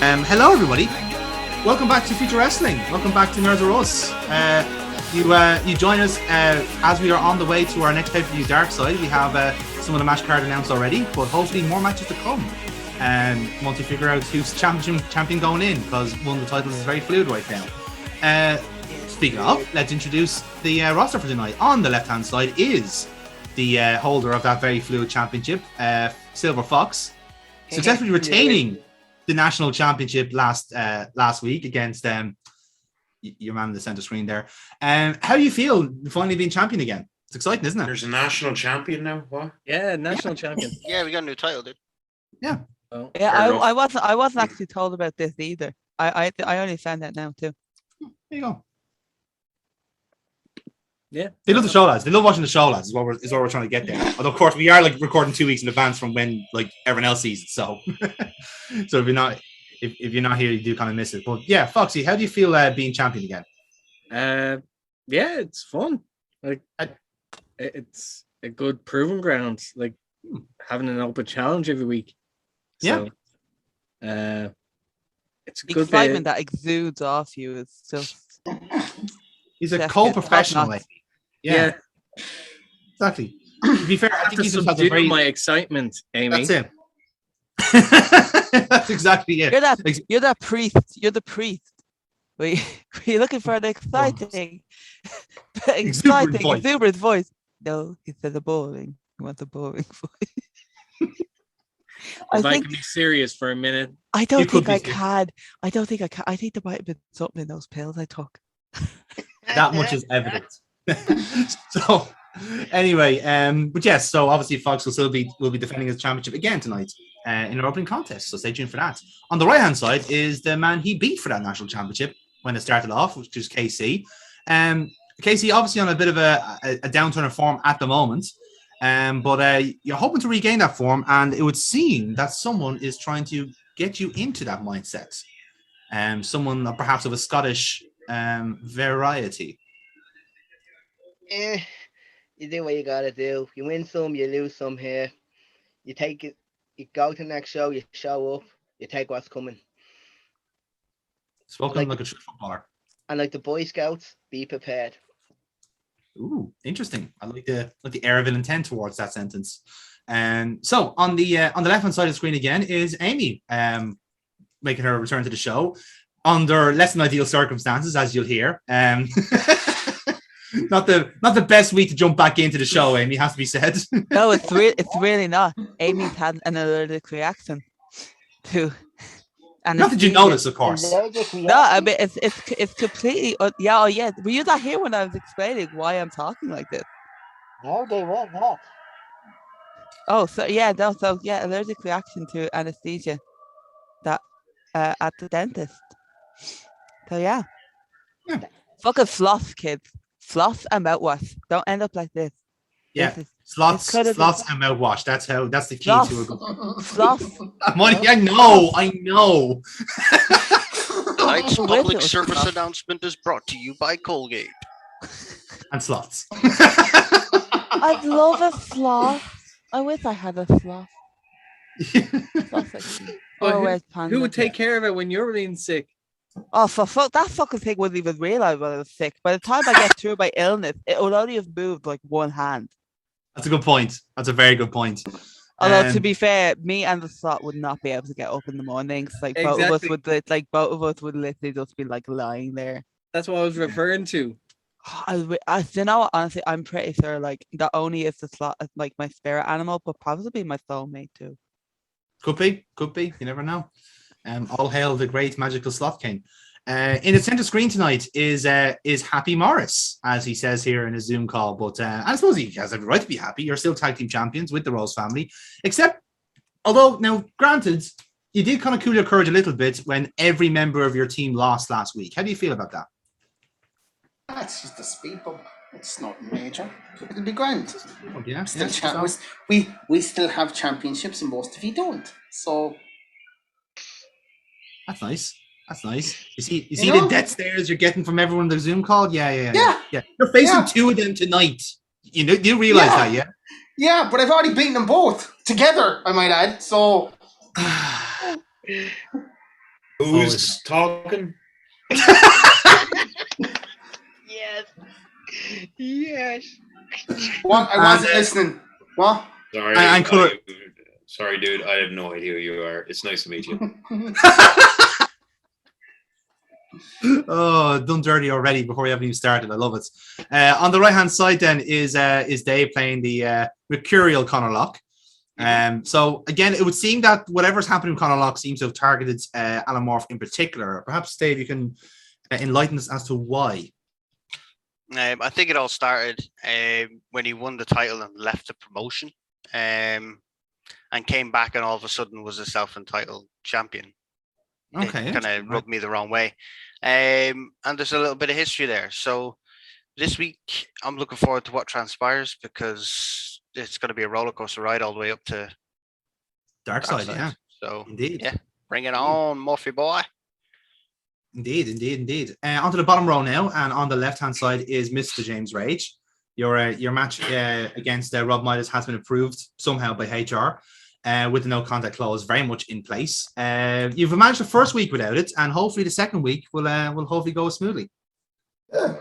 Hello, everybody. Welcome back to Future Wrestling. Welcome back to Nerds or Us. You join us as we are on the way to our next pay-per-view, Dark Side. We have some of the match card announced already, but hopefully more matches to come. Once we figure out who's champion going in, because one of the titles is very fluid right now. Speaking of, let's introduce the roster for tonight. On the left-hand side is the holder of that very fluid championship, Silver Fox, successfully retaining the national championship last week against your man in the center screen there. How do you feel finally being champion again? It's exciting, isn't it? There's a national champion now. What? Yeah, national champion. Yeah, we got a new title, dude. Yeah. Oh, yeah, I wasn't actually told about this either. I only found out now too. There you go. Yeah, they love the show, lads. They love watching the show, lads. Is what we're trying to get there. Although, of course, we are like recording 2 weeks in advance from when like everyone else sees it. So, so if you're not here, you do kind of miss it. But yeah, Foxy, how do you feel being champion again? Yeah, it's fun. Like, it's a good proving ground. Like having an open challenge every week. So, yeah. It's a the good excitement that exudes off you is just. He's a co-professional. Yeah, exactly. To be fair, I think he's just has a very... my excitement, Amy. That's him. That's exactly it. You're that priest. You're the priest. We're looking for an exciting, exuberant voice. No, he said the boring. He wants a boring voice. I can be serious for a minute. I don't think I can. I think there might have been something in those pills I took. That much is evident. So anyway, but yes, so obviously Fox will be defending his championship again tonight in our opening contest. So stay tuned for that. On the right hand side is the man he beat for that national championship when it started off, which is Casey. Casey obviously on a bit of a downturn of form at the moment. But you're hoping to regain that form, and it would seem that someone is trying to get you into that mindset. Someone perhaps of a Scottish variety. You do what you gotta do. You win some, you lose some here. You take it, you go to the next show, you show up, you take what's coming. Spoken like a true footballer. And like the Boy Scouts, be prepared. Ooh, interesting. I like the air of an intent towards that sentence. So on the left hand side of the screen again is Amy, making her return to the show under less than ideal circumstances, as you'll hear. Not the best week to jump back into the show, Amy, has to be said. No, it's really not. Amy's had an allergic reaction to. Not that you notice, of course. No, I mean it's completely. Yeah. Were you not here when I was explaining why I'm talking like this? No, they were not. Oh, allergic reaction to anesthesia. That at the dentist. So yeah. Fucking floss, kids. Floss and mouthwash. Don't end up like this. Yeah, slots and mouthwash. That's the key floss. to a good floss. I know. Tonight's public service announcement is brought to you by Colgate. And slots. I'd love a sloth. I wish I had a sloth. Who would take care of it when you're being sick? Oh, for fuck! That fucking thing wouldn't even realize when I was sick. By the time I get through my illness, it would only have moved like one hand. That's a good point. That's a very good point. Although to be fair, me and the slot would not be able to get up in the mornings. Like both of us would literally just be like lying there. That's what I was referring to. You know what? Honestly, I'm pretty sure like not only is the slot like my spirit animal, but probably my soulmate too. Could be. You never know. All hail the great magical Sloth King. In the center screen tonight is Happy Morris, as he says here in his Zoom call. But I suppose he has every right to be happy. You're still tag team champions with the Rose family. Except, although now granted, you did kind of cool your courage a little bit when every member of your team lost last week. How do you feel about that? That's just a speed bump. It's not major. It'll be grand. Oh, yeah. We still have championships, and most of you don't. So. That's nice. You see the death stares you're getting from everyone in the Zoom call? Yeah. You're facing two of them tonight. Do you realize that, yeah? Yeah, but I've already beaten them both together, I might add. So Who Who's talking? Yes. Yes. What? I wasn't listening. What? Sorry, And colour. sorry, dude. I have no idea who you are. It's nice to meet you. Oh, done dirty already before we haven't even started. I love it. On the right hand side, then is Dave playing the mercurial Conor Locke. So again, it would seem that whatever's happening with Conor Locke seems to have targeted Alan Morph in particular. Perhaps Dave, you can enlighten us as to why. I think it all started when he won the title and left the promotion, and came back and all of a sudden was a self-entitled champion. Okay, kind of rubbed me the wrong way, and there's a little bit of history there. So this week, I'm looking forward to what transpires because it's going to be a roller coaster ride all the way up to Dark side, yeah. So Indeed. yeah, bring it on, Murphy boy. Indeed. Onto the bottom row now, and on the left-hand side is Mr. James Rage. Your match against Rob Midas has been approved somehow by HR, with the no contact clause very much in place. You've managed the first week without it, and hopefully the second week will hopefully go smoothly. Yeah.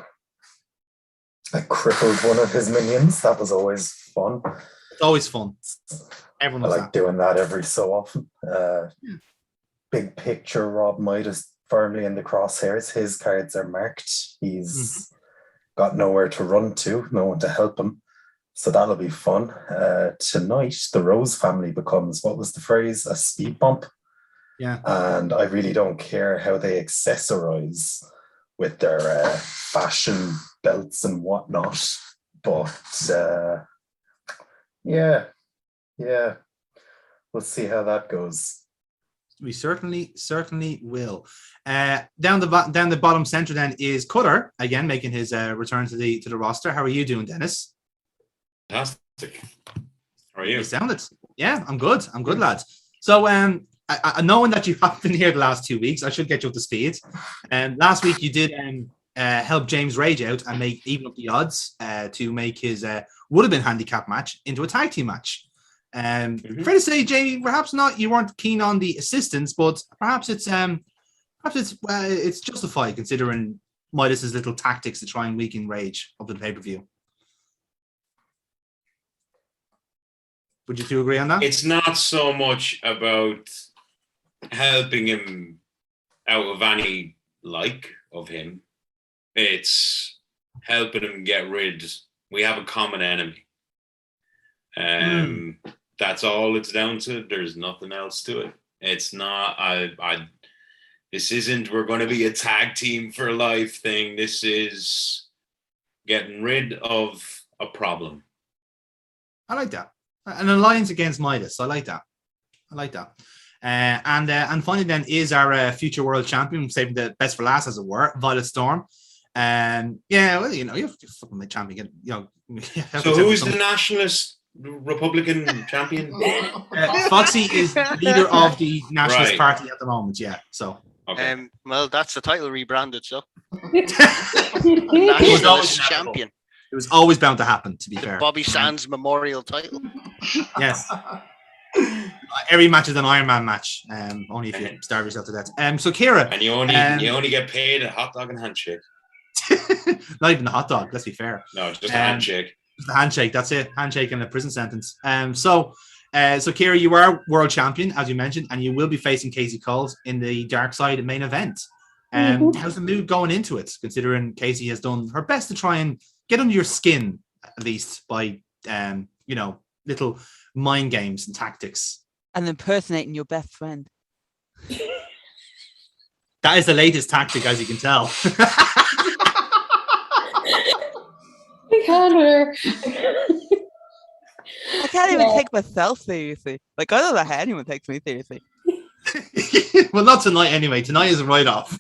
I crippled one of his minions. That was always fun. It's always fun. Everyone I loves like that. doing that every so often. Big picture, Rob Midas firmly in the crosshairs. His cards are marked. He's got nowhere to run to, no one to help him. So that'll be fun. Tonight, the Rose family becomes, what was the phrase? A speed bump. Yeah. And I really don't care how they accessorize with their fashion belts and whatnot. But yeah. We'll see how that goes. We certainly will. Down the bottom center then is Cutter again making his return to the roster. How are you doing, Dennis? Fantastic. How are you? You sounded. Yeah, I'm good. Lads. So I knowing that you haven't been here the last 2 weeks, I should get you up to speed. Last week you did help James Rage out and even up the odds to make his would have been handicap match into a tag team match. Fair to say, Jamie, perhaps not. You weren't keen on the assistance, but perhaps it's justified considering Midas's little tactics to try and weaken Rage of the pay-per-view. Would you two agree on that? It's not so much about helping him out of any like of him. It's helping him get rid. We have a common enemy. That's all it's down to. There's nothing else to it. It's not. This isn't. We're going to be a tag team for life thing. This is getting rid of a problem. I like that. An alliance against Midas. I like that. And finally, then is our future world champion, saving the best for last, as it were, Violet Storm. Yeah, well, you have to fucking make champion. So who's the nationalist Republican champion? Foxy is leader of the Nationalist Party at the moment. Yeah, so okay. Well, that's the title rebranded. So Nationalist Nationalist champion. It was always bound to happen. To be fair, Bobby Sands Memorial title. Yes. Every match is an Iron Man match. Only if you starve yourself to death. So Kira, and you only get paid a hot dog and handshake. Not even a hot dog. Let's be fair. No, just a handshake. Just a handshake. That's it. Handshake and a prison sentence. So Kira, you are world champion, as you mentioned, and you will be facing Casey Colt in the Dark Side main event. How's the mood going into it, considering Casey has done her best to try and get under your skin, at least by little mind games and tactics, and impersonating your best friend. That is the latest tactic, as you can tell. I can't even take myself seriously. Like, I don't know how anyone takes me seriously. Well, not tonight anyway. Tonight is a write-off.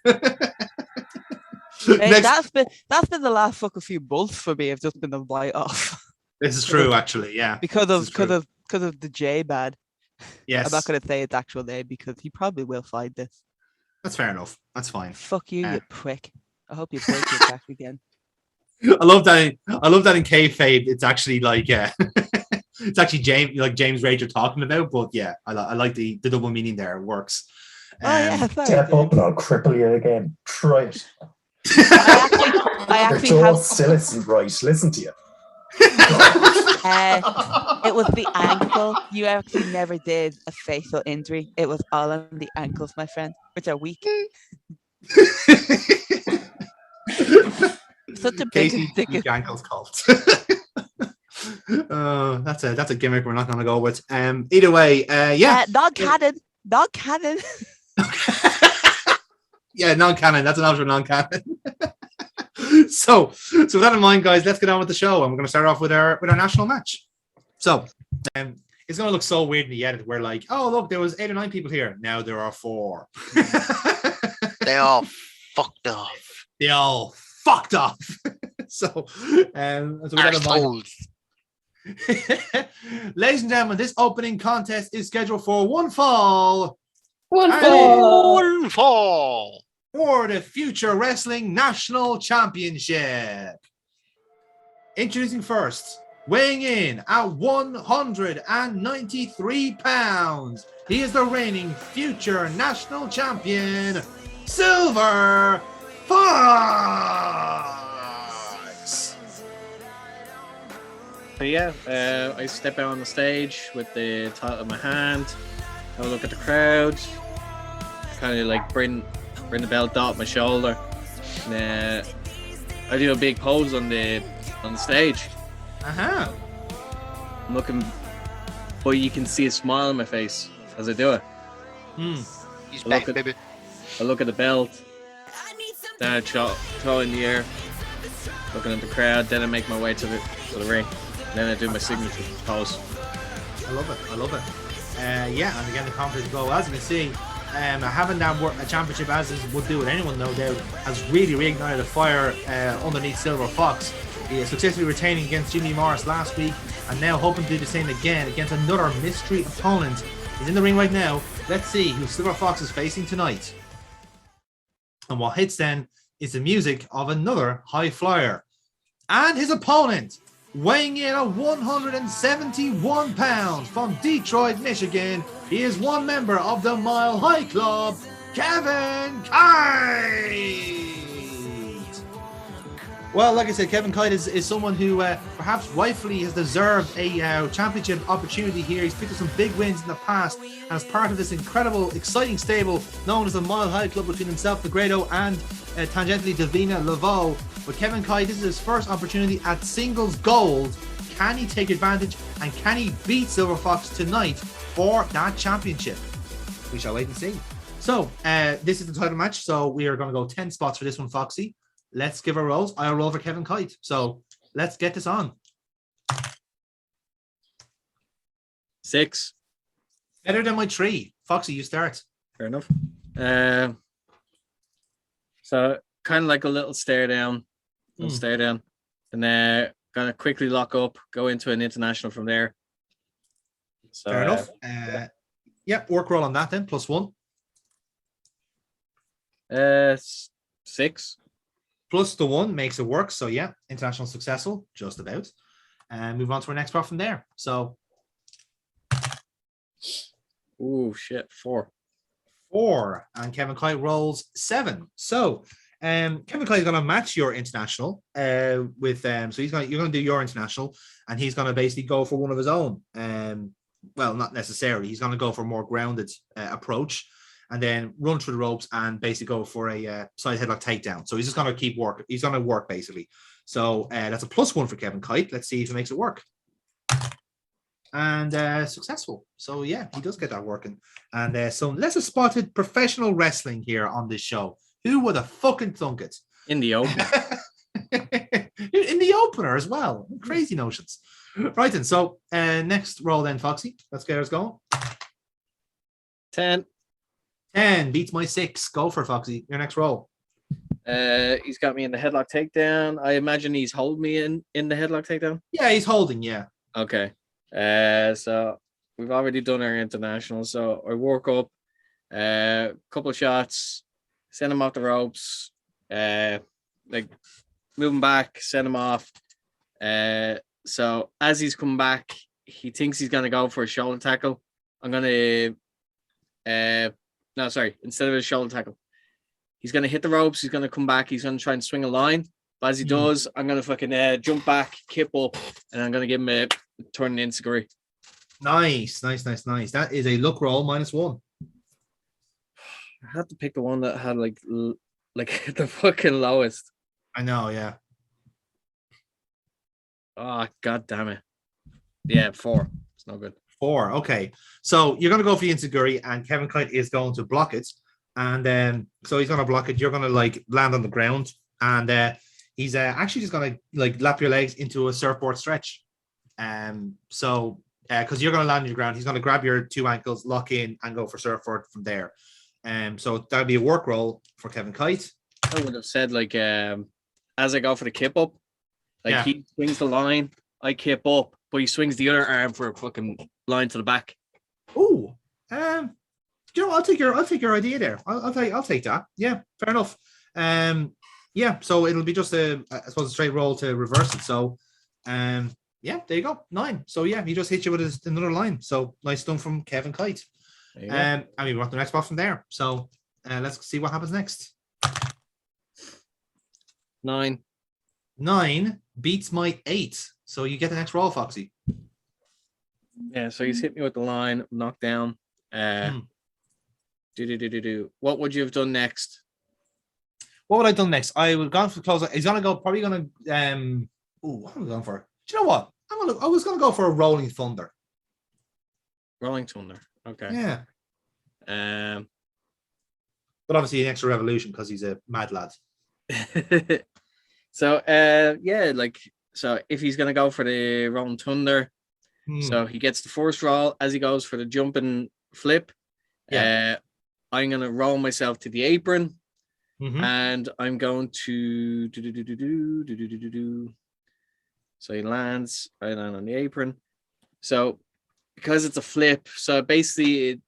That's been the last fucking few months for me. I've just been a write-off. This is true, actually. Yeah, because of the J bad. Yes, I'm not going to say its actual name because he probably will find this. That's fair enough. That's fine. Fuck you, you prick. I hope you break your back again. I love that in kayfabe. It's actually like it's actually James Rage you're talking about. But yeah, I like the double meaning there. It works. sorry. Step up and I'll cripple you again. Try it. I Your actually jaw have. still isn't right. Listen to you. It was the ankle. You actually never did a facial injury. It was all on the ankles, my friend, which are weak. Such a big Casey dick. weak ankles cult. That's a gimmick we're not going to go with. Either way, yeah. Non-canon. Non-canon. Yeah, non-canon. That's an option, non-canon. So with that in mind, guys, let's get on with the show. And we're going to start off with our national match. So it's going to look so weird in the edit. We're like, oh, look, there was 8 or 9 people here. Now there are 4. They all fucked off. They all fucked off. So with that in mind, ladies and gentlemen, this opening contest is scheduled for one fall. One fall. For the Future Wrestling National Championship. Introducing first, weighing in at 193 pounds, he is the reigning Future National Champion, Silver Fox. So yeah, I step out on the stage with the title in my hand, have a look at the crowd, kind of like bring the belt up my shoulder. And, I do a big pose on the stage. Uh-huh. I'm looking, but you can see a smile on my face as I do it. He's back, baby. I look at the belt, then I throw in the air, looking at the crowd, then I make my way to the ring. Then I do my signature pose. I love it. Yeah, and again, the confidence go. As you can see, having that a championship as is would do with anyone, no doubt, has really reignited a fire underneath Silver Fox. He is successfully retaining against Jimmy Morris last week, and now hoping to do the same again against another mystery opponent. He's in the ring right now. Let's see who Silver Fox is facing tonight. And what hits then is the music of another high flyer. And his opponent, weighing in at 171 pounds from Detroit, Michigan, he is one member of the Mile High Club, Kevin Kite. Well, like I said, Kevin Kite is someone who perhaps rightfully has deserved a championship opportunity here. He's picked up some big wins in the past, and as part of this incredible, exciting stable known as the Mile High Club between himself, Negredo, and tangentially Davina Laveau. But Kevin Kite, this is his first opportunity at singles gold. Can he take advantage, and can he beat Silver Fox tonight for that championship? We shall wait and see. So this is the title match, so we are going to go 10 spots for this one, Foxy. Let's give our rolls. I'll roll for Kevin Kite. So let's get this on. 6. Better than my 3. Foxy, you start. Fair enough. So kind of like a little stare down, and then gonna quickly lock up, go into an international from there. So, fair enough. Yep, work roll on that then. +1. 6. Plus the 1 makes it work. So yeah, international successful, just about. And move on to our next spot from there. So. Oh shit, 4. 4, and Kevin Kite rolls 7. So Kevin Kite is going to match your international with so you're going to do your international, and he's going to basically go for one of his own. Well, not necessarily. He's going to go for a more grounded approach, and then run through the ropes and basically go for a side headlock takedown. So he's just going to keep work. He's going to work basically. So that's a +1 for Kevin Kite. Let's see if he makes it work. And successful. So yeah, he does get that working. And some lesser spotted professional wrestling here on this show. Who would have fucking thunk it? In the open. In the opener as well. Crazy notions. Right then. So next roll then, Foxy. Let's get us going. 10. 10 beats my 6. Go for it, Foxy. Your next roll. He's got me in the headlock takedown. I imagine he's holding me in the headlock takedown. Yeah, he's holding. Yeah. Okay. So we've already done our international. So I work up, couple of shots, send him off the ropes, like moving back, send him off. So as he's come back, he thinks he's gonna go for a shoulder tackle. I'm gonna No, sorry. Instead of a shoulder tackle, he's gonna hit the ropes. He's gonna come back. He's gonna try and swing a line. But as he does, I'm gonna fucking jump back, kip up, and I'm gonna give him a turn enziguri. Nice. That is a luck roll -1. I had to pick the one that had like the fucking lowest. I know, yeah. Oh, god damn it. Yeah, 4. It's no good. 4. Okay. So you're going to go for the enziguri, and Kevin Kite is going to block it. And then, so he's going to block it. You're going to like land on the ground. And he's actually just going to like lap your legs into a surfboard stretch. So, because you're going to land on your ground, he's going to grab your 2 ankles, lock in, and go for surfboard from there. So that'd be a work roll for Kevin Kite. I would have said like as I go for the kip up, like he swings the line, I kip up, but he swings the other arm for a fucking line to the back. Oh, you know, I'll take your idea there. I'll take that. Yeah, fair enough. Yeah, so it'll be just I suppose a straight roll to reverse it. So, yeah, there you go, 9. So yeah, he just hit you with another line. So nice done from Kevin Kite. And we want the next spot from there. So let's see what happens next. 9 beats my 8. So you get the next roll, Foxy. Yeah, so he's hit me with the line, knocked down. What would you have done next? What would I have done next? I would have gone for the close. He's probably gonna what am I going for? Do you know what? I was gonna go for a rolling thunder. Rolling thunder. Okay. Yeah. But obviously an extra revolution because he's a mad lad. So so if he's gonna go for the rolling thunder, so he gets the first roll as he goes for the jump and flip. I'm gonna roll myself to the apron, and I'm going to So he lands. I land on the apron. So because it's a flip, so basically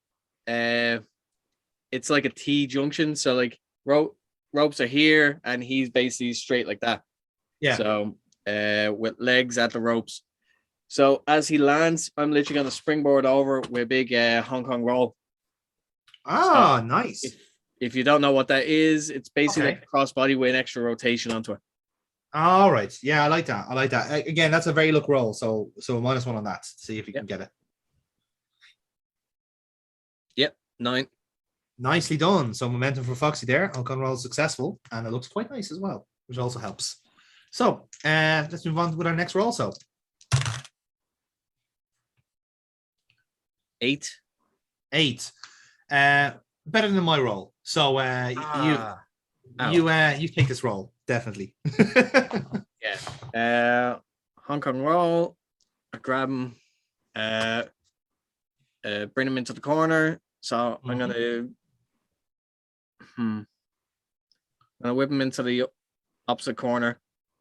it's like a T junction. So like ropes are here, and he's basically straight like that. Yeah. So with legs at the ropes. So as he lands, I'm literally going to springboard over with a big Hong Kong roll. Ah, so nice. If you don't know what that is, it's basically like a crossbody with an extra rotation onto it. All right. Yeah, I like that. Again, that's a very luck roll. So -1 on that. See if you can get it. Yep, 9. Nicely done. So momentum for Foxy there. Hong Kong roll successful, and it looks quite nice as well, which also helps. So let's move on with our next roll. So 8. Better than my roll. So you take this roll definitely. Yeah. Hong Kong roll. I grab him. Bring him into the corner. So I'm gonna whip him into the opposite corner.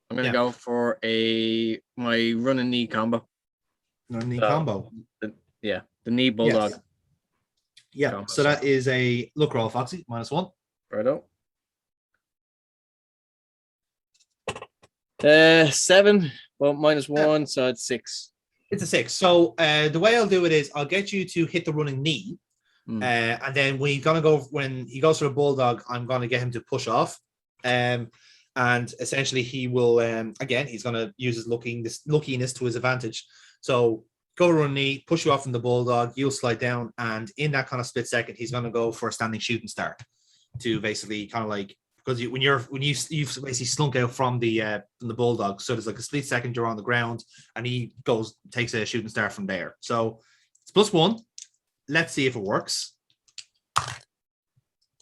I'm gonna go for my running knee combo. Combo. The knee bulldog. Yes. Yeah. Combo. So that is a luck roll, Foxy. -1. Righto. 7, but -1, so it's 6. It's a 6. So the way I'll do it is I'll get you to hit the running knee. And then when he goes for a bulldog, I'm gonna get him to push off. And essentially he will again, he's gonna use his luckiness to his advantage. So go run knee, push you off from the bulldog, you'll slide down, and in that kind of split second, he's gonna go for a standing shooting star to basically kind of like, because you've basically slunk out from the bulldog, so there's like a split second you're on the ground, and he takes a shooting star from there. So it's +1. Let's see if it works.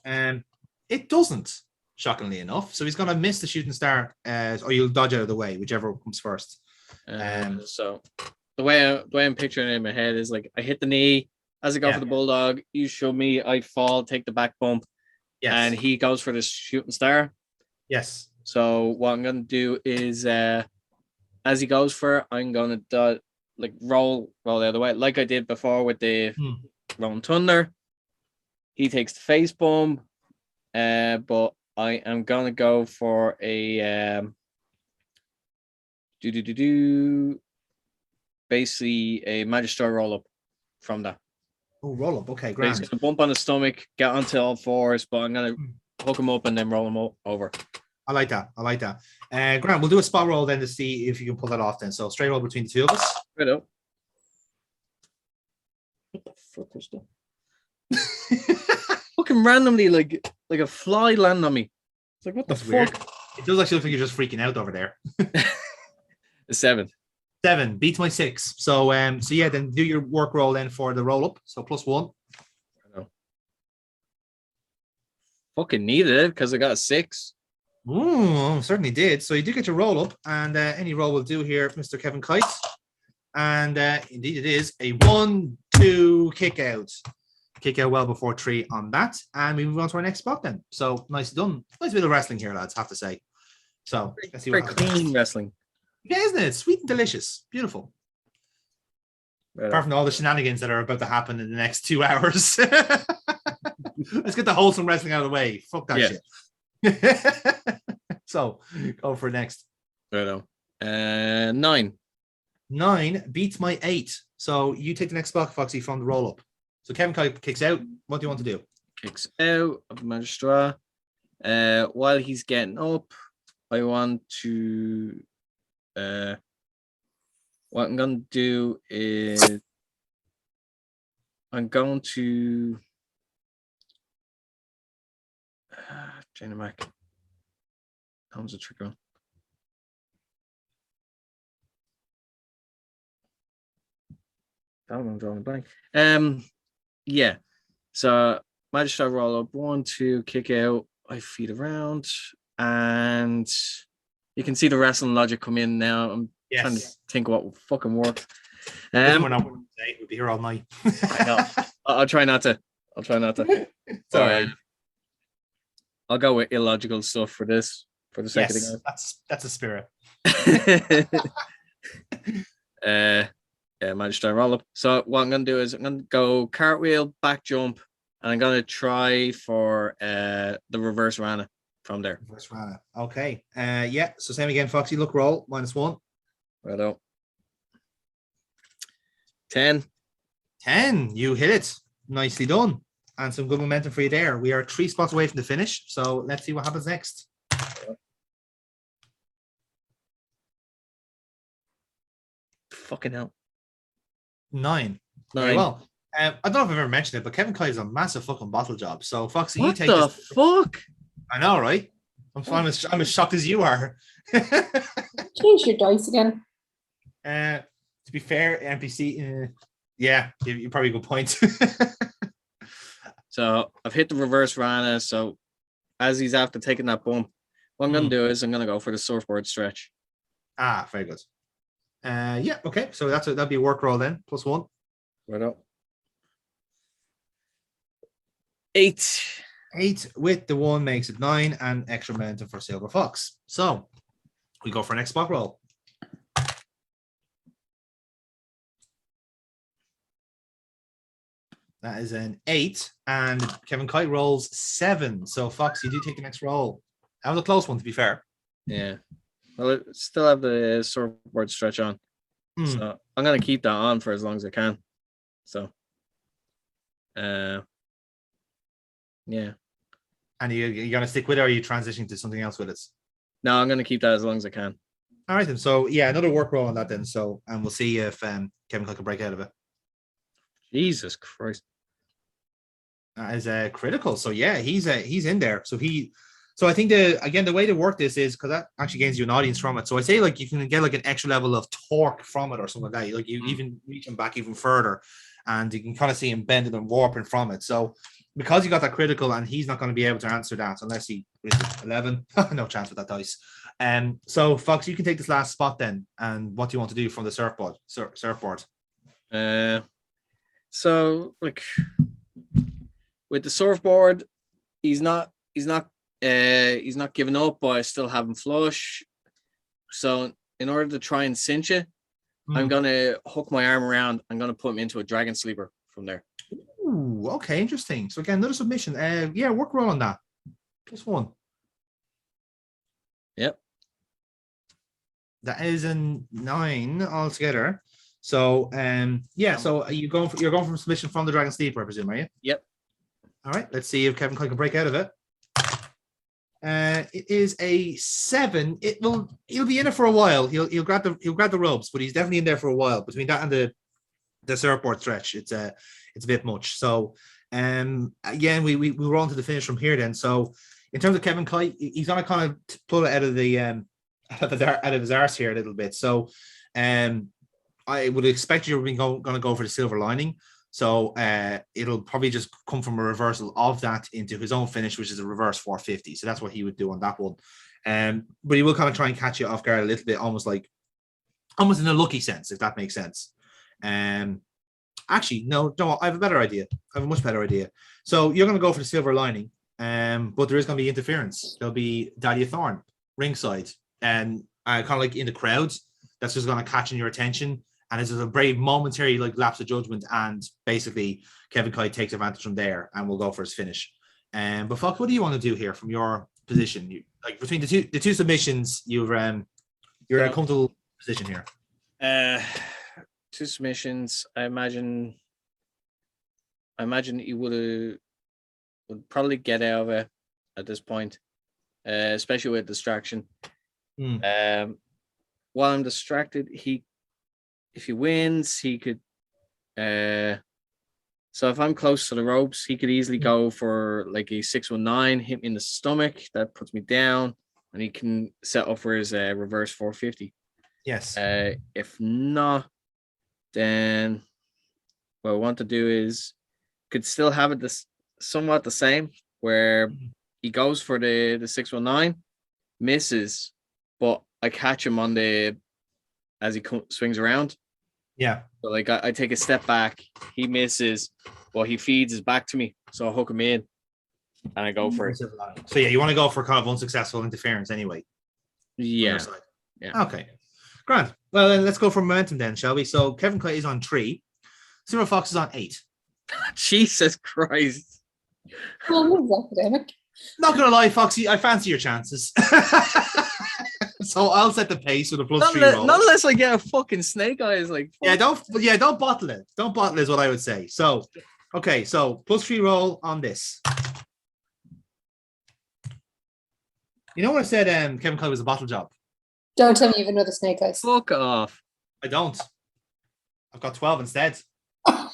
It doesn't, shockingly enough. So he's gonna miss the shooting star, or you'll dodge out of the way, whichever comes first. So the way I'm picturing it in my head is like I hit the knee as I go for the bulldog. You show me, I fall, take the back bump. Yes. And he goes for the shooting star. Yes. So what I'm going to do is, as he goes for it, I'm going to roll the other way, like I did before with the Rolling Thunder. He takes the face bump, but I am going to go for a basically a Magister roll up from that. Oh, roll up. Okay, So he's grand. going to bump on his stomach, get onto all fours, but I'm going to hook him up and then roll him over. I like that. Grant, we'll do a spot roll then to see if you can pull that off then. So straight roll between the two of us. Right up. What the fuck was that? Fucking randomly, like a fly landed on me. It's like, what the That's fuck? weird. It does actually look like you're just freaking out over there. A 7. 7 beats my 6. So yeah, then do your work roll then for the roll up. So +1. Fucking needed it because I got a 6. Ooh, certainly did. So you do get your roll up, and any roll will do here, Mr. Kevin Kite. And indeed it is a 1-2 kick out. Kick out well before 3 on that. And we move on to our next spot then. So nice done. Nice bit of wrestling here, lads, have to say. So let's see Very what happens. clean wrestling. Yeah, isn't it? Sweet and delicious. Beautiful. Right Apart from all the shenanigans that are about to happen in the next 2 hours. Let's get the wholesome wrestling out of the way. Fuck that shit. So go for next. Right on. 9. 9 beats my 8. So you take the next spot, Foxy, from the roll up. So Kevin kicks out. What do you want to do? Kicks out of Magistrat. While he's getting up, I want to. What I'm going to do is I'm going to. Jenna Mac. That was a trick one. That one I'm drawing a blank. Yeah. So Magistrate roll up, 1, 2, kick out. I feed around, and you can see the wrestling logic come in now. I'm trying to think what will fucking work. We're not we'll be here all night. I know. I'll try not to. It's all right. I'll go with illogical stuff for this, for the sake of the game. That's a spirit. Yeah, Magistrate roll up. So what I'm gonna do is I'm gonna go cartwheel, back jump, and I'm gonna try for the reverse rana from there. Reverse rana. Okay. Yeah. So same again, Foxy. Look, roll -1. Right out. 10. 10. You hit it. Nicely done. And some good momentum for you there. We are 3 spots away from the finish. So let's see what happens next. Fucking hell. 9. Very well. I don't know if I've ever mentioned it, but Kevin Kite is a massive fucking bottle job. So Foxy, you What take the this. fuck? I know, right? I'm as shocked as you are. Change your dice again. To be fair, NPC, yeah, you probably a good point. So I've hit the reverse rana. So as he's after taking that bump, what I'm going to do is I'm going to go for the surfboard stretch. Ah, very good. Yeah, okay. So that'd be a work roll then, +1. Right up. 8. 8 with the 1 makes it 9, and extra momentum for Silver Fox. So we go for next spot roll. That is an 8, and Kevin Kite rolls 7. So Fox, you do take the next roll. That was a close one, to be fair. Yeah. Well, I still have the surfboard stretch on. So I'm going to keep that on for as long as I can. So, yeah. And you're going to stick with it, or are you transitioning to something else with it? No, I'm going to keep that as long as I can. All right, then. So, yeah, another work roll on that then. So, and we'll see if Kevin Kite can break out of it. Jesus Christ. That is critical. So, yeah, he's in there. So, I think the way to work this is, because that actually gains you an audience from it. So I say like you can get like an extra level of torque from it or something like that. Like you even reach him back even further, and you can kind of see him bending and warping from it. So because you got that critical, and he's not going to be able to answer that unless he is 11. No chance with that dice. So Fox, you can take this last spot then. And what do you want to do from the surfboard? So like with the surfboard, he's not giving up, but I still have him flush. So in order to try and cinch it, I'm gonna hook my arm around. I'm gonna put him into a dragon sleeper from there. Ooh, okay, interesting. So again, another submission. Yeah, work roll on that. +1. Yep. That is a 9 altogether. So so you're going from submission from the Dragon Sleeper, I presume, are you? Yep. All right, let's see if Kevin Coy can break out of it. It is a 7. He'll be in it for a while. He'll grab the ropes, but he's definitely in there for a while. Between that and the surfboard stretch, it's a bit much. So again, we roll into the finish from here then. So in terms of Kevin Coy, he's gonna kind of pull it out of his arse here a little bit. So I would expect you're going to go for the silver lining. So it'll probably just come from a reversal of that into his own finish, which is a reverse 450. So that's what he would do on that one. But he will kind of try and catch you off guard a little bit, almost in a lucky sense, if that makes sense. Actually, no, I have a better idea. I have a much better idea. So you're going to go for the silver lining, but there is going to be interference. There'll be Dahlia Thorne ringside, and kind of like in the crowd. That's just going to catch in your attention. And it's a very momentary lapse of judgment, and basically Kevin Coy takes advantage from there and will go for his finish. But Fox, what do you want to do here from your position? Between the two submissions, you're in a comfortable position here. 2 submissions. I imagine he would probably get out of it at this point, especially with distraction. While I'm distracted, if he wins, he could. So if I'm close to the ropes, he could easily go for like a 619, hit me in the stomach. That puts me down, and he can set up for his reverse 450. Yes. If not, then what I want to do is could still have it somewhat the same, where he goes for the 619, misses, but I catch him on as he swings around. Yeah. So I take a step back, he misses, but he feeds his back to me, so I hook him in, and I go for it. So you want to go for kind of unsuccessful interference anyway. Yeah. Okay. Grand. Well, then let's go for momentum then, shall we? So Kevin Coy is on 3. Silver Fox is on 8. Jesus Christ. Well, academic. Not gonna lie, Foxy, I fancy your chances. So I'll set the pace with a +3 roll. Not unless I get a fucking snake eyes. Don't bottle it. Don't bottle it is what I would say. So, okay, so +3 roll on this. You know what I said? Kevin Coy was a bottle job. Don't tell me you have another snake eyes. Fuck off. I don't. I've got 12 instead. I'm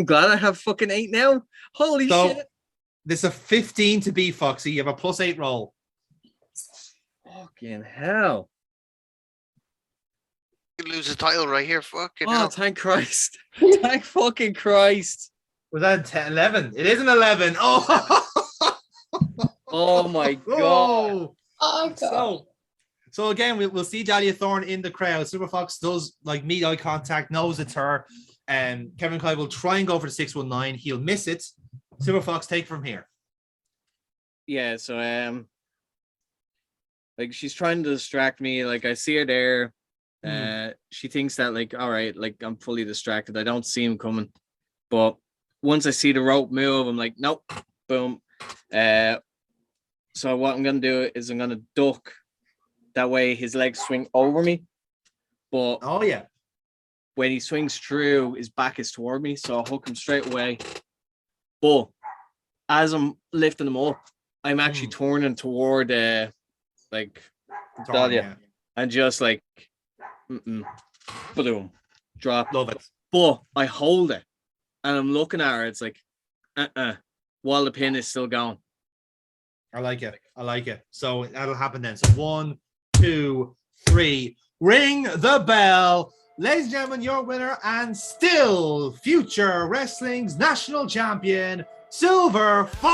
glad I have fucking 8 now. Holy shit. This is a 15 to beat, Foxy. You have a +8 roll. Fucking hell. You could lose the title right here. Fucking Oh, hell. thank Christ. Thank fucking Christ. Was that 10, 11? It is an 11. Oh, Oh my God. Oh, God. So again, we'll see Dahlia Thorne in the crowd. Silver Fox does meet eye contact, knows it's her. And Kevin Coy will try and go for the 619. He'll miss it. Silver Fox, take from here. Yeah, so she's trying to distract me. I see her there. She thinks that all right, I'm fully distracted. I don't see him coming. But once I see the rope move, I'm like, nope, boom. So what I'm gonna do is I'm gonna duck. That way his legs swing over me. But when he swings through, his back is toward me, so I'll hook him straight away. But as I'm lifting him up, I'm actually turning toward Dahlia, and just boom, drop. Love it. But I hold it, and I'm looking at her. It's while the pin is still going. I like it. So that'll happen then. So 1, 2, 3. Ring the bell. Ladies and gentlemen, your winner and still future wrestling's national champion, Silver Fox.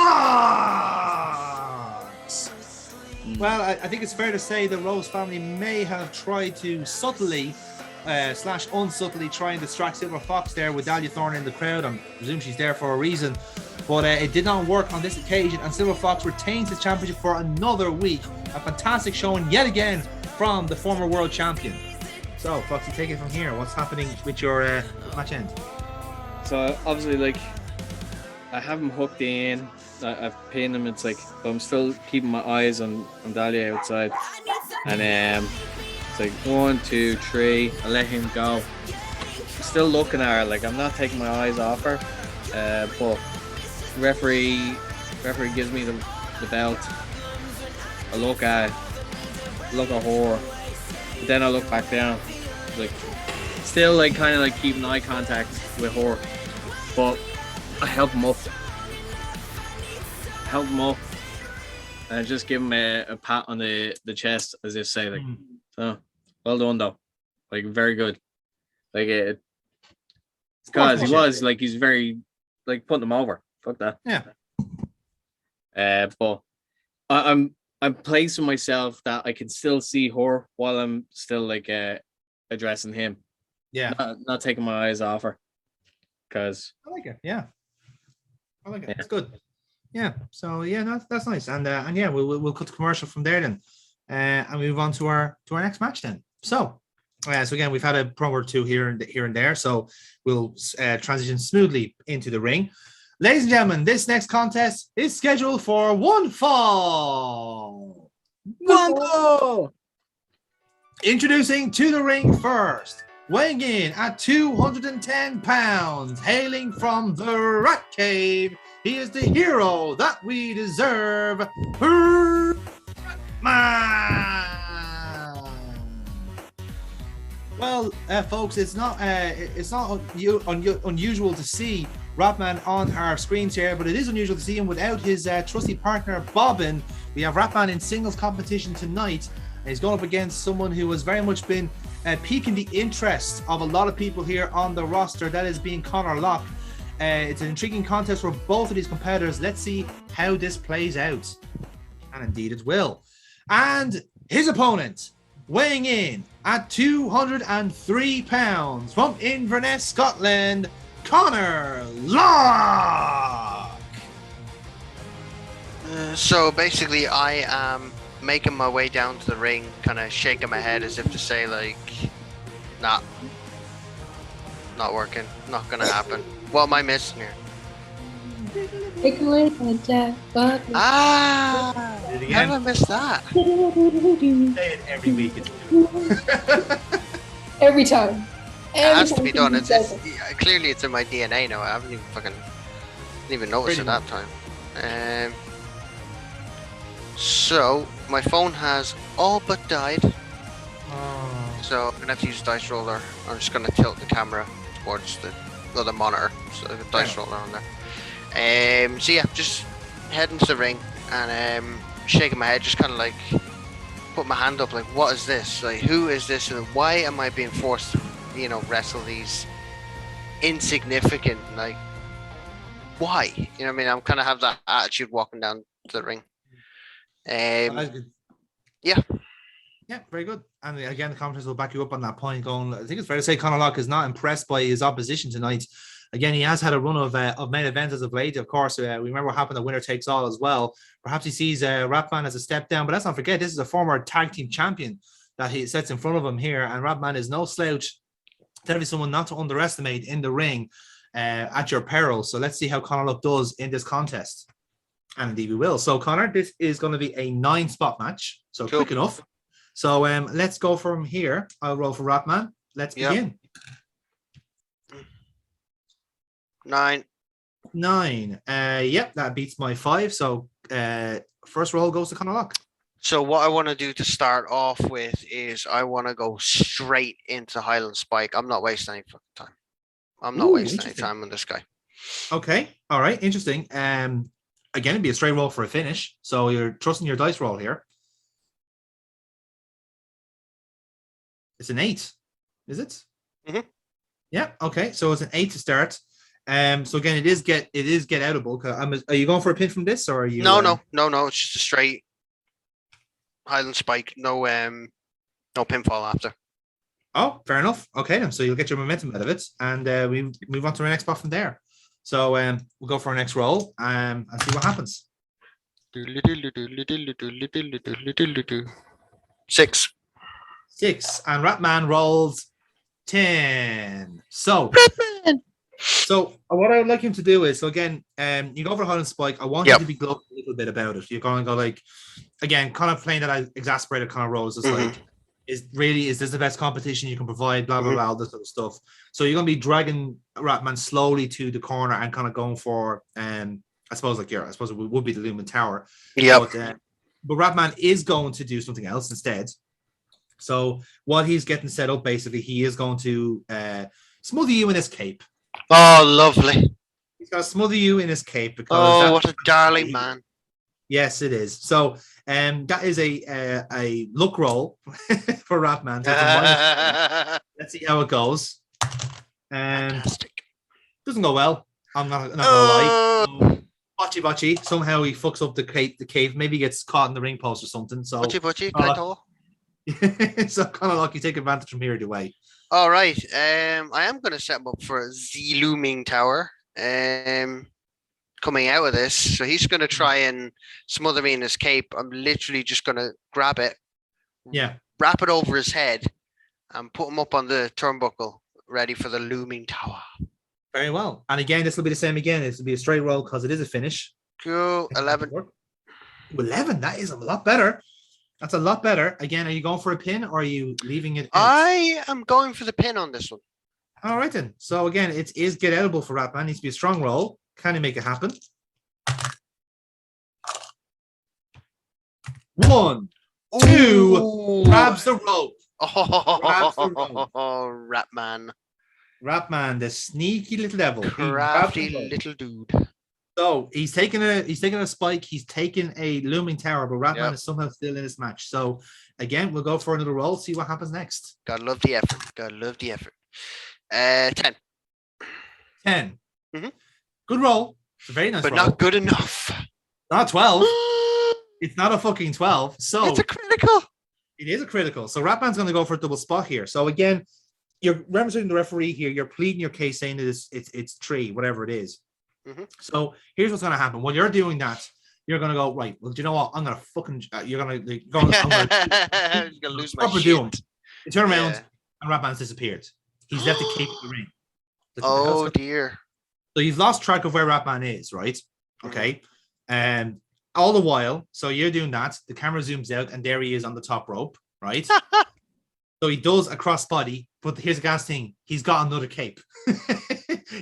Well, I think it's fair to say the Rose family may have tried to subtly / unsubtly try and distract Silver Fox there with Dahlia Thorne in the crowd. I presume she's there for a reason. But it did not work on this occasion, and Silver Fox retains his championship for another week. A fantastic showing yet again from the former world champion. So, Foxy, take it from here. What's happening with your match end? So, obviously, I have him hooked in. I've pinned him. But I'm still keeping my eyes on Dahlia outside. And It's like 1, 2, 3. I let him go. Still looking at her, like I'm not taking my eyes off her. But referee gives me the belt. I look at her, but then I look back down, like still like kind of like keeping eye contact with her. But I help him up, and I just give him a pat on the chest as if say like, "Oh, well done though, like very good." Like it, because he's very like putting him over. Fuck that. Yeah. But I'm placing myself that I can still see her while I'm still like addressing him. Yeah. Not taking my eyes off her. Because I like it. Yeah. I like it. It's good. Yeah. So yeah, that's nice. And yeah, we'll cut the commercial from there then, and move on to our next match then. So again, we've had a promo or two here and there. So we'll transition smoothly into the ring. Ladies and gentlemen, this next contest is scheduled for one fall. Introducing to the ring first, weighing in at 210 pounds, hailing from the Rat Cave, he is the hero that we deserve, Well, folks, it's not unusual to see Ratman on our screens here, but it is unusual to see him without his trusty partner Bobbin. We have Ratman in singles competition tonight, and he's going up against someone who has very much been piquing the interest of a lot of people here on the roster. That is being Connor Locke. It's an intriguing contest for both of these competitors. Let's see how this plays out, and indeed it will. And his opponent, weighing in at 203 pounds from Inverness, Scotland, Connor Locke. So basically, I am making my way down to the ring, kind of shaking my head as if to say, like, nah, not working, not gonna happen. What am I missing here? Take away the jackpot. How did I miss that? Say it every week. Every time. It has to be done. Clearly it's in my DNA now. I haven't even noticed at that time. So my phone has all but died. So I'm gonna have to use a dice roller. I'm just gonna tilt the camera towards the other monitor, so the dice roller on there. So yeah, just heading to the ring and shaking my head, just kind of like put my hand up, like, what is this? Like, who is this? And why am I being forced to, wrestle these insignificant, like, why? You know what I mean? I'm kind of have that attitude walking down to the ring. Yeah. Yeah, very good. And again, the commentators will back you up on that point. Going, I think it's fair to say Conor Locke is not impressed by his opposition tonight. Again, he has had a run of main events as of late. Of course, we remember what happened at Winner Takes All as well. Perhaps he sees Ratman as a step down, but let's not forget, this is a former tag team champion that he sets in front of him here. And Ratman is no slouch. Definitely someone not to underestimate in the ring at your peril. So let's see how Conor Locke does in this contest. And indeed we will. So, Conor, this is going to be a 9-spot match. So cool. Quick enough. So let's go from here. I'll roll for Ratman. Let's begin. 9. Yep, that beats my 5. So first roll goes to Conor Locke. So what I want to do to start off with is I want to go straight into Highland Spike. I'm not wasting any fucking time. I'm not wasting any time on this guy. Okay. All right. Interesting. Again, it'd be a straight roll for a finish. So you're trusting your dice roll here. It's an 8. Is it? Mm-hmm. Yeah. Okay. So it's an 8 to start. So again, it is get outable. Are you going for a pin from this, or are you? No. It's just a straight Highland Spike. No pinfall after. Oh, fair enough. Okay, then. So you'll get your momentum out of it, and we move on to our next spot from there. So we'll go for our next roll and see what happens. 6. 6, and Ratman rolls 10. So what I would like him to do is, so again, you go for Highland Spike. I want you to be gloating a little bit about it. You're going to go like, again, kind of playing that I exasperated kind of rolls. It's like, is this the best competition you can provide? Blah blah blah, all this sort of stuff. So you're gonna be dragging Ratman slowly to the corner and kind of going for I suppose it would be the Lumen Tower. Yeah. But Ratman is going to do something else instead. So while he's getting set up, basically, he is going to smother you in his cape. Oh, lovely. He's going to smother you in his cape because what a darling man. Yes, it is. So that is a luck roll for Ratman. So let's see how it goes. Doesn't go well. I'm not gonna lie. So, botchy. Somehow he fucks up the cave. Maybe he gets caught in the ring post or something. So Butchy, so kind of lucky. Take advantage from here either way. All right. I am going to set him up for the Looming Tower. Coming out of this, so he's going to try and smother me in his cape. I'm literally just going to grab it, wrap it over his head, and put him up on the turnbuckle, ready for the Looming Tower. Very well. And again, this will be the same again. This will be a straight roll because it is a finish. Cool. 11. 11. That is a lot better. That's a lot better. Again, are you going for a pin or are you leaving it? I am going for the pin on this one. All right then. So again, it is get outable for Ratman. Needs to be a strong roll. Can he make it happen? 1, 2, grabs the rope. Ratman. Ratman, the sneaky little devil. Crafty little dude. So he's taking a spike. He's taking a Looming Tower, but Ratman is somehow still in this match. So again, we'll go for another roll. See what happens next. Gotta love the effort. 10. 10. Mm-hmm. Good roll. It's a very nice but roll. Not good enough. Not 12. It's not a fucking 12. So it's a critical. It is a critical. So Ratman's going to go for a double spot here. So again, you're representing the referee here. You're pleading your case, saying that it's 3, whatever it is. Mm-hmm. So here's what's going to happen. When you're doing that, you're going to go, right, well, do you know what? I'm going to fucking, you're going to go. I'm going to lose my shit. You turn around and Ratman's disappeared. He's left the cape in the ring. Oh, dear. So you've lost track of where Ratman is, right? Okay. And all the while, so you're doing that, the camera zooms out and there he is on the top rope, right? So he does a crossbody, but here's the gas thing. He's got another cape.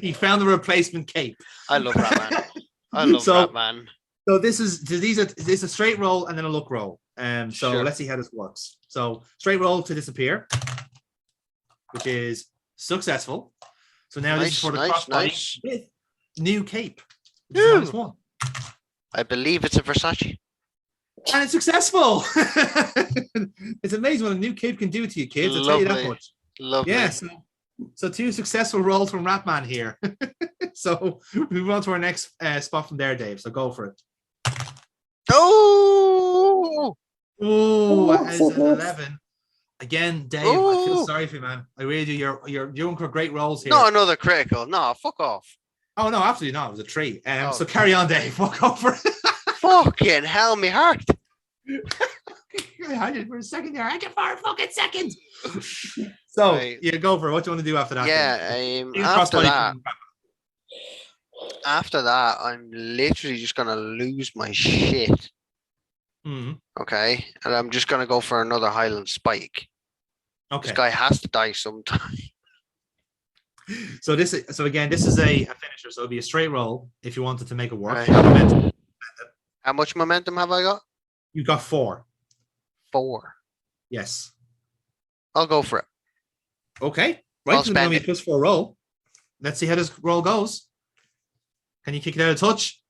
He found a replacement cape. I love Ratman. Ratman. So this is a straight roll and then a look roll. Let's see how this works. So straight roll to disappear, which is successful. So now this is for the crossbody with new cape. Nice one. I believe it's a Versace. And it's successful. It's amazing what a new cape can do to you, kids. I'll tell you that much. Lovely. Yeah, so 2 successful rolls from Ratman here. So we move on to our next spot from there, Dave. So go for it. Oh, that is an 11. Again, Dave, I feel sorry for you, man. I really do. You're doing great rolls here. No, another critical. No, fuck off. Oh no, absolutely not. It was a 3. So carry on, Dave. Walk over. Fucking hell, me heart. I had it for a second there. I had it for a fucking second. So you go for it. What do you want to do after that? Yeah, after that, I'm literally just gonna lose my shit. Okay, and I'm just gonna go for another Highland Spike. Okay, this guy has to die sometime. So again, this is a finisher. So it'll be a straight roll if you wanted to make it work. Right. How much momentum have I got? You got 4. 4. Yes. I'll go for it. Okay. Right. It's going to be a +4 roll. Let's see how this roll goes. Can you kick it out of touch?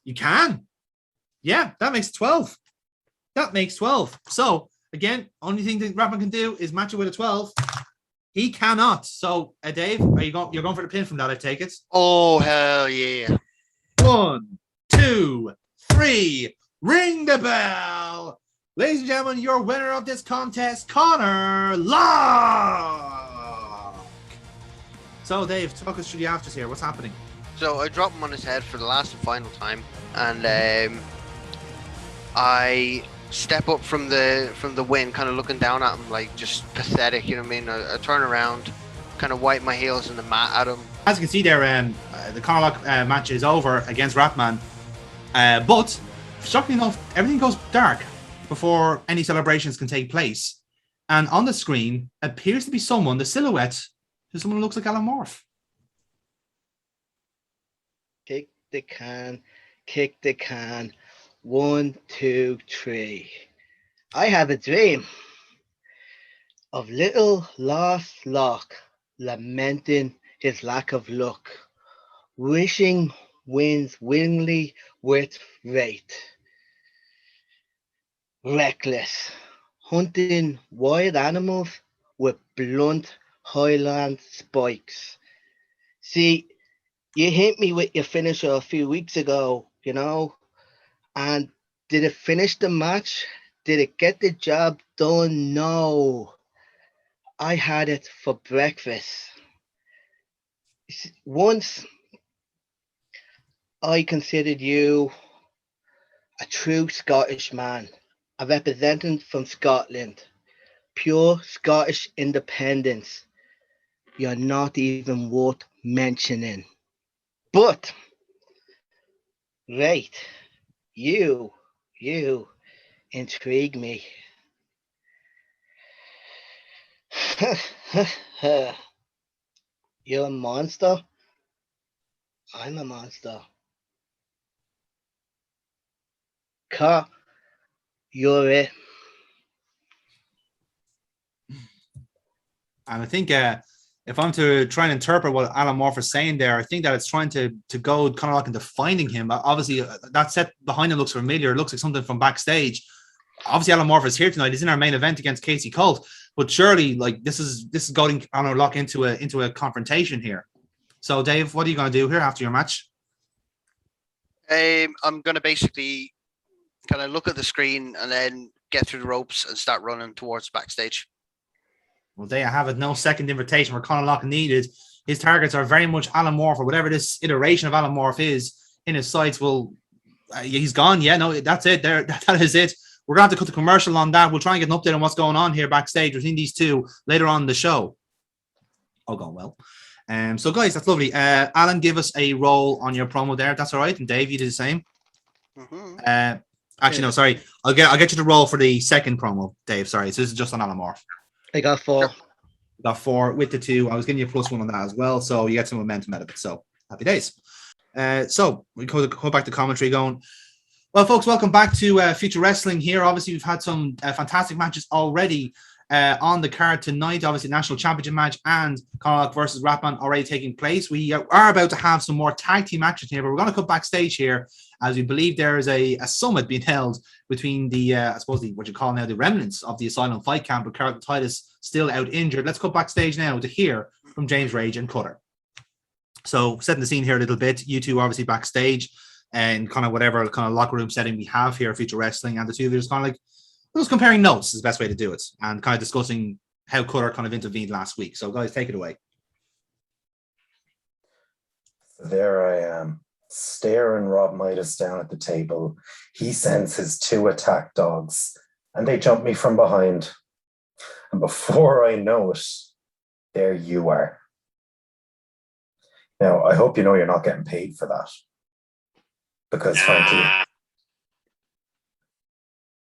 You can. Yeah, that makes 12. That makes 12. So again, only thing that Ratman can do is match it with a 12. He cannot. So, Dave, you're going for the pin from that, I take it? Oh, hell yeah. 1, 2, 3. Ring the bell. Ladies and gentlemen, your winner of this contest, Connor Locke. So, Dave, talk us through the afters here. What's happening? So, I dropped him on his head for the last and final time. And I step up from the wind, kind of looking down at him like just pathetic, you know what I mean? I turn around, kind of wipe my heels in the mat at him. As you can see there, the Connor Locke match is over against Ratman, but shockingly enough, everything goes dark before any celebrations can take place. And on the screen appears to be someone, the silhouette, to someone who looks like Alan Morph. Kick the can, kick the can. 1, 2, 3. I have a dream of little lost Locke lamenting his lack of luck, wishing wins willingly with fate. Reckless, hunting wild animals with blunt Highland spikes. See, you hit me with your finisher a few weeks ago, you know, and did it finish the match? Did it get the job done? No. I had it for breakfast. Once I considered you a true Scottish man, a representative from Scotland, pure Scottish independence. You're not even worth mentioning. But, right, you intrigue me. You're a monster. I'm a monster. Car, you're it. And I think if I'm to try and interpret what Alan Morph is saying there, I think that it's trying to go kind of like into finding him. Obviously, that set behind him looks familiar. It looks like something from backstage. Obviously, Alan Morph is here tonight. He's in our main event against Casey Colt. But surely, like this is going on Locke into a confrontation here. So, Dave, what are you going to do here after your match? I'm going to basically kind of look at the screen and then get through the ropes and start running towards backstage. Well, there you have it. No second invitation for Conor Locke needed. His targets are very much Alan Morph, or whatever this iteration of Alan Morph is in his sights. Well, he's gone. Yeah, no, that's it. There, that is it. We're going to cut the commercial on that. We'll try and get an update on what's going on here backstage between these two later on in the show. All going well. So, guys, that's lovely. Alan, give us a roll on your promo there. That's all right. And Dave, you did the same. Mm-hmm. Actually, no, sorry. I'll get you to roll for the second promo, Dave. Sorry. So this is just on Alan Morph. I got 4. Got 4 with the 2. I was giving you a +1 on that as well. So you get some momentum out of it. So happy days. So we go back to commentary going. Well, folks, welcome back to Future Wrestling here. Obviously, we've had some fantastic matches already on the card tonight. Obviously, National Championship match and Conor Locke versus Ratman already taking place. We are about to have some more tag team matches here, but we're going to cut backstage here as we believe there is a summit being held between the, I suppose, what you call now the remnants of the Asylum Fight Camp, with Carlton Titus still out injured. Let's cut backstage now to hear from James Rage and Cutter. So, setting the scene here a little bit, you two obviously backstage and kind of whatever kind of locker room setting we have here at Future Wrestling, and the two of you just kind of like just comparing notes is the best way to do it, and kind of discussing how Cutter kind of intervened last week. So, guys, take it away. There I am, staring Rob Midas down at the table. He sends his 2 attack dogs, and they jump me from behind. And before I know it, there you are. Now, I hope you know you're not getting paid for that. Because frankly...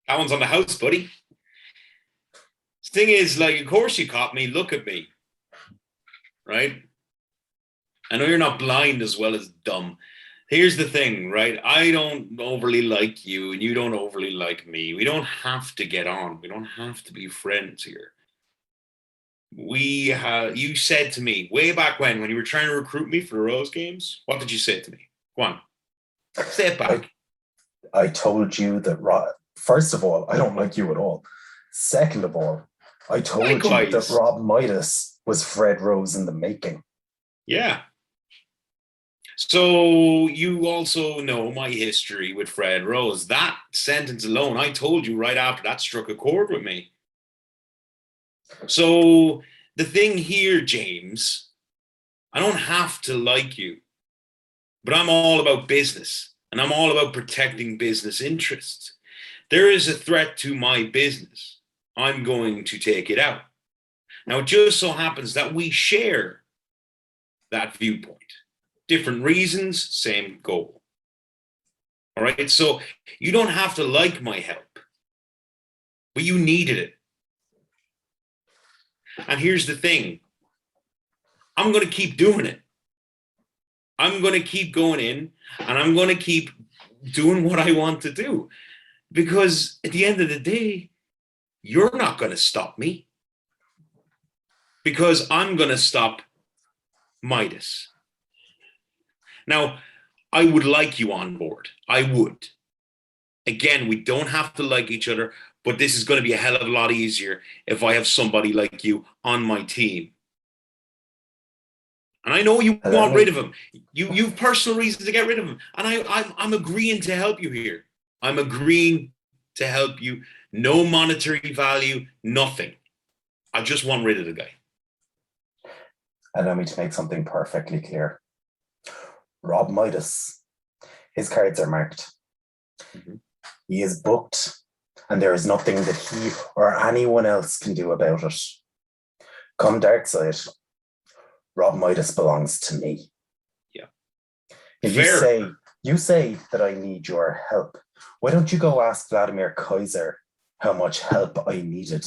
That one's on the house, buddy. The thing is, like, of course you caught me. Look at me. Right? I know you're not blind as well as dumb. Here's the thing, right? I don't overly like you, and you don't overly like me. We don't have to get on. We don't have to be friends here. You said to me way back when you were trying to recruit me for the Rose Games, what did you say to me? Go on. Say it back. I told you that, first of all, I don't like you at all. Second of all, I told you that Rob Midas was Fred Rose in the making. Yeah. So you also know my history with Fred Rose. That sentence alone, I told you right after that, struck a chord with me. So the thing here, James, I don't have to like you, but I'm all about business, and I'm all about protecting business interests. There is a threat to my business. I'm going to take it out. Now, it just so happens that we share that viewpoint. Different reasons, same goal. All right, so you don't have to like my help, but you needed it. And here's the thing. I'm going to keep doing it. I'm going to keep going in and I'm going to keep doing what I want to do. Because at the end of the day, you're not going to stop me. Because I'm going to stop Midas. Now, I would like you on board. I would. Again, we don't have to like each other, but this is going to be a hell of a lot easier if I have somebody like you on my team. And I know you want rid of him. You've personal reasons to get rid of him. And I'm agreeing to help you here. I'm agreeing to help you. No monetary value, nothing. I just want rid of the guy. Allow me to make something perfectly clear. Rob Midas, his cards are marked. Mm-hmm. He is booked, and there is nothing that he or anyone else can do about it. Come dark side, Rob Midas belongs to me. Yeah. If you say that I need your help, why don't you go ask Vladimir Kaiser how much help I needed?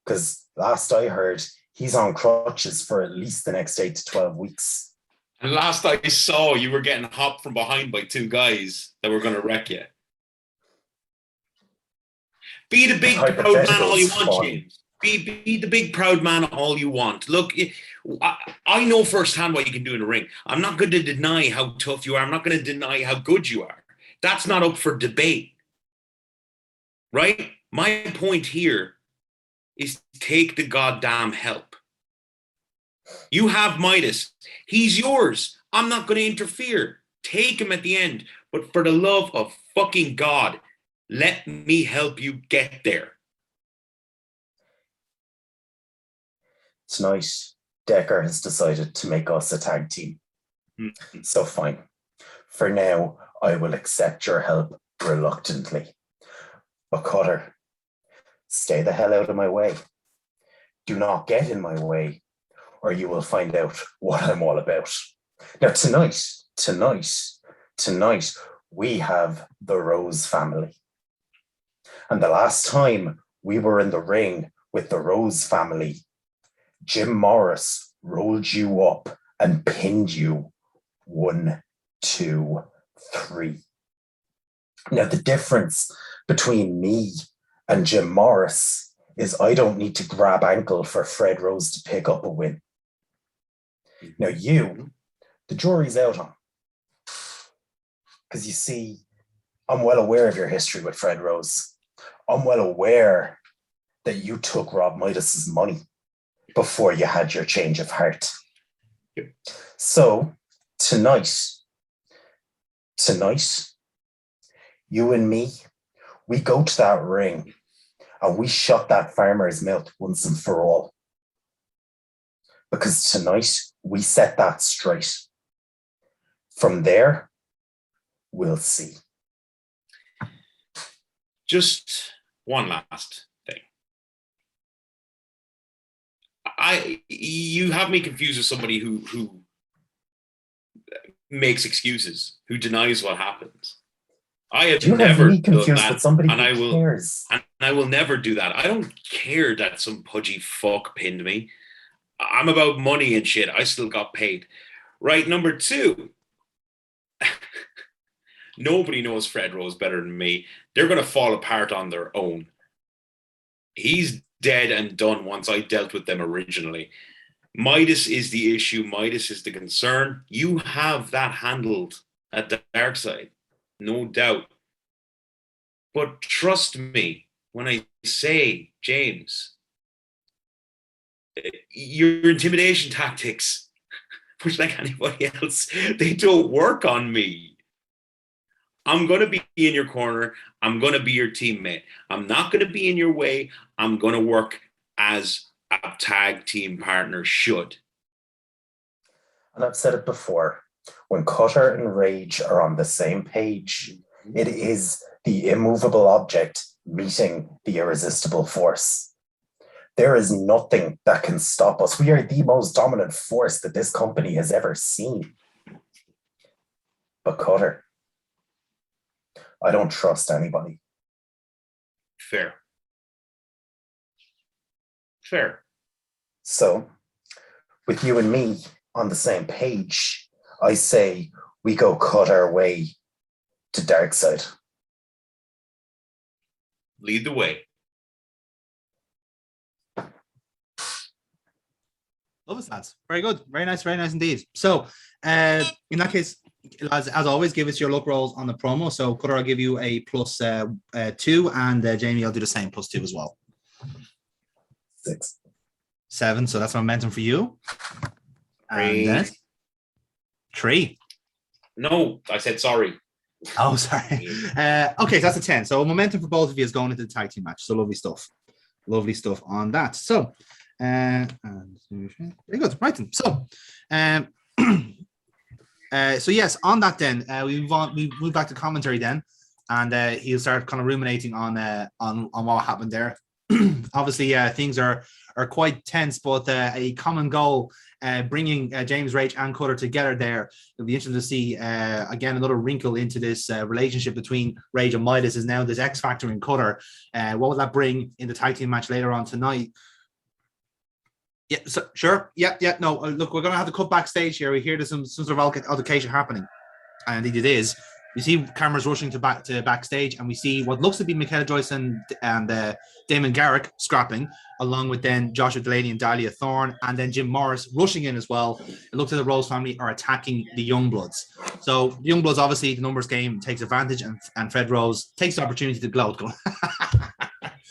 Because last I heard, he's on crutches for at least the next 8 to 12 weeks. And last I saw, you were getting hopped from behind by 2 guys that were going to wreck you. Be the big proud man all you want, James. Be the big proud man all you want. Look, I know firsthand what you can do in the ring. I'm not going to deny how tough you are. I'm not going to deny how good you are. That's not up for debate. Right? My point here is take the goddamn help. You have Midas. He's yours. I'm not going to interfere. Take him at the end. But for the love of fucking God, let me help you get there. Tonight, Decker has decided to make us a tag team. Mm-hmm. So fine. For now, I will accept your help reluctantly. But Cutter, stay the hell out of my way. Do not get in my way, or you will find out what I'm all about. Now, tonight, we have the Rose family. And the last time we were in the ring with the Rose family, Jim Morris rolled you up and pinned you 1, 2, 3. Now, the difference between me and Jim Morris is I don't need to grab ankle for Fred Rose to pick up a win. Now, you, the jury's out on. Because you see, I'm well aware of your history with Fred Rose. I'm well aware that you took Rob Midas's money before you had your change of heart. Yep. So tonight, you and me, we go to that ring and we shut that farmer's mouth once and for all. Because tonight, we set that straight. From there, we'll see. Just one last thing. You have me confused with somebody who makes excuses, who denies what happens. I have never done that, and I will never do that. I don't care that some pudgy fuck pinned me. I'm about money and shit. I still got paid. Right, number 2. Nobody knows Fred Rose better than me. They're going to fall apart on their own. He's dead and done once I dealt with them originally. Midas is the issue. Midas is the concern. You have that handled at the dark side, no doubt. But trust me when I say, James, your intimidation tactics, much like anybody else, they don't work on me. I'm going to be in your corner. I'm going to be your teammate. I'm not going to be in your way. I'm going to work as a tag team partner should. And I've said it before, when Cutter and Rage are on the same page, it is the immovable object meeting the irresistible force. There is nothing that can stop us. We are the most dominant force that this company has ever seen. But Cutter, I don't trust anybody. Fair. So, with you and me on the same page, I say we go cut our way to dark side. Lead the way. Love it, lads. Very good. Very nice indeed. So, in that case, as always, give us your luck rolls on the promo. So, Cutter, I'll give you a +2, and Jamie, I'll do the same +2 as well. 6. 7. So that's momentum for you. And then 3. No, I said sorry. Oh, sorry. Okay, so that's a 10. So momentum for both of you is going into the tag team match. So lovely stuff. Lovely stuff on that. So, and very good. Right then. So, so yes, on that then, we move back to commentary then, and he'll start kind of ruminating on what happened there. Obviously, things are quite tense, but a common goal, bringing James Rage and Cutter together there. It'll be interesting to see, again, another wrinkle into this relationship between Rage and Midas is now this X Factor in Cutter. What will that bring in the tag team match later on tonight? Yeah, so, sure. Yeah. No, look, we're going to have to cut backstage here. We hear there's some sort of altercation happening. And indeed it is. We see cameras rushing to backstage, and we see what looks to be Michaela Joyce and Damon Garrick scrapping, along with then Joshua Delaney and Dahlia Thorne, and then Jim Morris rushing in as well. It looks like the Rose family are attacking the Youngbloods. So the Youngbloods, obviously, the numbers game takes advantage, and Fred Rose takes the opportunity to gloat.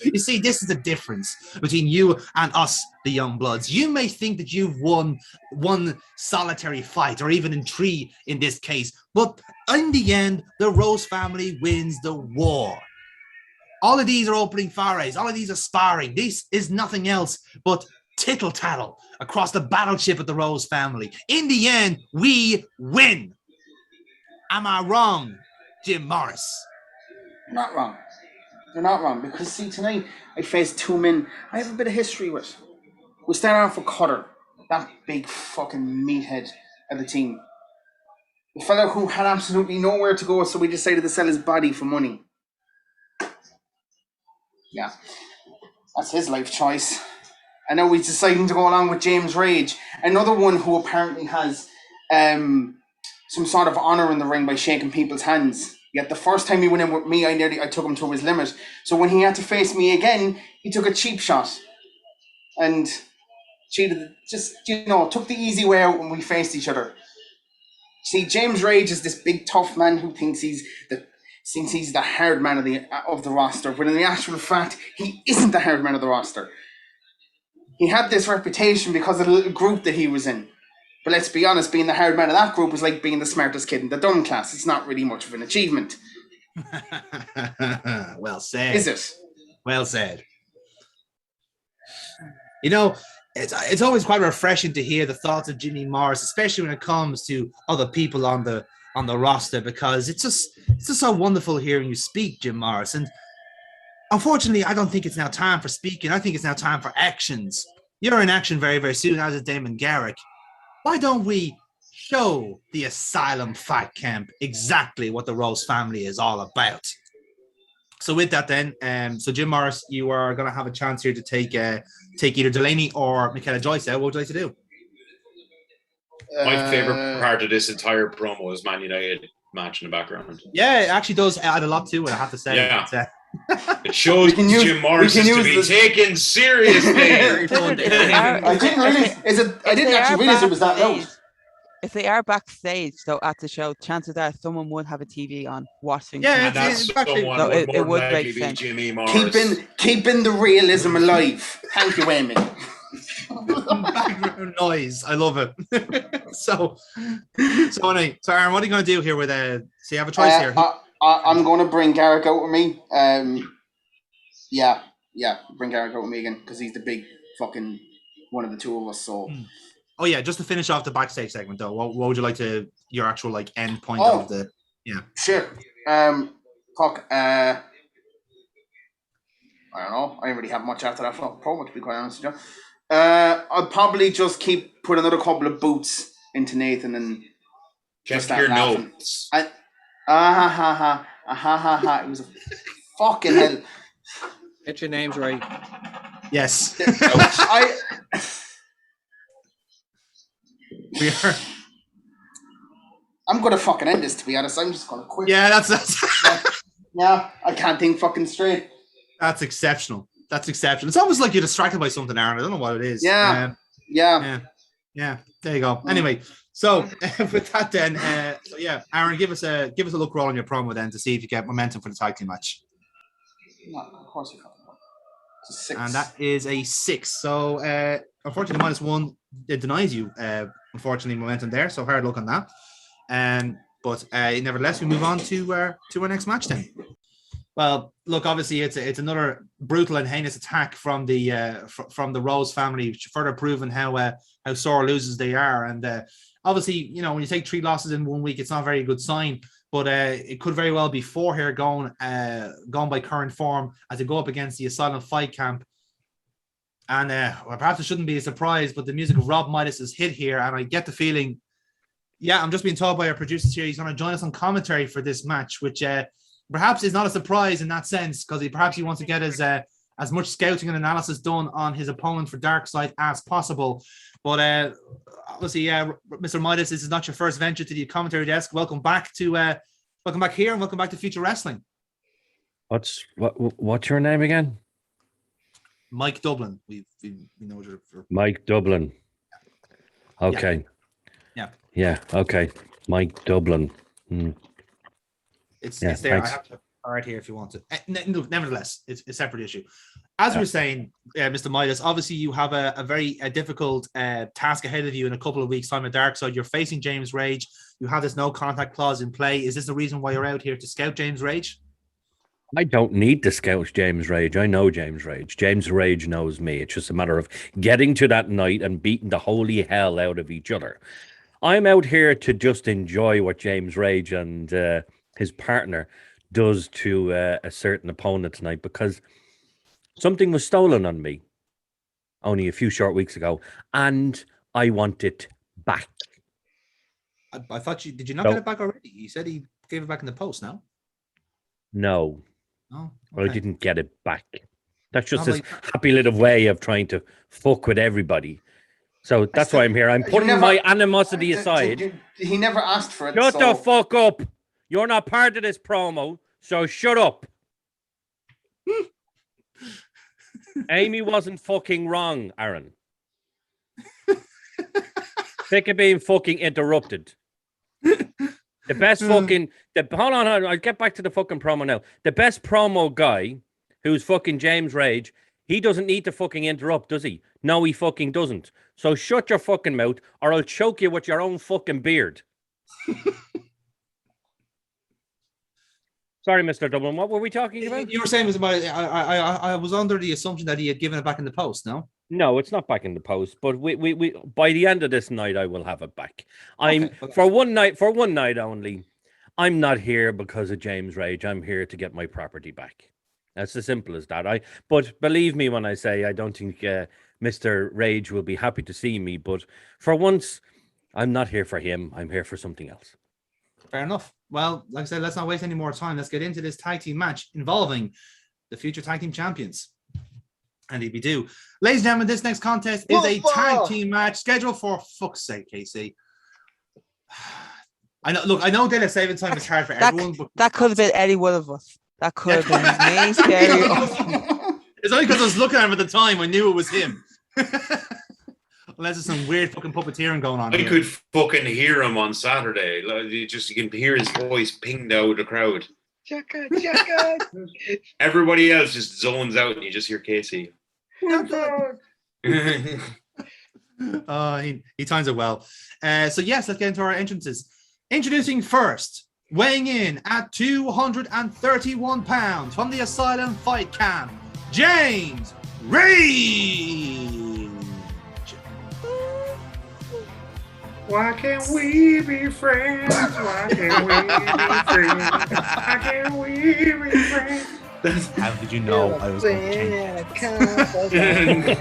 You see, this is the difference between you and us, the Youngbloods. You may think that you've won one solitary fight, or even in 3 in this case, but in the end, the Rose family wins the war. All of these are opening forays. All of these are sparring. This is nothing else but tittle-tattle across the battleship of the Rose family. In the end, we win. Am I wrong, Jim Morris? You're not wrong. You're not wrong, because see, tonight I faced 2 men I have a bit of history with. We start off with Cutter, that big fucking meathead of the team. The fellow who had absolutely nowhere to go, so we decided to sell his body for money. Yeah, that's his life choice. And now he's deciding to go along with James Rage, another one who apparently has some sort of honor in the ring by shaking people's hands. Yet the first time he went in with me, I took him to his limit. So when he had to face me again, he took a cheap shot. And cheated, just, took the easy way out when we faced each other. See, James Rage is this big tough man who thinks he's the hard man of the roster, when in the actual fact, he isn't the hard man of the roster. He had this reputation because of the little group that he was in. But let's be honest, being the hard man of that group was like being the smartest kid in the dumb class. It's not really much of an achievement. Well said. Is it? Well said. It's always quite refreshing to hear the thoughts of Jimmy Morris, especially when it comes to other people on the roster, because it's just so wonderful hearing you speak, Jim Morris. And unfortunately, I don't think it's now time for speaking. I think it's now time for actions. You're in action very, very soon, as is Damon Garrick. Why don't we show the Asylum Fight Camp exactly what the Rose family is all about? So with that then, so Jim Morris, you are going to have a chance here to take either Delaney or Michaela Joyce out. What would you like to do? My favorite part of this entire promo is Man United match in the background. Yeah, it actually does add a lot to it, I have to say. Yeah. It shows Jim Morris is to be taken seriously. I didn't actually realize it was that loud. If they are backstage, though, at the show, chances are someone would have a TV on watching. Yeah, that's someone it would likely make be sense. Jimmy Morris. Keeping the realism alive. Thank you, Amy. Background noise. I love it. So Aaron, what are you going to do here with so you have a choice here. I'm going to bring Garrick out with me. Yeah, bring Garrick out with me again, because he's the big fucking one of the two of us. So. Oh yeah, just to finish off the backstage segment though, what would you like your actual end point of the? Yeah. Sure. I don't know. I didn't really have much after that promo, to be quite honest with you. I'll probably just put another couple of boots into Nathan and check your notes. It was a fucking hell. Get your names right. Yes. We are. I'm gonna fucking end this, to be honest. I'm just gonna quit. Yeah, that's Yeah, I can't think fucking straight. That's exceptional. That's exceptional. It's almost like you're distracted by something, Aaron. I don't know what it is. Yeah. There you go. Anyway, so with that then, so yeah, Aaron, give us a look roll on your promo then to see if you get momentum for the tag team match. No, of course you can't. It's a 6. And that is a 6. So unfortunately, -1 it denies you unfortunately momentum there. So hard luck on that. But nevertheless, we move on to our next match then. Well, look, obviously it's another brutal and heinous attack from the Rose family, further proving how sore losers they are. And obviously, you know, when you take 3 losses in 1 week, it's not a very good sign. But it could very well be 4 here going by current form as they go up against the Asylum Fight Camp. And well, perhaps it shouldn't be a surprise, but the music of Rob Midas is hit here, and I get the feeling. Yeah, I'm just being told by our producers here he's going to join us on commentary for this match, which perhaps is not a surprise in that sense, because he wants to get as much scouting and analysis done on his opponent for Darkseid as possible. But obviously, Mr. Midas, this is not your first venture to the commentary desk. Welcome back here, and welcome back to Future Wrestling. What's your name again? Mike Dublin. We know you for Mike Dublin. Okay. Yeah. Okay. Mike Dublin. It's there. Thanks. I have to right here if you want to. Nevertheless, it's a separate issue. As we were saying, Mr. Midas, obviously you have a very difficult task ahead of you in a couple of weeks' time at Darkseid. You're facing James Rage. You have this no contact clause in play. Is this the reason why you're out here to scout James Rage? I don't need to scout James Rage. I know James Rage. James Rage knows me. It's just a matter of getting to that night and beating the holy hell out of each other. I'm out here to just enjoy what James Rage and his partner does to a certain opponent tonight, because something was stolen on me only a few short weeks ago, and I want it back. I thought did you not get it back already? You said he gave it back in the post, no? No. Oh, okay. Well, I didn't get it back. That's just his happy little way of trying to fuck with everybody. So that's why I'm here. I'm putting my animosity aside. He never asked for it. Shut the fuck up. You're not part of this promo, so shut up. Amy wasn't fucking wrong, Aaron. Sick of being fucking interrupted. The best fucking... hold on, I'll get back to the fucking promo now. The best promo guy, who's fucking James Rage, he doesn't need to fucking interrupt, does he? No, he fucking doesn't. So shut your fucking mouth, or I'll choke you with your own fucking beard. Sorry, Mr. Dublin, what were we talking about? You were saying it was about... I was under the assumption that he had given it back in the post, no? No, it's not back in the post, but we by the end of this night, I will have it back. For one night only. I'm not here because of James Rage. I'm here to get my property back. That's as simple as that. But believe me when I say I don't think Mr. Rage will be happy to see me. But for once, I'm not here for him. I'm here for something else. Fair enough. Well, like I said, let's not waste any more time. Let's get into this tag team match involving the future tag team champions. And we do. Ladies and gentlemen, this next contest is a tag team match scheduled for fuck's sake, Casey. I know daylight saving time is hard for everyone. But that could have been any one of us. That could have been me, Scary. It's only because I was looking at him at the time. I knew it was him. Unless there's some weird fucking puppeteering going on. I could fucking hear him on Saturday. Like, you can hear his voice pinged out of the crowd. Chaka. Everybody else just zones out and you just hear Casey. He times it well. So yes, let's get into our entrances. Introducing first, weighing in at 231 pounds from the Asylum Fight Camp, James Rage. Why can't we be friends? Why can't we be friends? Why can't we be friends? How did you know I was going to change?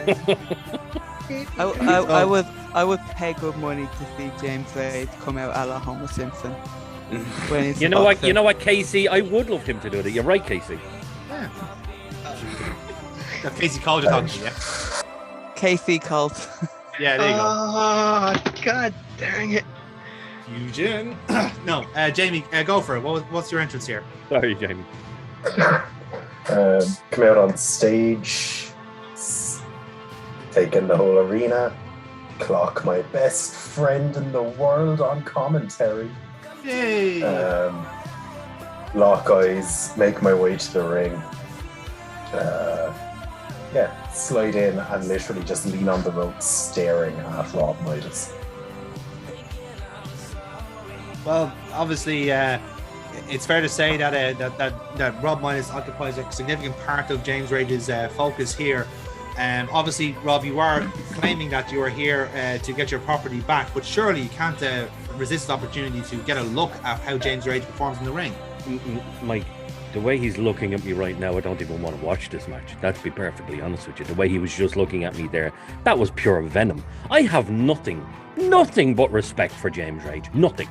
I would pay good money to see James Rage come out a la Homer Simpson. You know what, Casey? I would love him to do that. You're right, Casey. Yeah. Casey Colt you're talking to, yeah? Casey Colt. Yeah, there you go. Oh, God Dang it. Fusion. No, Jamie, go for it. What's your entrance here? Sorry, Jamie. Come out on stage, take in the whole arena, clock my best friend in the world on commentary. Yay! Lock eyes, make my way to the ring. Slide in and literally just lean on the ropes, staring at Rob Midas. Well, obviously, it's fair to say that Rob Midas occupies a significant part of James Rage's focus here. Obviously, Rob, you are claiming that you are here to get your property back, but surely you can't resist the opportunity to get a look at how James Rage performs in the ring. Mike, the way he's looking at me right now, I don't even want to watch this match. That's to be perfectly honest with you. The way he was just looking at me there, that was pure venom. I have nothing but respect for James Rage. Nothing.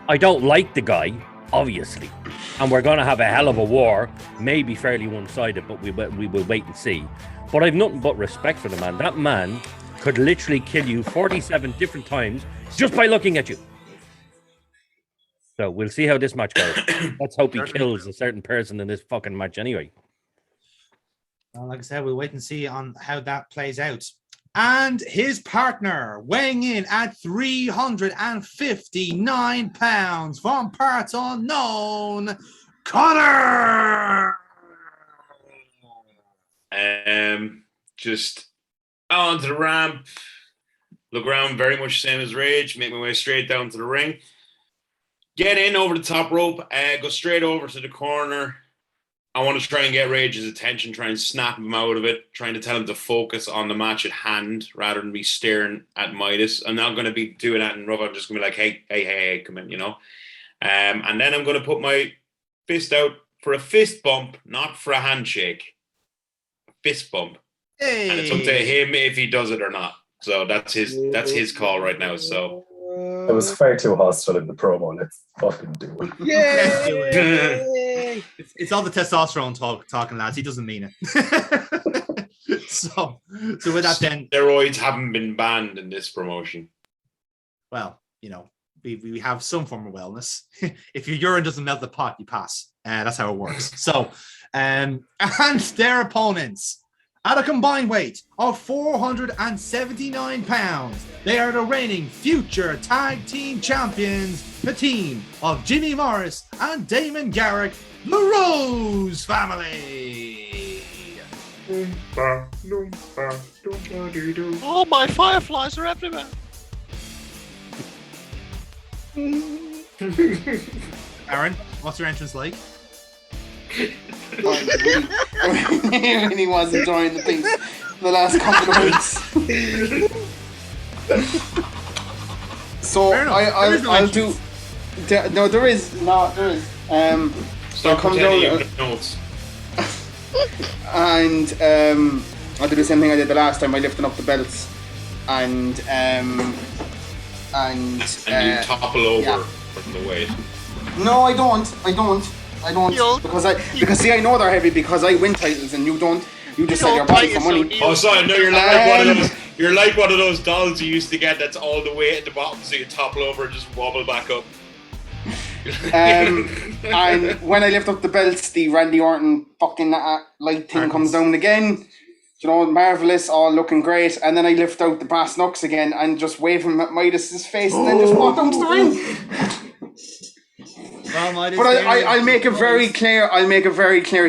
I don't like the guy, obviously, and we're going to have a hell of a war, maybe fairly one-sided, but we will wait and see. But I've nothing but respect for the man. That man could literally kill you 47 different times just by looking at you. So we'll see how this match goes. Let's hope he kills a certain person in this fucking match anyway. Well, like I said, we'll wait and see on how that plays out. And his partner, weighing in at 359 pounds from parts unknown, Connor! Just onto the ramp, look around very much the same as Rage, make my way straight down to the ring, get in over the top rope, go straight over to the corner. I want to try and get Rage's attention, try and snap him out of it, trying to tell him to focus on the match at hand rather than be staring at Midas. I'm not going to be doing that in rough. I'm just going to be like, hey, come in, you know. And then I'm going to put my fist out for a fist bump, not for a handshake. Fist bump. Hey. And it's up to him if he does it or not. So that's his call right now. So It was far too hostile in the promo. Let's fucking do it. Yay! It's all the testosterone talking, lads. He doesn't mean it. so with that, then steroids haven't been banned in this promotion. Well, you know, we have some form of wellness. If your urine doesn't melt the pot, you pass. That's how it works. So, and their opponents, at a combined weight of 479 pounds, they are the reigning future tag team champions, the team of Jimmy Morris and Damon Garrick, the Rose family. Oh, my fireflies are everywhere. Aaron, what's your entrance like? I really was enjoying the things the last couple of weeks. So I'll do. No, there is. Stop pretending you notes. And I'll do the same thing I did the last time by lifting up the belts, and you topple over from the weight. No, I don't because see, I know they're heavy because I win titles and you don't. You just sell your body for money. Oh, sorry, no, you're like one of those. You're like one of those dolls you used to get that's all the way at the bottom, so you topple over and just wobble back up. And when I lift up the belts, the Randy Orton fucking light thing comes down again. You know, marvelous, all looking great. And then I lift out the brass knucks again and just wave him at Midas's face, and then just walk down to the ring. Well, but I'll make it very clear.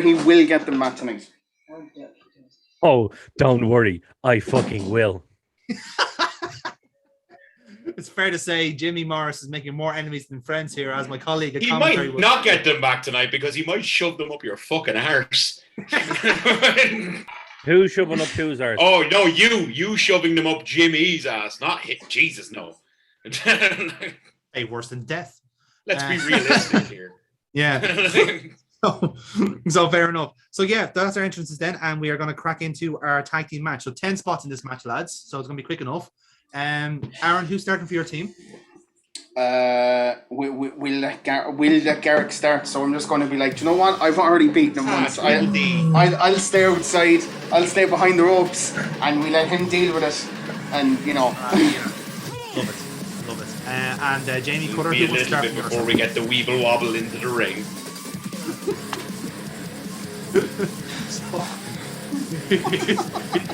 He will get them back tonight. Oh, don't worry, I fucking will. It's fair to say Jimmy Morris is making more enemies than friends here, as my colleague. He might not get them back tonight because he might shove them up your fucking arse. Who's shoving up whose arse? Oh no, you shoving them up Jimmy's ass, not him. Jesus, no. Hey, worse than death. Let's be realistic here. Yeah. So fair enough. So yeah, that's our entrances then, and we are going to crack into our tag team match. So 10 spots in this match, lads. So it's going to be quick enough. Aaron, who's starting for your team? We'll let Garrick start. So I'm just going to be like, do you know what? I've already beaten him once. I'll stay outside. I'll stay behind the ropes, and we let him deal with it. And you know, love it. and Jamie Cutter, Be a who will little start bit from your before side? we get the weeble wobble into the ring.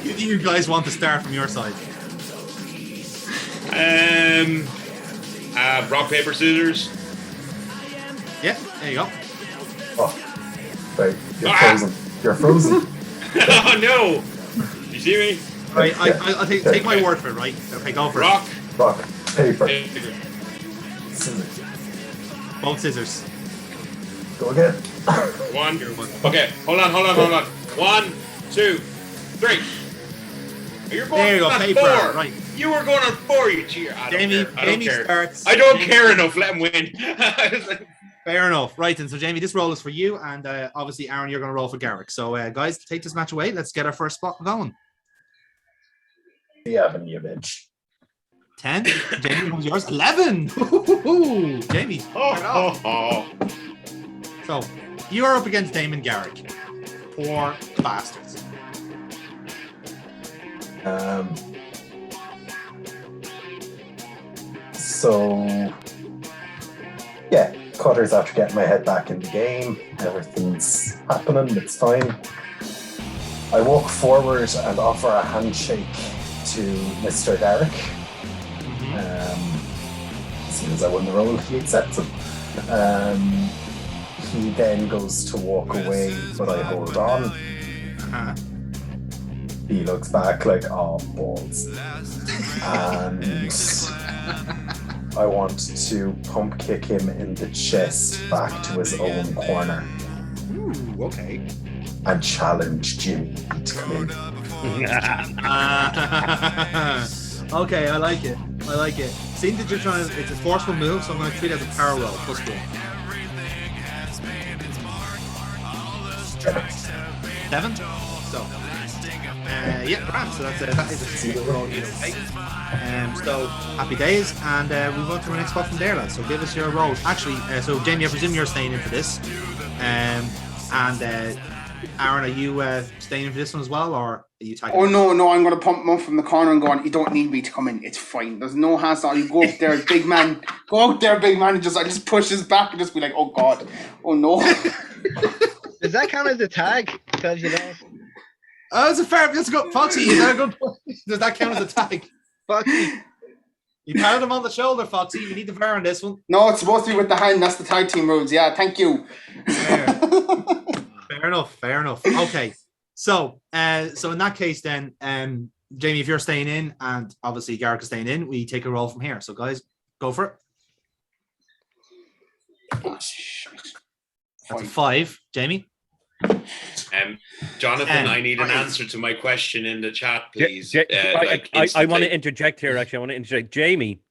Who do you guys want to start from your side? Rock, paper, scissors. Yeah, there you go. Oh, right, you're frozen. You're frozen. Oh no! You see me? Right, I'll take my word for it, right? Okay, go for Rock, it. Rock, paper, paper. scissors. Both scissors. Go again. One. Okay, hold on. 1, 2, 3. You're going There you go, on paper. 4. Right. You were going on 4, you cheater. I don't Jamie, care. I don't Jamie care. starts. I don't Jamie- care enough. Let him win. Fair enough. Right, and so Jamie, this roll is for you, and obviously, Aaron, you're going to roll for Garrick. So, guys, take this match away. Let's get our first spot going. Yeah, you bitch. 10. Jamie, what was yours? 11. Jamie. start off. So, you are up against Damon Garrick. Poor bastards. So, yeah, Cutter's after getting my head back in the game. Everything's happening, it's fine. I walk forward and offer a handshake to Mr. Garrick. As soon as I win the role, he accepts it. He then goes to walk away, but I hold on. Uh-huh. He looks back like, oh, balls. And I want to pump kick him in the chest back to his own corner Ooh, okay. and challenge Jimmy to come in. Okay, I like it. Seeing that you're trying to, it's a forceful move, so I'm going to treat it as a power roll. +1. 7. So, yeah, grand. So that is a single roll. Okay. So happy days, and we'll go to our next spot from there, lads. So give us your roll. Actually, so Jamie, I presume you're staying in for this, and Aaron, are you staying in for this one as well, or are you tagging? Oh no, I'm gonna pump him up from the corner and go on. You don't need me to come in. It's fine. There's no hassle. You go up there, big man. Go out there, big man, and I just push his back and just be like, oh god, oh no. Does that count as a tag? Because That's a good Foxy. Is that a good point? Does that count as a tag? Foxy. You patted him on the shoulder, Foxy. You need the VAR on this one. No, it's supposed to be with the hand. That's the tag team rules. Yeah, thank you. Fair enough. Okay. So in that case then, Jamie, if you're staying in, and obviously Garrick is staying in, we take a roll from here. So guys, go for it. Oh, shit. That's a 5. Jamie? Jonathan, I need an answer to my question in the chat, please. I want to interject here, actually. I want to interject. Jamie,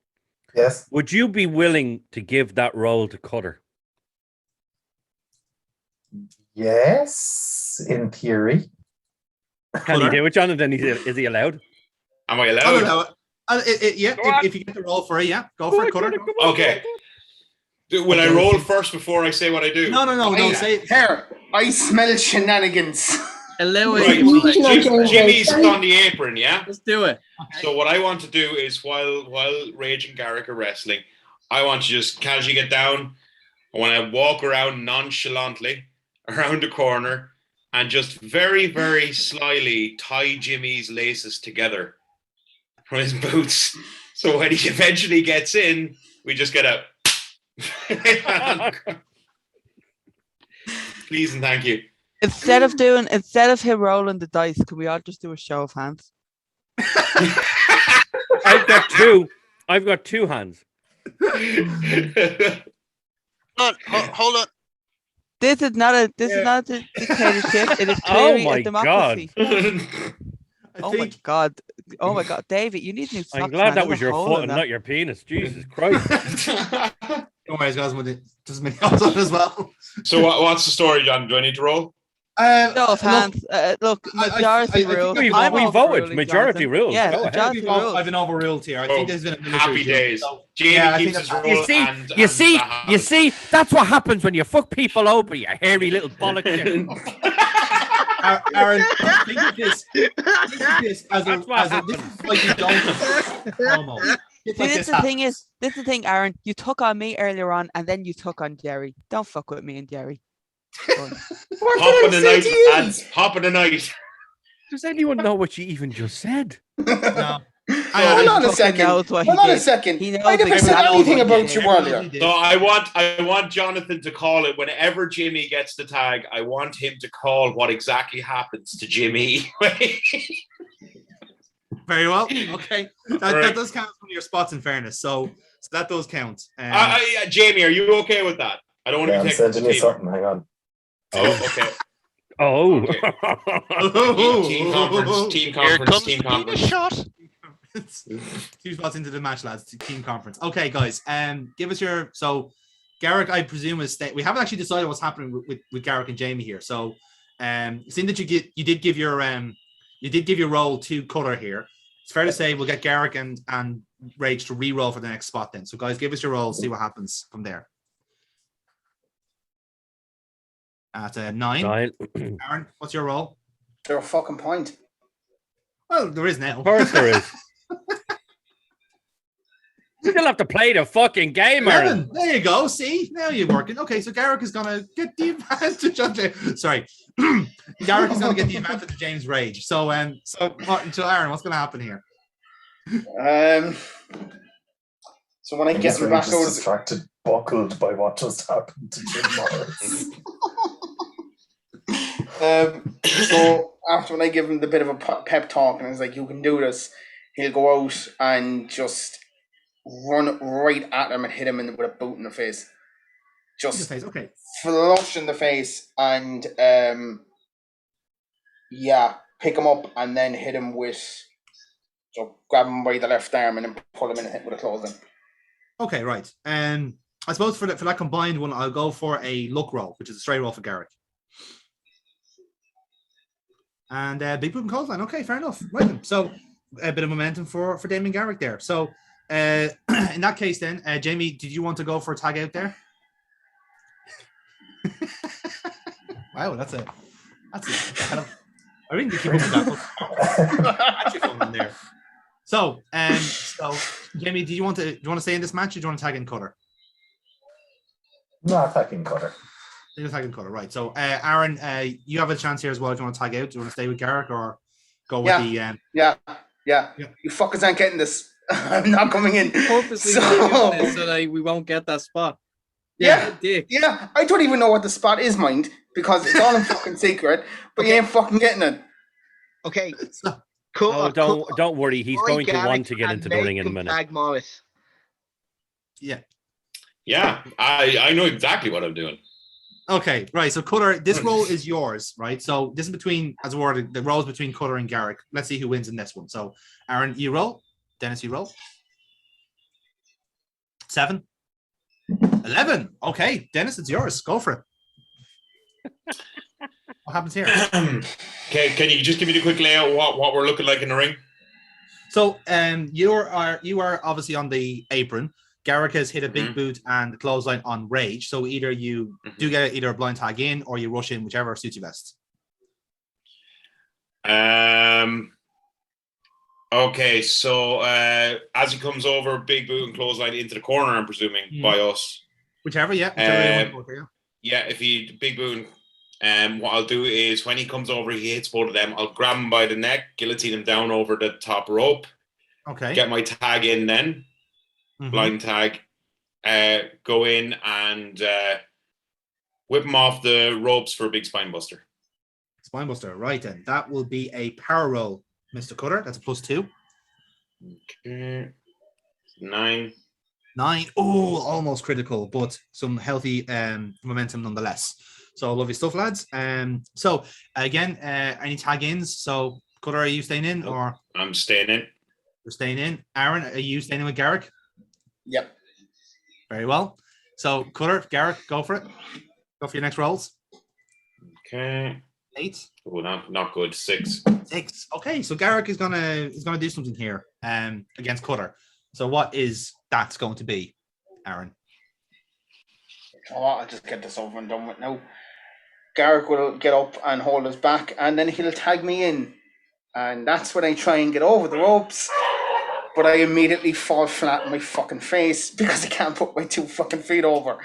Yes. would you be willing to give that role to Cutter? Yes, in theory. Can he do it, Jonathan? Is he allowed? Am I allowed? I'll allow it. Yeah, if you get the roll for it, yeah, go for it, Cutter. Okay. Will I roll first before I say what I do? No, say it. Here, I smell shenanigans. Hello, Right. Jimmy's on the apron, yeah? Let's do it. So what I want to do is while Rage and Garrick are wrestling, I want to just casually get down. I want to walk around nonchalantly around the corner and just very, very slyly tie Jimmy's laces together from his boots. So when he eventually gets in, we just get a please and thank you. Instead of him rolling the dice, could we all just do a show of hands? I've got two hands. Hold on. This is not a dictatorship. It is clearly a democracy. Oh my god, David, you need new socks. I'm glad that was your foot and not your penis. Jesus Christ. Don't worry, guys, just many else on as well. So what's the story, John? Do I need to roll? Show of hands. Look, majority rules. We voted majority rules. Yeah, go ahead. I've been overruled here. I think there's been a happy days. So, Jamie keeps his rule. You see, that's what happens when you fuck people over, you hairy little bollock. Aaron, think of this as a this is like you don't promo. Shit See, like this is the thing, Aaron. You took on me earlier on, and then you took on Jerry. Don't fuck with me and Jerry. Done. Hop in the night, lads. Hop in the night. Does anyone know what you even just said? No. Hold on a fucking second. knows what he Hold on a did. second. He knows I never said exactly anything what he about did. you Everyone knows earlier. he did. So I want Jonathan to call it whenever Jimmy gets the tag. I want him to call what exactly happens to Jimmy. Very well. Okay. That Right. does count as one of your spots in fairness. So that does count. Jamie, are you okay with that? I don't want Yeah, to I'm be taking sending you team. something. Hang on. Oh, okay. Oh. Team conference. Here comes the penis shot. Two spots into the match, lads. Team conference. Okay, guys. Give us your Garrick, I presume, is we haven't actually decided what's happening with Garrick and Jamie here. So seeing that you did give your role to Cutter here. It's fair to say we'll get Garrick and Rage to re-roll for the next spot then. So guys, give us your roll, see what happens from there. At 9. Aaron, what's your roll? There's a fucking point. Well, there is now. Of course there is. You still have to play the fucking game, Aaron. 11. There you go. See, now you're working. Okay, so Garrick is gonna get the advantage of Sorry, Garrick is gonna get the advantage of James Rage. So Aaron, what's gonna happen here? So when I get him back over, distracted, buckled by what just happened to Jim Morris. So after when I give him the bit of a pep talk and it's like, you can do this, he'll go out and just run right at him and hit him with a boot in the face. Just okay. Flush in the face and pick him up and then hit him grab him by the left arm and then pull him in and hit with a clothesline. Okay, right. I suppose for that combined one, I'll go for a luck roll, which is a straight roll for Garrick. And big boot and clothesline. Okay, fair enough. Right then. So a bit of momentum for Damien Garrick there. So in that case then, Jamie, did you want to go for a tag out there? Wow, that's a I really keep up with that. Actually fun in there. So Jamie, do you want to stay in this match or do you want to tag in Cutter? No, attacking Cutter. You're tagging Cutter, right? So Aaron, you have a chance here as well. Do you want to tag out? Do you want to stay with Garrick or go with the? Yeah. You fuckers aren't getting this. I'm not coming in. Purposely doing this so that we won't get that spot. Yeah. I don't even know what the spot is, mind, because it's all in fucking secret. But you ain't fucking getting it. Okay. Oh, don't worry. He's going to want to get into the ring in a minute. Tag Morris. Yeah. Yeah, I know exactly what I'm doing. Okay, right. So Cutter, this role is yours, right? So this is between, as a word, the roles between Cutter and Garrick. Let's see who wins in this one. So Aaron, you roll. Dennis, you roll. 7. 11. Okay, Dennis, it's yours. Go for it. What happens here? Okay, can you just give me the quick layout what we're looking like in the ring? So you are obviously on the apron. Garrick has hit a big boot and a clothesline on Rage. So either you do get either a blind tag in or you rush in, whichever suits you best. Okay, so as he comes over, big boot and clothesline into the corner, I'm presuming, by us. Whichever you want to go for. Yeah, if he big boot, what I'll do is when he comes over, he hits both of them. I'll grab him by the neck, guillotine him down over the top rope. Okay. Get my tag in then. Blind tag, go in and whip him off the ropes for a big spine buster. Spine buster, right then. That will be a power roll, Mr. Cutter. That's a +2. Okay. 9. 9. Oh, almost critical, but some healthy momentum nonetheless. So lovely stuff, lads. So again, any tag ins? So Cutter, are you staying in or? I'm staying in. You're staying in. Aaron, are you staying in with Garrick? Yep. Very well. So Cutter, Garrick, go for it. Go for your next rolls. Okay. 8. Oh, not good. 6. 6. Okay, so Garrick is gonna do something here against Cutter. So what is that going to be, Aaron? Oh, I'll just get this over and done with now. Garrick will get up and hold us back, and then he'll tag me in. And that's when I try and get over the ropes. but I immediately fall flat on my fucking face because I can't put my 2 fucking feet over.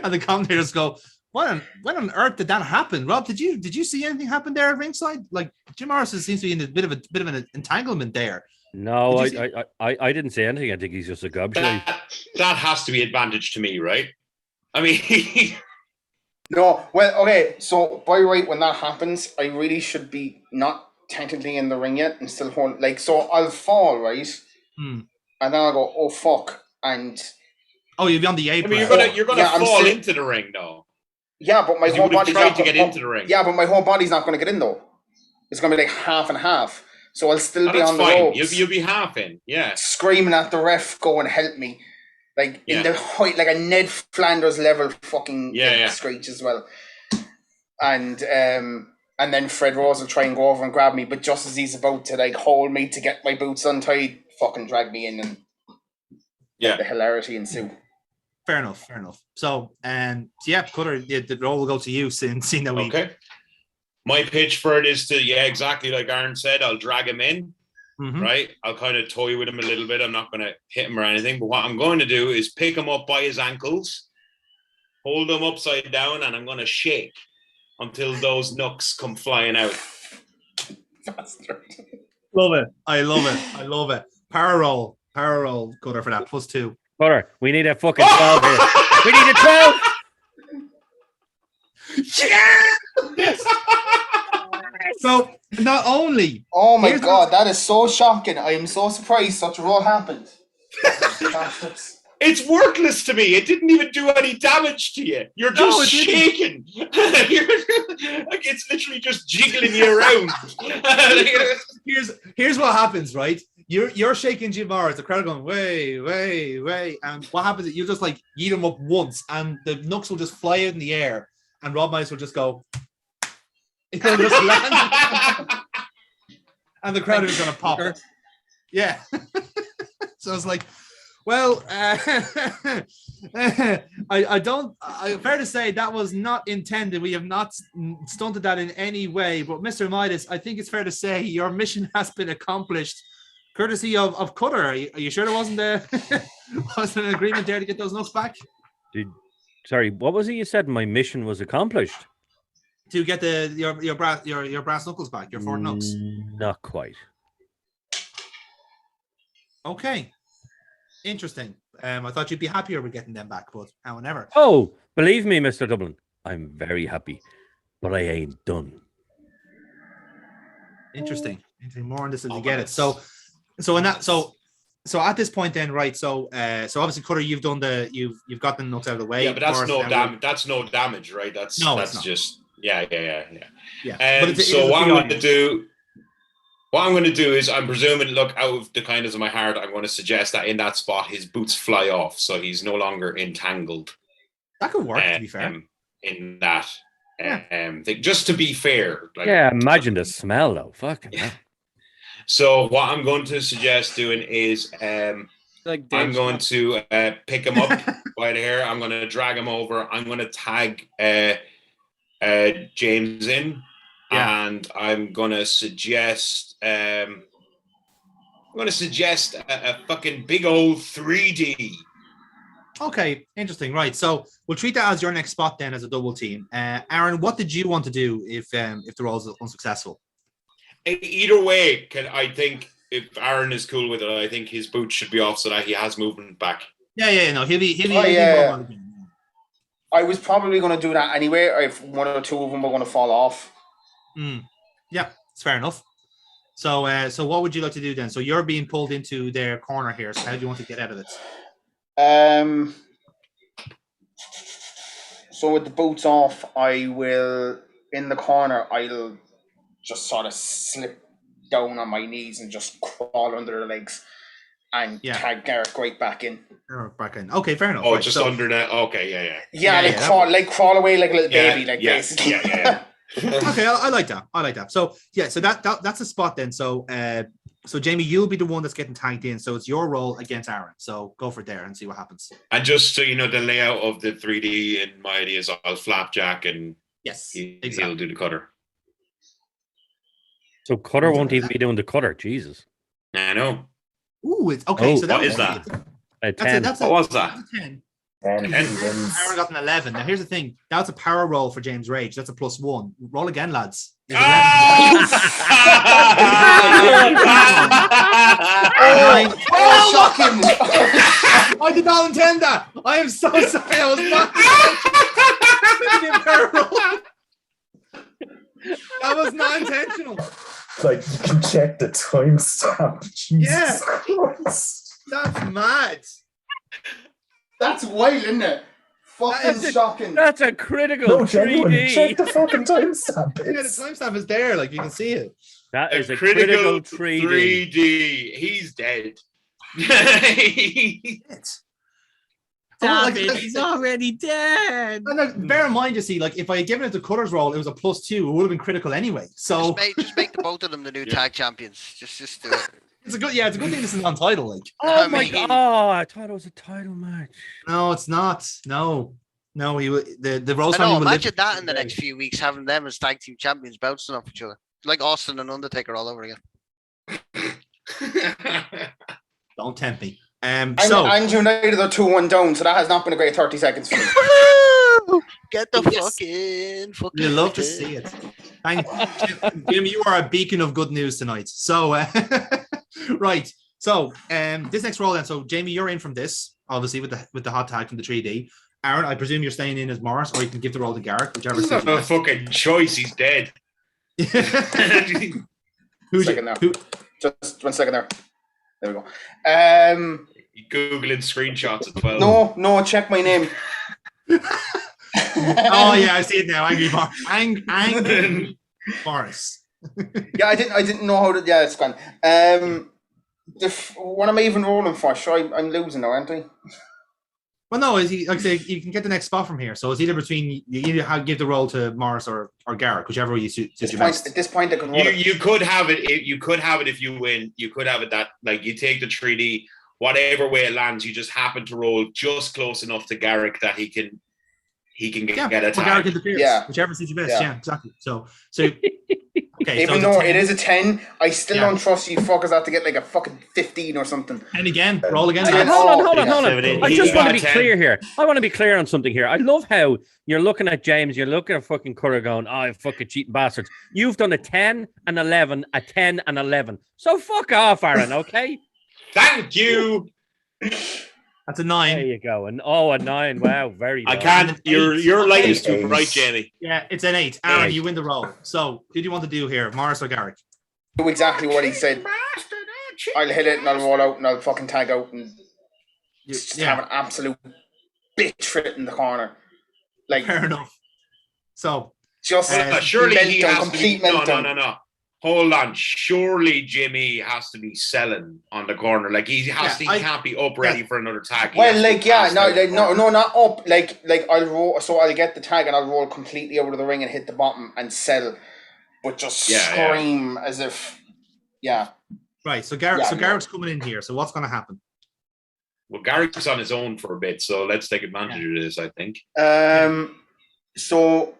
And the commentators go, when on earth did that happen? Rob, did you see anything happen there at ringside? Like Jim Morrison seems to be in a bit of an entanglement there. No, I didn't say anything. I think he's just a gobshite. That has to be advantage to me, right? I mean, no. Well, okay. So by right, when that happens, I really should be not technically in the ring yet and still hold. Like, so I'll fall, right? And then I'll go, oh fuck, and you'll be on the apron. I mean, you're gonna fall into the ring, though. Yeah, but my whole body's tried to get into the ring. Yeah, but my whole body's not going to get in though. It's going to be like half and half. So I'll still be on the ropes. You'll be half in, yeah. Screaming at the ref, go and help me, like in the height, like a Ned Flanders level fucking screech as well. And then Fred Rose will try and go over and grab me, but just as he's about to like hold me to get my boots untied, fucking drag me in, and the hilarity ensue. Fair enough. So, Cutter, the role will go to you, seeing that we. Okay. My pitch for it is to, exactly like Aaron said, I'll drag him in, right? I'll kind of toy with him a little bit. I'm not going to hit him or anything, but what I'm going to do is pick him up by his ankles, hold him upside down, and I'm going to shake until those nooks come flying out. Love it. I love it. Power roll, Cutter, for that. +2. Cutter, we need a fucking 12 here. We need a 12. Yes! So not only, oh my god, that is so shocking. I am so surprised such a roll happened. It's worthless to me. It didn't even do any damage to you. You're just shaking. It's literally just jiggling you around. Here's what happens, right? You're shaking Jim Morris, the crowd are going, way, and what happens is you just like eat him up once, and the nooks will just fly out in the air, and Rob Midas will just go, it'll just land, and the crowd is going to pop. Yeah. So it's like, well, I fair to say that was not intended. We have not stunted that in any way. But Mr. Midas, I think it's fair to say your mission has been accomplished, courtesy of Cutter. Are you sure there wasn't an agreement there to get those nooks back? Sorry, what was it you said? My mission was accomplished. To get your brass knuckles back, your 4 nooks. Not quite. Okay. Interesting. I thought you'd be happier with getting them back, but however. Oh, believe me, Mr. Dublin, I'm very happy, but I ain't done. Interesting. More on this as you get it. So at this point, then, right? So obviously, Cutter, you've got the nuts out of the way. Yeah, but that's no damage. That's no damage, right? That's just yeah. So what I'm going to do. What I'm going to do is, I'm presuming, look, out of the kindness of my heart, I'm going to suggest that in that spot, his boots fly off, so he's no longer entangled. That could work, to be fair. In that thing, just to be fair. Like, imagine the smell, though. Fucking hell. So what I'm going to suggest doing is, I'm going to pick him up by the hair. I'm going to drag him over. I'm going to tag James in. Yeah. And I'm gonna suggest a fucking big old 3D. Okay, interesting. Right, so we'll treat that as your next spot then, as a double team. Aaron, what did you want to do if the role is unsuccessful? Either way, I think if Aaron is cool with it, I think his boots should be off so that he has movement back. No, he'll be. I was probably going to do that anyway. If 1 or 2 of them were going to fall off. Yeah, it's fair enough. So what would you like to do then? So you're being pulled into their corner here. So how do you want to get out of it? So with the boots off, I will, in the corner, I'll just sort of slip down on my knees and just crawl under their legs and tag Garrett right back in. Okay, fair enough. Oh, right, just under that. Okay, crawl away like a little baby, basically. Yeah. Okay, I like that. So that's a spot then. So Jamie, you'll be the one that's getting tagged in. So it's your role against Aaron. So go for it there and see what happens. And just so you know, the layout of the 3D in my idea is I'll flapjack and yes, he'll do the cutter. So Cutter won't even be doing the cutter. Jesus. I know. Ooh, it's okay. Oh, so that what was is that? A 10. What was that? That's a 10. And he wins. Aaron got an 11. Now here's the thing. That's a power roll for James Rage. That's a +1. Roll again, lads. There's 11. Oh, shocking! I did not intend that. I am so sorry. I was not. That was not intentional. Like, you can check the timestamp. Jesus Christ. That's mad. That's wild, isn't it? Fucking shocking. That's a critical No, 3D. genuine. Check the fucking timestamp. Yeah, the timestamp is there. Like, you can see it. That is a critical critical 3D. 3D. He's dead. Damn it, he's already dead. And bear in mind, you see, like if I had given it the Cutter's roll, it was a +2. It would have been critical anyway. So Just make the both of them the new tag champions. Just do it. it's a good thing this is non-title. Like, Oh I my mean- god! Oh, I thought it was a title match. no, it's not. No, the Rose I family know, will imagine live that in the next few weeks, having them as tag team champions bouncing off each other. Like Austin and Undertaker all over again. Don't tempt me. And United are 2-1 down, so that has not been a great 30 seconds for me. Get the Yes. fucking We love to see it. Thank Jim, you are a beacon of good news tonight. So right. So this next roll then. So Jamie, you're in from this, obviously, with the hot tag from the 3D. Aaron, I presume you're staying in as Morris, or you can give the roll to Garrett, whichever. It's not a fucking choice. He's dead. Who's Second there. who? Just 1 second there. There we go. You Googling screenshots as well. No, check my name. Oh yeah, I see it now. Angry Morris. Angry Morris. Yeah, I didn't know how to. Yeah, it's gone. What am I even rolling for? Sure, I'm losing now, aren't I? Well, no, is he like I say you can get the next spot from here. So it's either between you either give the roll to Morris or Garrett, whichever you suit you best. At this point, I could roll it. You could have it. You could have it if you win. You could have it that like you take the 3D, whatever way it lands, you just happen to roll just close enough to Garrick that he can get a tag. Garrett interferes. Yeah. Whichever suits you best. Yeah, exactly. So okay. Even so though it is a 10, I still don't trust you fuckers have to get like a fucking 15 or something. And again, roll again. Hold on. I just want to be 10. clear here. I want to be clear on something here. I love how you're looking at James, you're looking at fucking Cutter going, oh, fucking cheating bastards. You've done a 10 and 11, a 10 and 11. So fuck off, Aaron, okay? Thank you. That's a 9. There you go. And a 9. Wow, very good. I can't. Your light is too bright, Jamie. Yeah, it's an 8. Aaron, you win the roll. So who do you want to do here, Morris or Garrick? Do exactly what he said. I'll hit it and I'll roll out and I'll fucking tag out and just have an absolute bitch fit in the corner. Like, fair enough. So just surely he has complete to be, meltdown. No. Hold on. Surely Jimmy has to be selling on the corner. Like he can't be up ready for another tag. Well, no, not up. Like I'll roll. So I'll get the tag and I'll roll completely over to the ring and hit the bottom and sell, but just scream as if, Right. So Garrett's coming in here. So what's going to happen? Well, Garrick's on his own for a bit, so let's take advantage of this, I think. So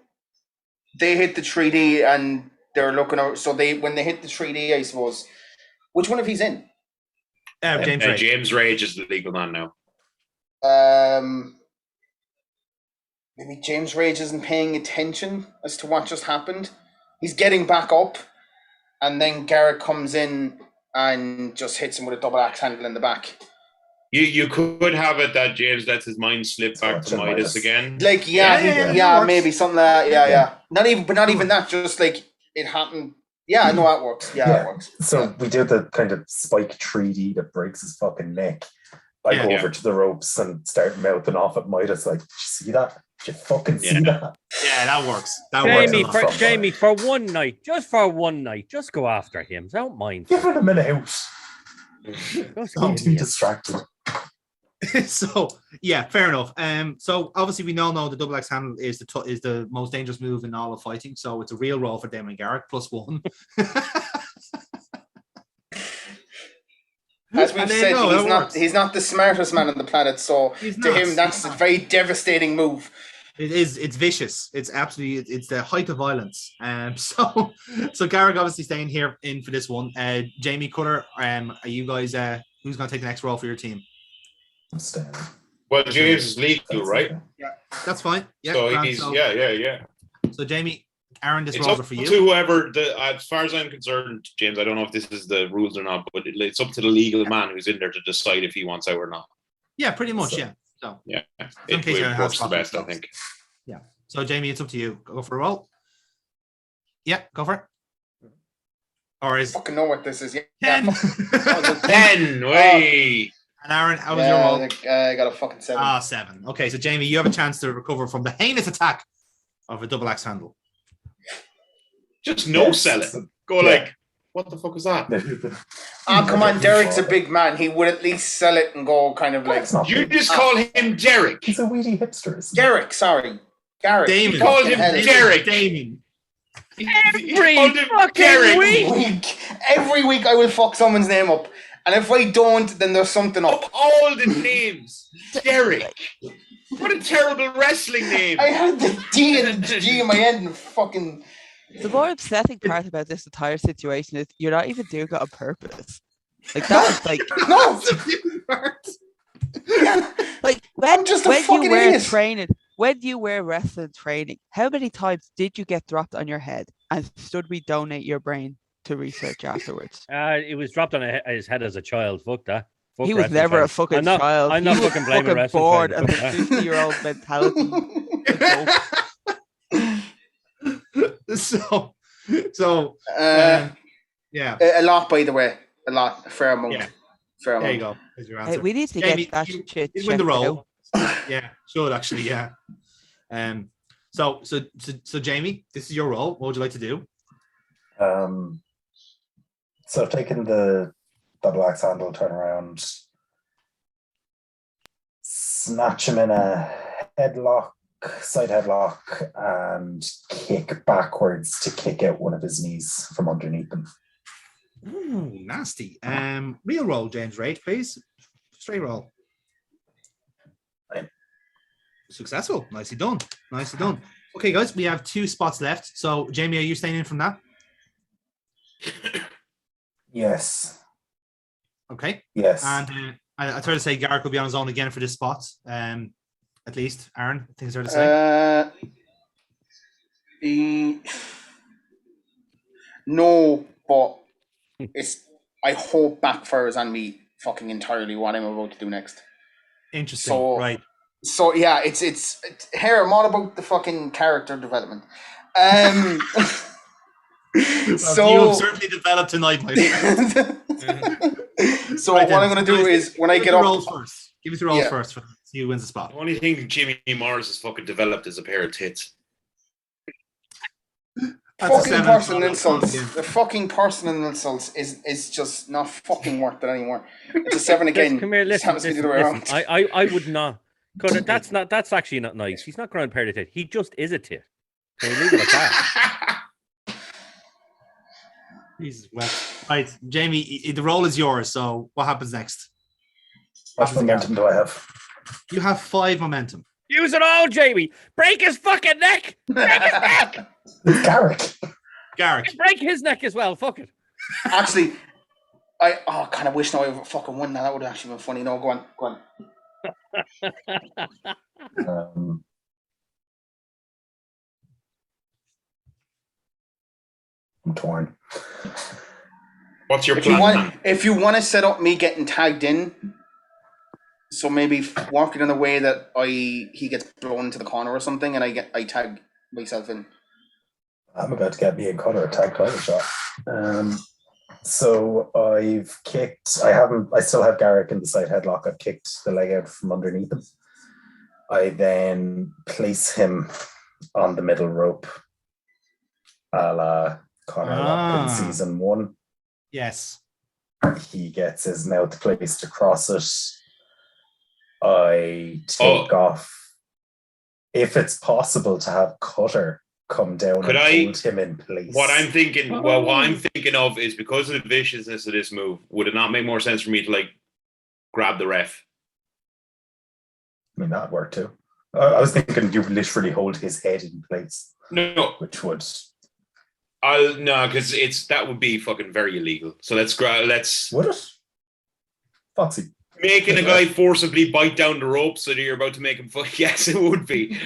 they hit the 3D and they're looking out. So when they hit the 3D, I suppose. Which one of he's in? James Rage. James Rage is the legal man now. Maybe James Rage isn't paying attention as to what just happened. He's getting back up, and then Garrett comes in and just hits him with a double axe handle in the back. You could have it that James lets his mind slip back to Midas again. Like maybe something like that. Yeah. Not even that. Just like it happened. Yeah, no, that works. Yeah, it works. So we do the kind of spike 3D that breaks his fucking neck. I go over to the ropes and start mouthing off at Midas like, did you see that? Did you fucking see that? Yeah, that works. Jamie, for one night, just go after him. Don't mind. Give him an out. Don't be distracted. So fair enough. So obviously we all know the double axe handle is the most dangerous move in all of fighting. So it's a real roll for Damon Garrett +1. As we've said, he's not the smartest man on the planet. So to him, that's a very devastating move. It is. It's vicious. It's absolutely. It's the height of violence. So Garrick obviously staying here in for this one. Jamie Cutter. Are you guys? Who's going to take the next role for your team? I'm staying. Well, James is legal, right? Yeah, that's fine. Yeah. So grand. he's yeah. So Jamie, Aaron, this It's roles up are for you. to whoever. As far as I'm concerned, James, I don't know if this is the rules or not, but it's up to the legal man who's in there to decide if he wants out or not. Yeah, pretty much. Yeah. So Yeah, in case you it have works the spots best, I themselves. think. Yeah. So Jamie, it's up to you. Go for a roll. Yeah, go for it. Or is Fucking know what this is. Yeah. 10? 10. Way. And Aaron, how was your roll? I got a fucking 7. 7. Okay, so Jamie, you have a chance to recover from the heinous attack of a double axe handle. Just no sell it. Go like, what the fuck is that? Oh, come on, Derek's a big man. He would at least sell it and go kind of like. You just call him Derek. He's a weedy hipster. Isn't he? Derek, sorry. Garrett. Damon. You called him Derek. Damon. Every week I will fuck someone's name up. And if I don't, then there's something up. Of all the names, Derek. What a terrible wrestling name. I had the D and the G in my head and fucking. The more upsetting part about this entire situation is you're not even doing it on purpose. Like that's like No. like when you wear training, when you wear wrestling training, how many times did you get dropped on your head and should we donate your brain to research afterwards? It was dropped on his head as a child. Fuck that. Fuck he was wrestling never a fans. fucking child. I'm not He was fucking blaming wrestling bored fans. of the Fuck that. 50-year-old mentality. Yeah. A lot, by the way. A lot. A fair amount. Yeah. Fair There amount. you go. There's your answer. Hey, we need to Jamie, get that you shit did win the checked role. out. Yeah, should actually, yeah. So Jamie, this is your role. What would you like to do? So I've taken the double axe handle, turn around, snatch him in a headlock, side headlock, and kick backwards to kick out one of his knees from underneath him. Ooh, nasty. Real roll, James Rage, please. Straight roll. Right. Successful. Nicely done. Nicely done. Okay, guys, we have 2 spots left. So, Jamie, are you staying in from that? Yes. Okay. Yes. And I try to say Garrick will be on his own again for this spot. At least, Aaron, things are to say. No, but I hope backfires on me fucking entirely what I'm about to do next. Interesting. So, right. So yeah, it's here. I'm all about the fucking character development. So you have certainly developed tonight, my friend. So right, what I'm going to do is when I get up, rolls first. Give us the rolls first. See who wins the spot. The only thing Jimmy Morris has fucking developed is a pair of tits. Fucking personal insults. The fucking personal insults is just not fucking worth it anymore. It's a 7 again. Come here, listen. I would not. Cause that's actually not nice. He's not growing a pair of tits. He just is a tit. Can we leave it like that? Jesus, well, right, Jamie, the role is yours. So what happens next? What momentum do I have? You have 5 momentum. Use it all, Jamie. Break his fucking neck. Break his neck. Garrick. Break his neck as well. Fuck it. Actually, I kind of wish now I fucking won that. That would have actually been funny. No, go on. I'm torn. What's your plan? If you want to set up me getting tagged in, so maybe work it in a way that he gets blown into the corner or something, and I tag myself in. I'm about to get me and Connor a tag title shot. So I've kicked. I still have Garrick in the side headlock. I've kicked the leg out from underneath him. I then place him on the middle rope, a la Connor Locke in season 1. Yes. He gets his mouth placed across it. I take off. If it's possible to have Cutter come down and hold him in place. What I'm thinking of is because of the viciousness of this move, would it not make more sense for me to grab the ref? I mean, that'd work too. I was thinking you literally hold his head in place, No, which would. no, because that would be fucking very illegal. So let's Would it? Foxy. making a guy forcibly bite down the rope so that you're about to make him fuck. Yes, it would be.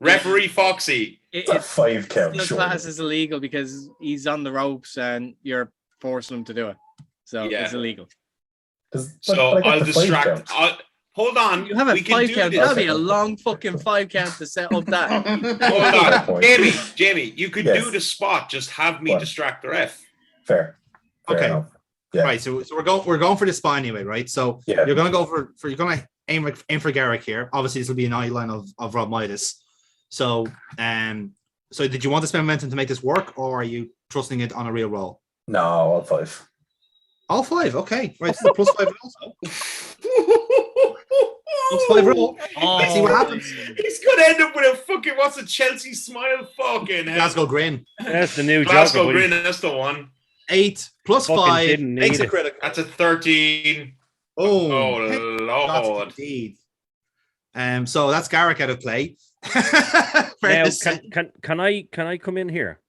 Referee Foxy. It's a 5 count. Still Sure. class is illegal because he's on the ropes and you're forcing him to do it. So it's illegal. So I'll distract. Hold on. You have a we can 5 do count. this. That'll be a long fucking 5 count to set up that. Hold on. Jamie, you could do the spot. Just have me distract the ref. Fair Okay. enough. Yeah. Right. So we're going for the spot anyway, right? So you're gonna go for you're gonna aim for Garrick here. Obviously, this will be an eye line of Rob Midas. So so did you want to spend momentum to make this work, or are you trusting it on a real roll? No, all 5. All 5. Okay. Right. So plus 5 roll. Plus 5 roll. Let's see what happens. He's gonna end up with a fucking what's a Chelsea smile fucking Glasgow grin. That's the new Glasgow joke. grin. That's the one. 8 plus Fucking 5 didn't makes need a it. critical. That's a 13. Oh Lord. indeed. So that's Garrick out of play. Now, can I come in here?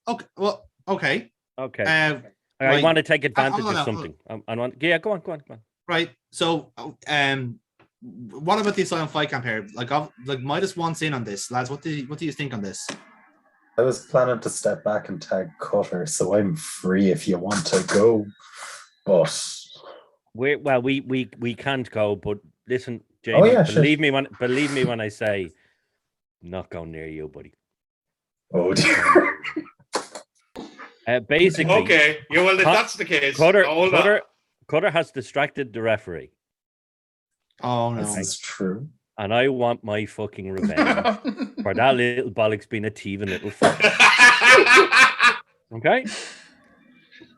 Okay. Well, okay. Okay. Right. I want to take advantage hold of on, something. I want. Yeah, go on. Right. So, what about the Asylum Fight Camp here? Like Midas wants in on this, lads. What do you think on this? I was planning to step back and tag Cutter, so I'm free if you want to go. But we can't go. But listen, Jamie, believe me when I say, I'm not going near you, buddy. Oh dear. Basically, okay. Yeah, well, if that's the case, Cutter has distracted the referee. Oh no, this is true. And I want my fucking revenge for that little bollocks being a thieving little fuck. Okay?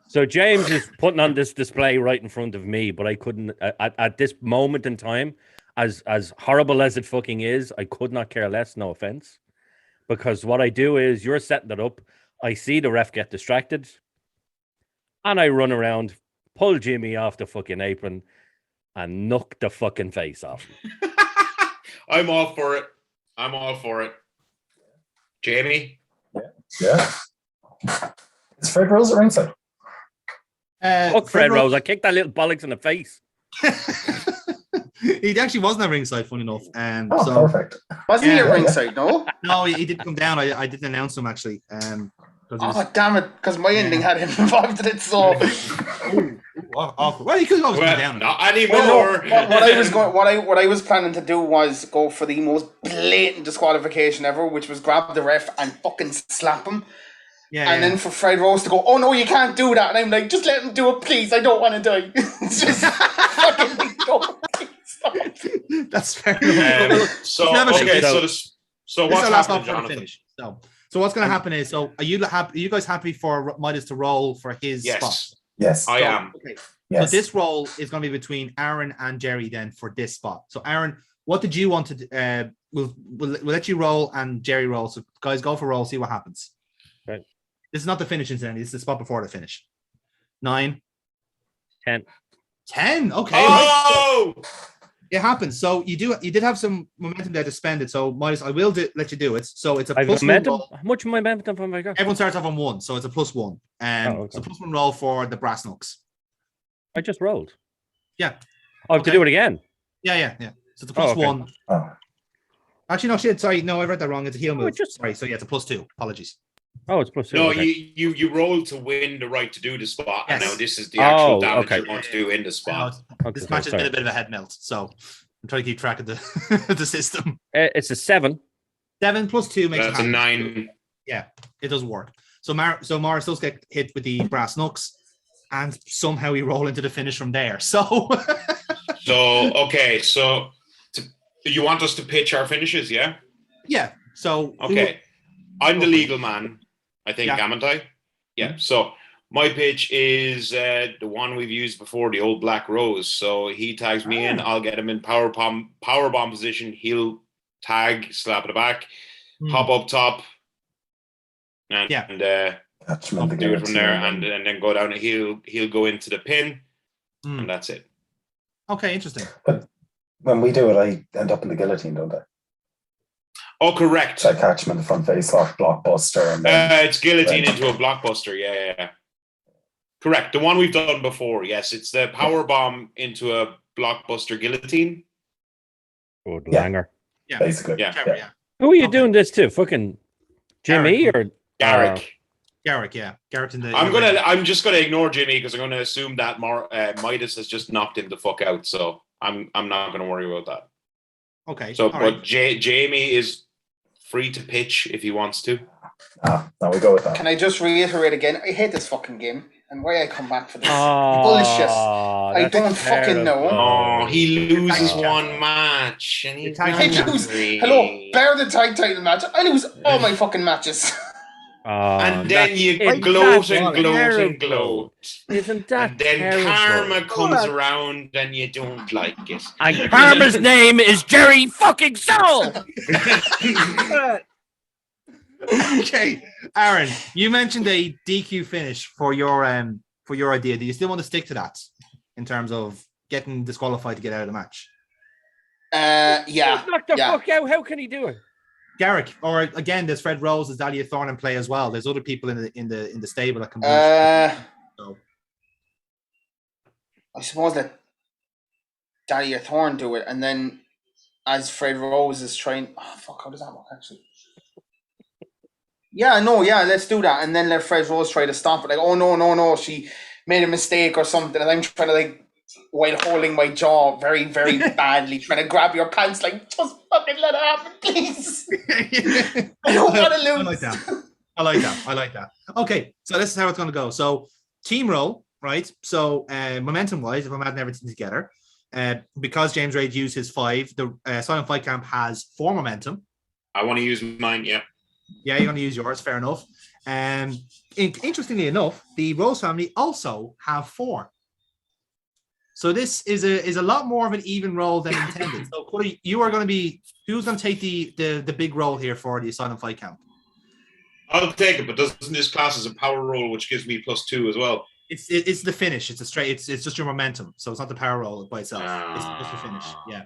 So James is putting on this display right in front of me, but I couldn't, at this moment in time, as horrible as it fucking is, I could not care less, no offense. Because what I do is, you're setting it up, I see the ref get distracted, and I run around, pull Jimmy off the fucking apron, and knock the fucking face off him. I'm all for it. Jamie? Yeah. Is Fred Rose at ringside? Fuck Fred Rose. I kicked that little bollocks in the face. He actually wasn't at ringside, funny enough. So perfect. Wasn't he at ringside? No. No, he didn't come down. I didn't announce him actually. Damn it! Because my ending had him involved in it. So. Awkward. Well, he could always come down. Not anymore. What I was planning to do was go for the most blatant disqualification ever, which was grab the ref and fucking slap him. And then for Fred Rose to go, oh no, you can't do that. And I'm like, just let him do it, please. I don't want to die. It's just fucking go. That's fair enough. So what's happening, Jonathan? So what's going to happen is, are you guys happy for Midas to roll for his spot? Yes, I am. Okay. Yes. So this roll is going to be between Aaron and Jerry then for this spot. So Aaron, what did you want to do? We'll let you roll and Jerry roll. So guys, go for roll, see what happens. Right. This is not the finish incident. This is the spot before the finish. 9. 10. 10. Okay. Oh! Right. It happens. So you did have some momentum there to spend it. So Midas, I will let you do it. So it's a plus momentum. 1 roll. How much momentum have I got? Everyone starts off on 1, so it's a plus 1. It's a plus 1 roll for the brass knucks. I just rolled. Yeah. I have to do it again. Yeah. So it's a plus 1. Oh. Actually, no, shit. Sorry, no, I read that wrong. It's a heel move. Sorry. So yeah, it's a plus 2. Apologies. Oh, it's plus 2. No, okay. you roll to win the right to do the spot, and now this is the actual damage you're going to do in the spot. This match has been a bit of a head melt, so I'm trying to keep track of the system. It's a 7. 7 plus 2 makes That's a 9. Yeah, it does work. So Morris does get hit with the brass knucks, and somehow we roll into the finish from there. So, okay, so you want us to pitch our finishes, yeah? Yeah. So okay, I'm the legal man. I think, am I? Yeah. So my pitch is the one we've used before, the old Black Rose. So he tags me in. I'll get him in power bomb position. He'll tag, slap at the back, hop up top, and do it from there, and then go down. He'll go into the pin, and that's it. Okay, interesting. But when we do it, I end up in the guillotine, don't I? Oh, correct. So I catch him in the front face lock, blockbuster, and then It's guillotine into a blockbuster. Yeah. Correct. The one we've done before. Yes, it's the power bomb into a blockbuster guillotine. Good Yeah. langer. Yeah. basically. Yeah. Who are you Okay. doing this to? Fucking Jimmy Garrick. or Garrick. Garrick, yeah. Garrick in the. I'm just gonna ignore Jimmy because I'm gonna assume that Midas has just knocked him the fuck out. So I'm not gonna worry about that. Okay. So, all but right. Jamie is free to pitch if he wants to. Now we go with that. Can I just reiterate again? I hate this fucking game and why I come back for this Oh, bullshit. I that's don't fucking know. Oh, he loses Tag one match and he's tag I team lose. angry. Hello, bear the tag title match. I lose all my fucking matches. And then you it's gloat that and gloat and terrible. gloat. Isn't that And then terrible? karma comes around and you don't like it. And Karma's name is Jerry fucking Soul. Okay, Aaron, you mentioned a DQ finish for your idea. Do you still want to stick to that in terms of getting disqualified to get out of the match? Yeah. Knock the fuck out. How can he do it? Garrick, or again, there's Fred Rose, there's Dalia Thorne in play as well. There's other people in the stable that can. So. I suppose that Dalia Thorne do it, and then as Fred Rose is trying. Oh fuck! How does that work actually? Yeah, let's do that, and then let Fred Rose try to stop it. Like, oh no, she made a mistake or something, and I'm trying to like, while holding my jaw very, very badly, trying to grab your pants, like, just fucking let it happen, please. I don't want to lose. I like that. Okay, so this is how it's going to go. So team roll, right? So momentum wise, if I'm adding everything together, because James Rage used his 5, the Silent Fight Camp has 4 momentum. I want to use mine, yeah. Yeah, you're going to use yours. Fair enough. Interestingly enough, the Rose family also have 4. So this is a lot more of an even roll than intended. So Cody, you are going to be who's going to take the big roll here for the Silent Fight Camp? I'll take it, but doesn't this class as a power roll, which gives me +2 as well? It's the finish. It's it's just your momentum. So it's not the power roll by itself. It's just the finish. Yeah.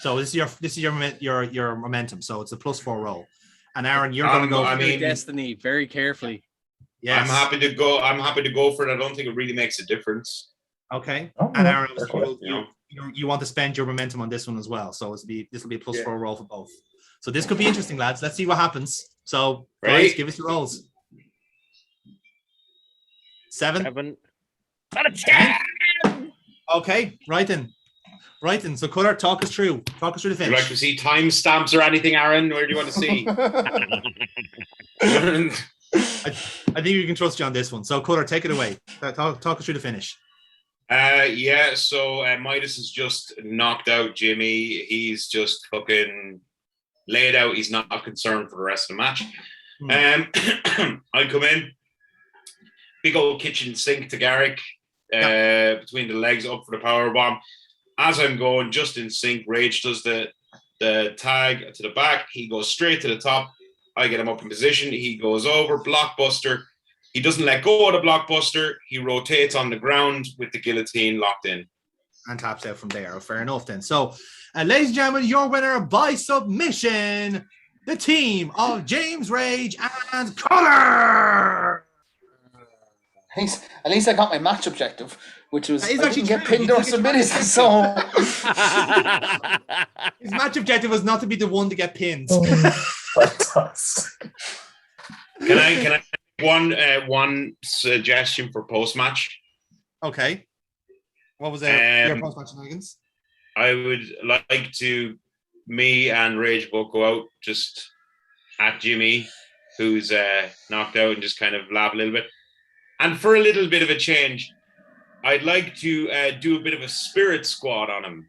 So this is your momentum. So it's a +4 roll. And Aaron, you're going to go for Destiny very carefully. Yes. I'm happy to go for it. I don't think it really makes a difference. Okay. Oh, and Aaron, you want to spend your momentum on this one as well. So this will be a +4 roll for both. So this could be interesting, lads. Let's see what happens. So guys, give us your rolls. 7. 10. Okay, right then. So Cutter, talk us through the Would you finish. like to see timestamps or anything, Aaron? Where do you want to see? I think we can trust you on this one. So Cutter, take it away. Talk us through the finish. So Midas has just knocked out Jimmy. He's just fucking laid out. He's not concerned for the rest of the match. I come in, big old kitchen sink to Garrick, between the legs up for the power bomb. As I'm going, just in sync, Rage does the tag to the back. He goes straight to the top. I get him up in position. He goes over, blockbuster. He doesn't let go of the blockbuster. He rotates on the ground with the guillotine locked in. And taps out from there. Fair enough then. So, ladies and gentlemen, your winner by submission, the team of James Rage and Connor. At least I got my match objective, which was He's I actually didn't get true. pinned or submitted. So his match objective was not to be the one to get pinned. Fantastic. Can I one suggestion for post match? Okay. What was your post match shenanigans? I would like to me and Rage both go out just at Jimmy, who's knocked out, and just kind of laugh a little bit. And for a little bit of a change, I'd like to do a bit of a spirit squat on him.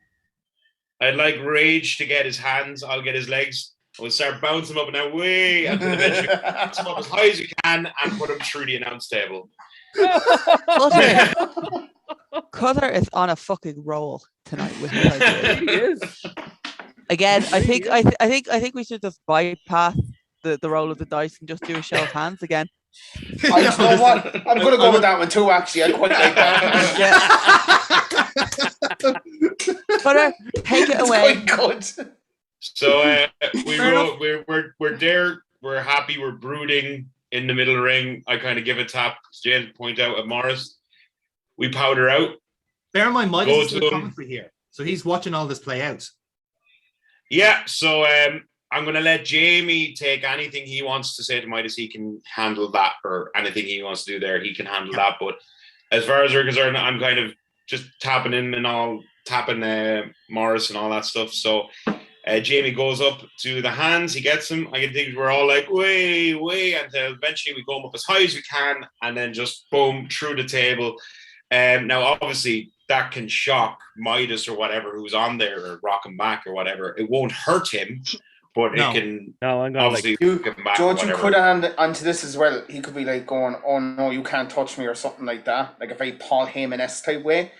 I'd like Rage to get his hands. I'll get his legs. We'll start bouncing him up and down way until eventually bounce him up as high as you can and put him through the announce table. Cutter is on a fucking roll tonight with his ideas. He is. Again, I think we should just bypass the roll of the dice and just do a show of hands again. You know what? I'm going to go with that one too, actually. I quite like that. Cutter, take it away. Quite good. So Fair enough. we're there. We're happy. We're brooding in the middle of the ring. I kind of give a tap. James point out at Morris. We powder out. Bear in mind, Midas Go is to the him. commentary here, so he's watching all this play out. Yeah. So I'm going to let Jamie take anything he wants to say to Midas. He can handle that, or anything he wants to do there. He can handle that. But as far as we're concerned, I'm kind of just tapping in and all, tapping Morris and all that stuff. So Jamie goes up to the hands. He gets them. I can think we're all like, way, until eventually we go up as high as we can, and then just boom through the table. Now, obviously, that can shock Midas or whatever who's on there, or rock him back or whatever. It won't hurt him, but No. it can No, I'm gonna obviously You, get him back. George, or you whatever. could have onto this as well. He could be like going, "Oh no, you can't touch me," or something like that, like a very Paul Heyman-esque type way.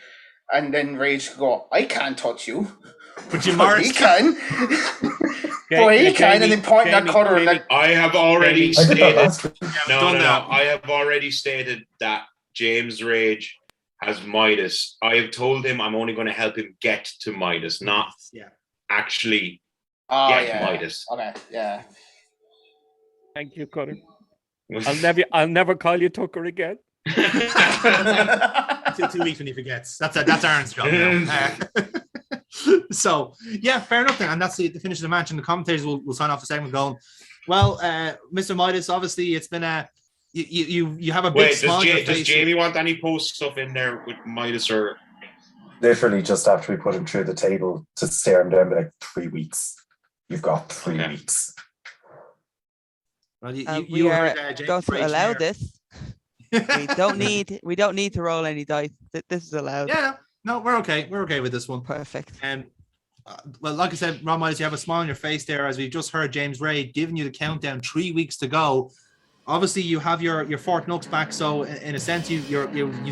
And then Rage could go, "I can't touch you," But you, but Morris, he can. But he can, and then point that cutter and like, I have already I did that stated. last week. No. I have already stated that James Rage has Midas. I have told him I'm only going to help him get to Midas, not actually get Midas. Okay, yeah. Thank you, Cutter. I'll never call you Tucker again. 2 weeks when he forgets. That's Aaron's job now. So yeah, fair enough then. And that's the finish of the match. And the commentators will sign off the segment going, well, Mr. Midas, obviously it's been a you have a big smile on your face. Does Jamie want any post stuff in there with Midas, or Literally just after we put him through the table to stare him down, be like, 3 weeks. You've got 3 weeks. Well, we are heard, going to allow this. We don't need to roll any dice. This is allowed. Yeah, no, we're okay. We're okay with this one. Perfect. Well, like I said, Rob Midas, you have a smile on your face there as we've just heard James Ray giving you the countdown. 3 weeks to go. Obviously, you have your Fort Knox back, so in a sense, you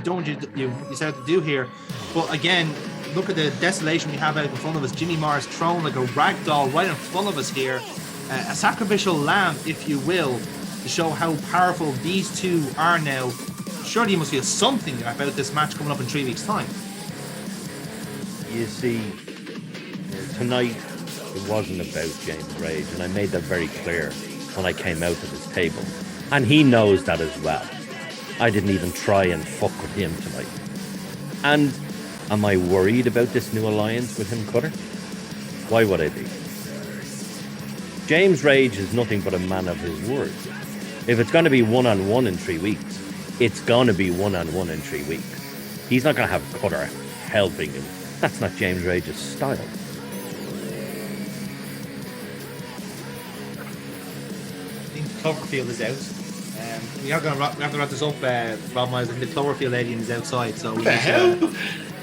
don't what you set out to do here. But again, look at the desolation we have out in front of us. Jimmy Morris thrown like a rag doll right in front of us here, a sacrificial lamb, if you will, to show how powerful these two are now. Surely you must feel something about this match coming up in 3 weeks' time. You see, tonight it wasn't about James Rage, and I made that very clear when I came out to this table. And he knows that as well. I didn't even try and fuck with him tonight. And am I worried about this new alliance with him, Cutter? Why would I be? James Rage is nothing but a man of his word. If it's going to be one-on-one in 3 weeks, it's going to be one-on-one in 3 weeks. He's not going to have Cutter helping him. That's not James Rage's style. I think Cloverfield is out. We have to wrap this up, Rob Miles. I think the Cloverfield alien is outside. So what the hell?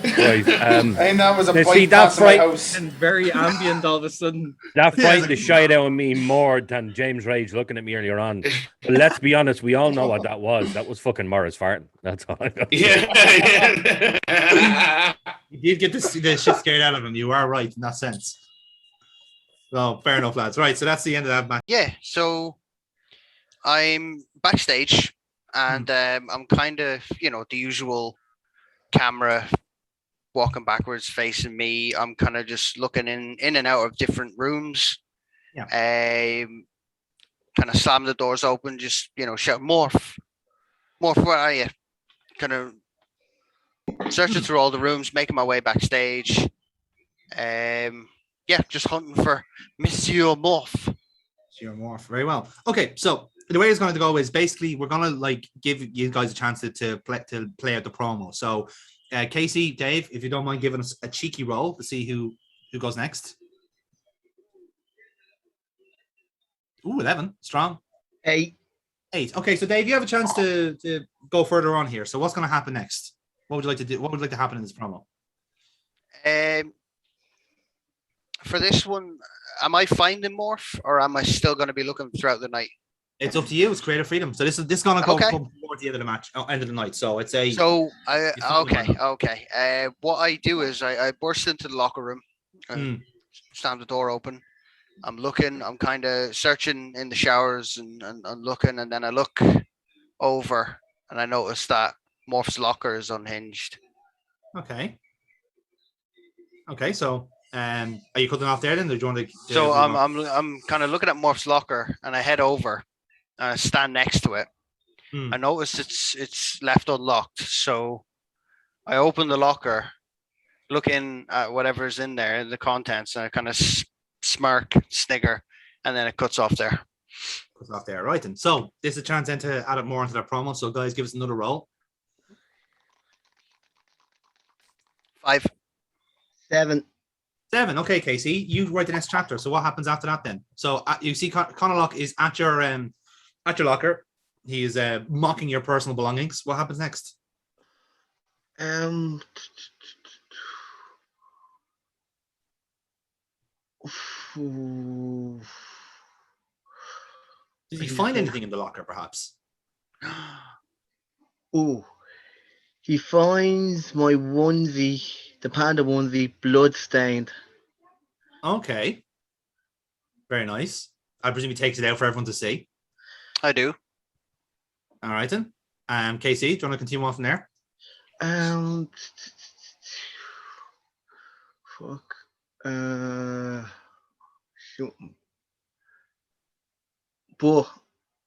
Right, and that was a see, that house. And very ambient all of a sudden. That frightened the shit out of me more than James Rage looking at me earlier on. But let's be honest, we all know what that was. That was fucking Morris farting. That's all I got. Yeah. You did get the shit scared out of him. You are right in that sense. Well, fair enough, lads. Right, so that's the end of that match. Yeah, so I'm backstage and I'm kind of, the usual camera walking backwards facing me. I'm kind of just looking in and out of different rooms. Yeah. Kind of slam the doors open, just, shout, Morph, where are you? Kind of searching through all the rooms, making my way backstage. Just hunting for Monsieur Morph. Monsieur Morph, very well. Okay, so the way it's going to go is basically we're going to give you guys a chance to play out the promo. So, Casey, Dave, if you don't mind giving us a cheeky roll to see who goes next. Ooh, 11, strong. 8. Okay, so Dave, you have a chance to go further on here. So, what's going to happen next? What would you like to do? What would you like to happen in this promo? For this one, am I finding Morph, or am I still going to be looking throughout the night? It's up to you. It's creative freedom. So this is going to come towards the end of the match, end of the night. So it's a. So okay. What I do is I burst into the locker room, and stand the door open. I'm looking. I'm kind of searching in the showers and looking, and then I look over and I notice that Morph's locker is unhinged. Okay. So Are you cutting off there then? Or do you want to? So I'm kind of looking at Morph's locker, and I head over and I stand next to it. I notice it's left unlocked, so I open the locker, look in at whatever's in there, the contents, and I kind of smirk, snigger, and then it cuts off there. Cuts off there, right? And so this is a chance then to add it more into their promo. So guys, give us another roll. 5. 7. 7. Okay, Casey, you write the next chapter. So what happens after that then? So you see, Conor Locke is at your locker. He is mocking your personal belongings. What happens next? Did you find anything in the locker, perhaps? Oh, he finds my onesie, the panda onesie, blood-stained. Okay. Very nice. I presume he takes it out for everyone to see. I do. All right, then. Casey, do you want to continue on from there? Shoot. But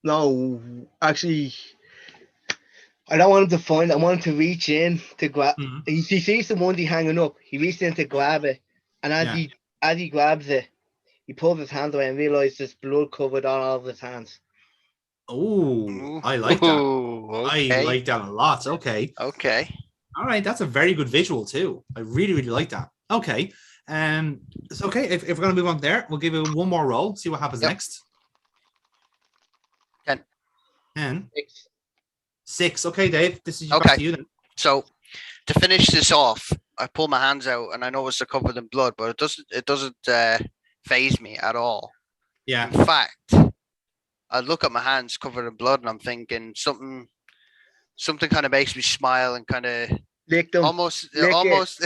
no, actually, I don't want him to find it. I want him to reach in to grab. He sees the onesie hanging up. He reaches in to grab it, and as he grabs it, he pulls his hand away and realizes there's blood covered on all of his hands. Oh, I like that. Okay. I like that a lot. Okay. Okay. All right, that's a very good visual too. I really, really like that. Okay. It's okay. If we're gonna move on there, we'll give you one more roll, see what happens next. 10. 10. 6. Okay, Dave. This is back to you then. So to finish this off, I pull my hands out and I notice they're covered in blood, but it doesn't faze me at all. Yeah. In fact, I look at my hands covered in blood and I'm thinking something kind of makes me smile and kind of lick them. Almost almost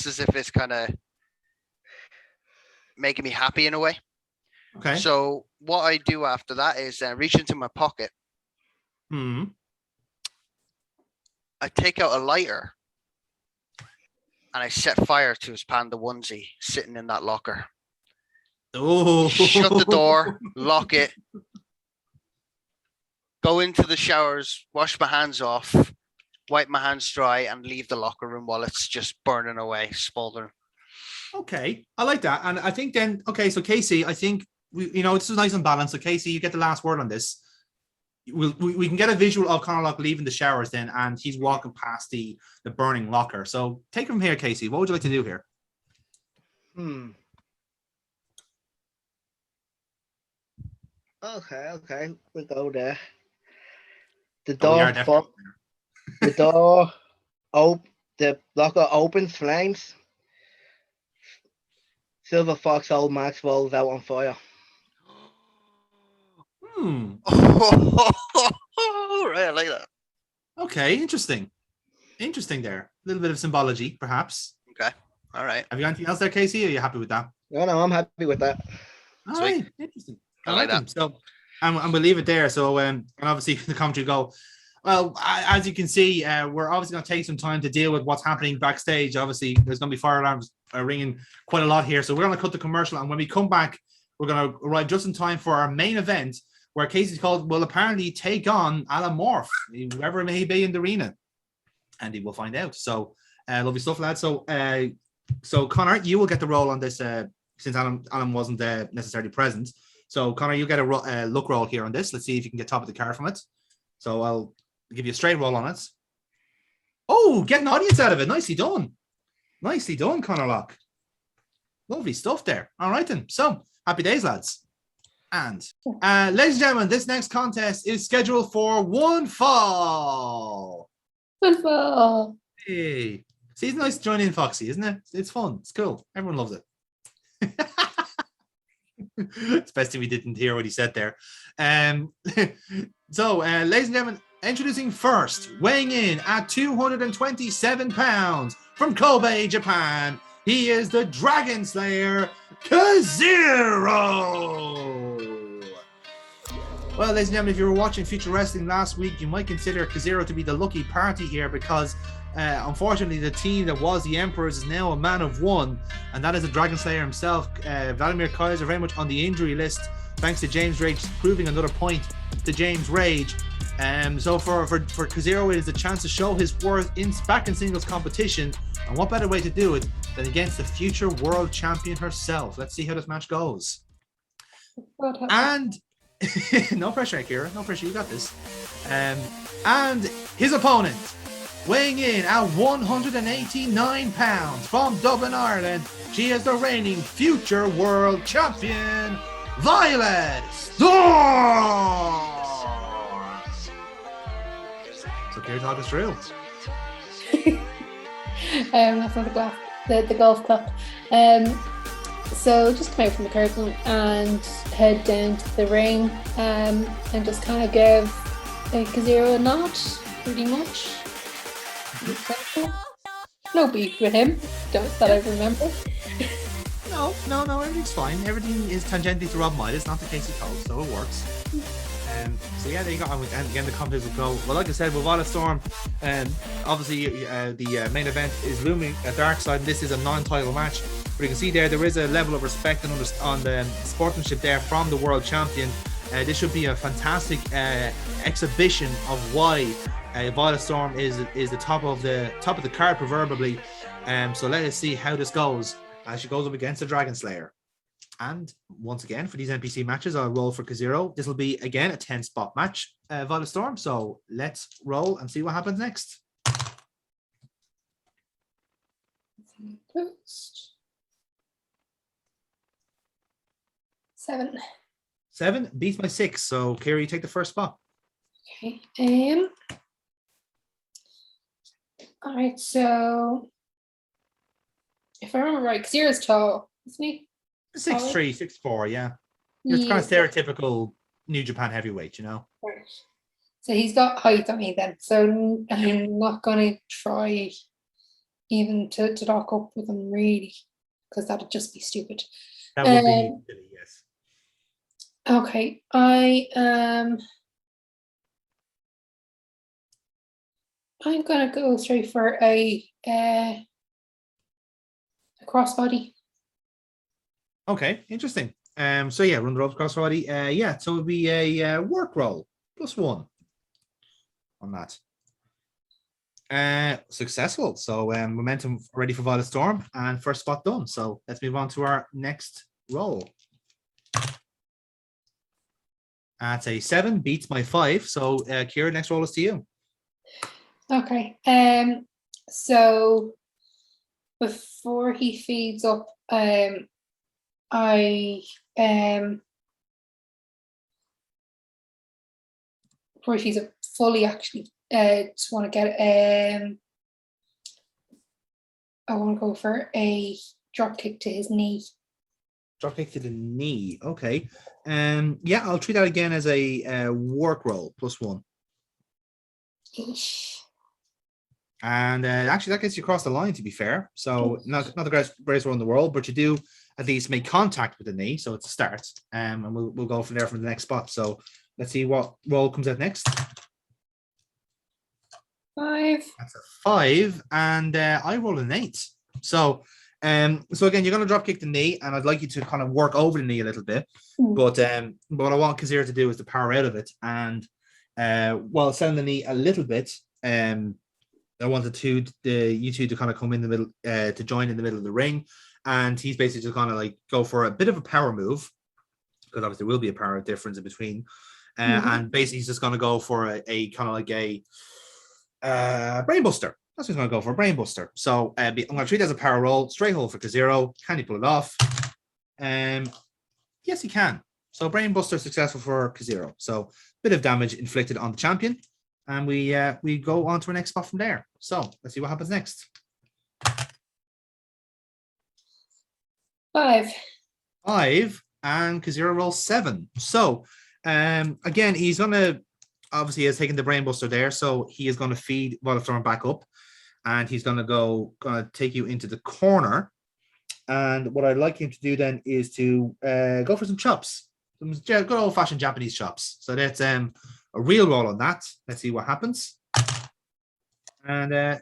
as if it's kind of making me happy in a way. Okay. So what I do after that is reach into my pocket. I take out a lighter and I set fire to his panda onesie sitting in that locker. Oh. Shut the door, lock it, go into the showers, wash my hands off, wipe my hands dry, and leave the locker room while it's just burning away, smoldering. Okay, I like that. And I think then, okay, so Casey, I think, this is nice and balanced. So Casey, you get the last word on this. We can get a visual of Conor Locke leaving the showers then, and he's walking past the burning locker. So take it from here, Casey. What would you like to do here? Okay, we'll go there. The locker opens, flames. Silver Fox old Max rolls out on fire. Right, I like that. Okay, interesting there. A little bit of symbology, perhaps. Okay, all right. Have you got anything else there, Casey? Are you happy with that? No, I'm happy with that. All right, interesting. I like that. So, and we'll leave it there. So, and obviously the commentary go, well, as you can see, we're obviously going to take some time to deal with what's happening backstage. Obviously, there's going to be fire alarms ringing quite a lot here. So we're going to cut the commercial. And when we come back, we're going to arrive just in time for our main event, where Casey Colt will apparently take on Alan Morph, whoever it may be in the arena. And he will find out. So, lovely stuff, lads. So Connor, you will get the role on this since Alan wasn't necessarily present. So, Connor, you get a look roll here on this. Let's see if you can get top of the card from it. So I'll give you a straight roll on it. Oh, get an audience out of it. Nicely done. Nicely done, Conor Locke. Lovely stuff there. All right, then. So, happy days, lads. And, ladies and gentlemen, this next contest is scheduled for one fall. One fall. Hey. See, it's nice to join in, Foxy, isn't it? It's fun. It's cool. Everyone loves it. It's best if we didn't hear what he said there. So, ladies and gentlemen, introducing first, weighing in at 227 pounds from Kobe, Japan, he is the Dragon Slayer, Kazero. Well, ladies and gentlemen, if you were watching Future Wrestling last week, you might consider Kazero to be the lucky party here because Unfortunately, the team that was the Emperors is now a man of one, and that is the Dragon Slayer himself. Vladimir Kaiser very much on the injury list, thanks to James Rage proving another point to James Rage. So for Kazero, it is a chance to show his worth back in singles competition, and what better way to do it than against the future world champion herself. Let's see how this match goes. And no pressure, Akira, no pressure, you got this. And his opponent, weighing in at 189 pounds from Dublin, Ireland, she is the reigning future world champion, Violet Storm. So Kira, talk us through. That's not the golf club. So just come out from the curtain and head down to the ring, and just kind of give Kazero a nod, pretty much. No beef with him, that I remember. No, everything's fine. Everything is tangentially to Rob Midas, not to Casey Colt, so it works. So yeah, there you go. And again, the competition will go. Well, like I said, with Violet Storm, obviously the main event is looming at Dark Side, and this is a non-title match. But you can see there is a level of respect and on the sportsmanship there from the world champion. This should be a fantastic exhibition of why Violet Storm is the top of the card proverbially. So let us see how this goes as she goes up against the Dragon Slayer. And once again, for these NPC matches, I'll roll for Kazero. This will be again a 10-spot match, Violet Storm. So let's roll and see what happens next. Seven beats my 6. So Kira, you take the first spot. Okay. All right. So if I remember right, Kazero's tall, isn't he? 6'3", 6'4", yeah. It's kind of stereotypical New Japan heavyweight, you know. Right. So he's got height on me then. So I'm not gonna try even to dock up with him really, because that'd just be stupid. That would be silly, yes. Okay, I'm gonna go straight for a crossbody. Okay, interesting. So yeah, run the ropes crossbody. Yeah, so it would be a work roll +1 on that. Successful. So momentum ready for Violet Storm and first spot done. So let's move on to our next roll. That's a 7, beats my 5. So Kira, next roll is to you. Okay. So before he feeds up, I before she's fully actually just want to get I want to go for a drop kick to his knee. Drop kick to the knee. Okay. Yeah, I'll treat that again as a work roll +1. Eesh. And actually, that gets you across the line, to be fair. So not the greatest roll in the world, but you do at least make contact with the knee, so it's a start. And we'll go from there from the next spot. So let's see what roll comes out next. 5. That's a 5, and I roll an 8. So again, you're going to drop kick the knee, and I'd like you to kind of work over the knee a little bit. But what I want Kazira to do is to power out of it, and while selling the knee a little bit, I wanted you two to kind of come in the middle, to join in the middle of the ring, and he's basically just kind of like go for a bit of a power move, because obviously there will be a power difference in between, and basically he's just going to go for a kind of like a brainbuster. That's what he's going to go for, a brainbuster. So I'm going to treat it as a power roll, straight hold for Kazero. Can he pull it off? Yes, he can. So brainbuster successful for Kazero. So bit of damage inflicted on the champion. And we go on to our next spot from there. So let's see what happens next. 5. 5, and Kazero rolls 7. So again, he's gonna obviously has taken the brainbuster there, so he is gonna feed Violet Storm back up, and he's gonna take you into the corner. And what I'd like him to do then is to go for some chops, some good old-fashioned Japanese chops. So that's a real roll on that. Let's see what happens. And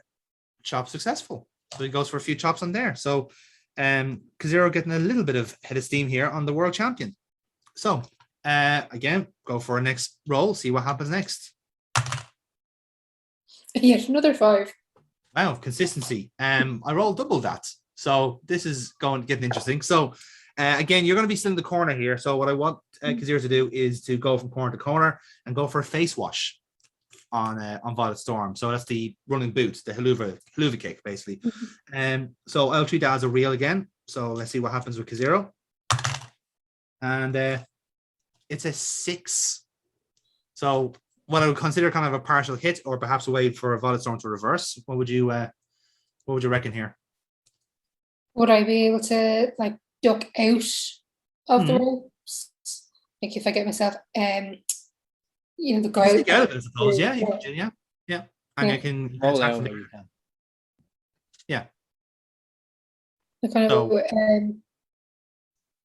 chop successful. So he goes for a few chops on there. So Kazero getting a little bit of head of steam here on the world champion. So again, go for a next roll, see what happens next. Yes, another 5. Wow, consistency. I rolled double that. So this is getting interesting. So again, you're going to be still in the corner here. So what I want Kazir to do is to go from corner to corner and go for a face wash on Violet Storm. So that's the running boot, the haluva kick, basically. So I'll treat that as a reel again. So let's see what happens with Kaziro. And it's a 6. So what I would consider kind of a partial hit, or perhaps a way for a Violet Storm to reverse. What would you reckon here? Would I be able to like duck out of the ropes? Like if I get myself the guy stick out of it, I suppose. Yeah. And I can roll attack out from where there. you can. Yeah. the kind of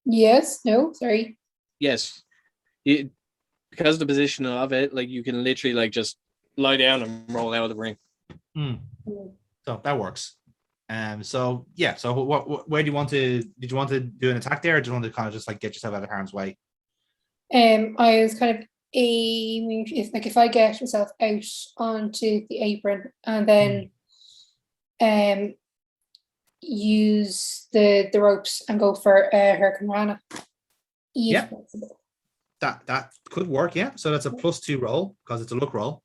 yes, no, sorry. Yes. Because of the position of it, like you can literally like just lie down and roll out of the ring. So that works. So yeah. So where do you want to? Did you want to do an attack there, or do you want to kind of just like get yourself out of harm's way? I was kind of aiming if I get myself out onto the apron and then use the ropes and go for Hurricane Rana. Yeah. That could work, yeah. So that's a +2 roll because it's a luck roll.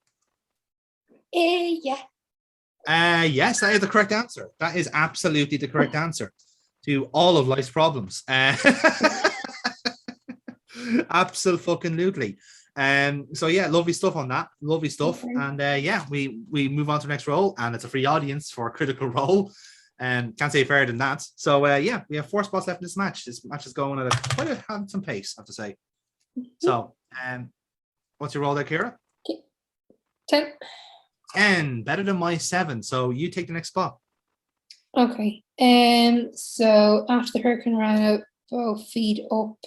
Yeah. Yes, that is the correct answer. That is absolutely the correct answer to all of life's problems. Absolutely. So yeah, lovely stuff on that. Lovely stuff. Okay. And yeah, we move on to the next roll, and it's a free audience for a critical roll. Can't say fairer than that. So yeah, we have 4 spots left in this match. This match is going at quite a handsome pace, I have to say. So what's your roll there, Kira? 10. 10, better than my 7. So you take the next spot. Okay. So after the Hurricane Rana, go feed up.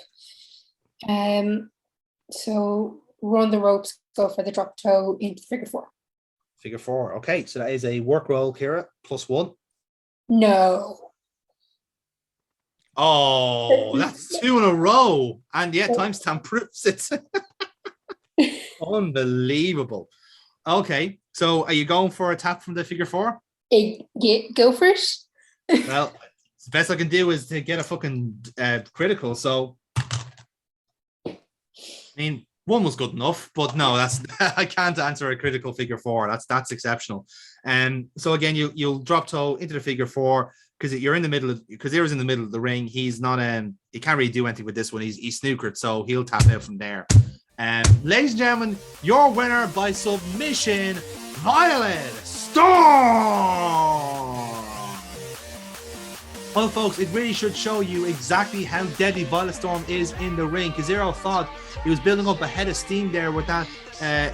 So run the ropes, go for the drop toe into figure 4. Figure 4. Okay, so that is a work roll, Kira, +1. No. Oh, that's 2 in a row. And yeah, timestamp proves it. Unbelievable. Okay, so are you going for a tap from the figure 4? Yeah, go for it. Well, the best I can do is to get a fucking critical. So, I mean, 1 was good enough, but no, that's I can't answer a critical figure 4. That's exceptional. So again, you'll drop toe into the figure 4 because you're in the middle of Kazira's in the middle of the ring. He's not he can't really do anything with this one. He's snookered, so he'll tap out from there. Ladies and gentlemen, your winner by submission, Violet Storm. Well, folks, it really should show you exactly how deadly Violet Storm is in the ring. Kaziro thought he was building up a head of steam there with that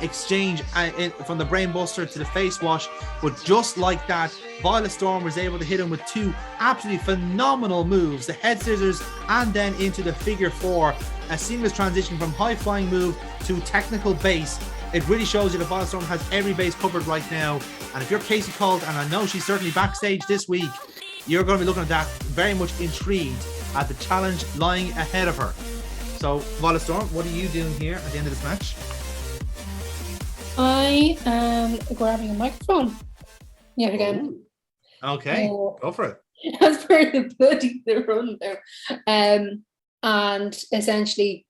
exchange from the brainbuster to the face wash, but just like that, Violet Storm was able to hit him with 2 absolutely phenomenal moves, the head scissors and then into the figure 4, a seamless transition from high flying move to technical base. It really shows you that Violet Storm has every base covered right now, and if you're Casey Colt, and I know she's certainly backstage this week, you're going to be looking at that very much intrigued at the challenge lying ahead of her. So, Violet Storm, what are you doing here at the end of this match? I am grabbing a microphone. Yet again. Ooh. Okay, go for it. As per the bloody run there. And essentially,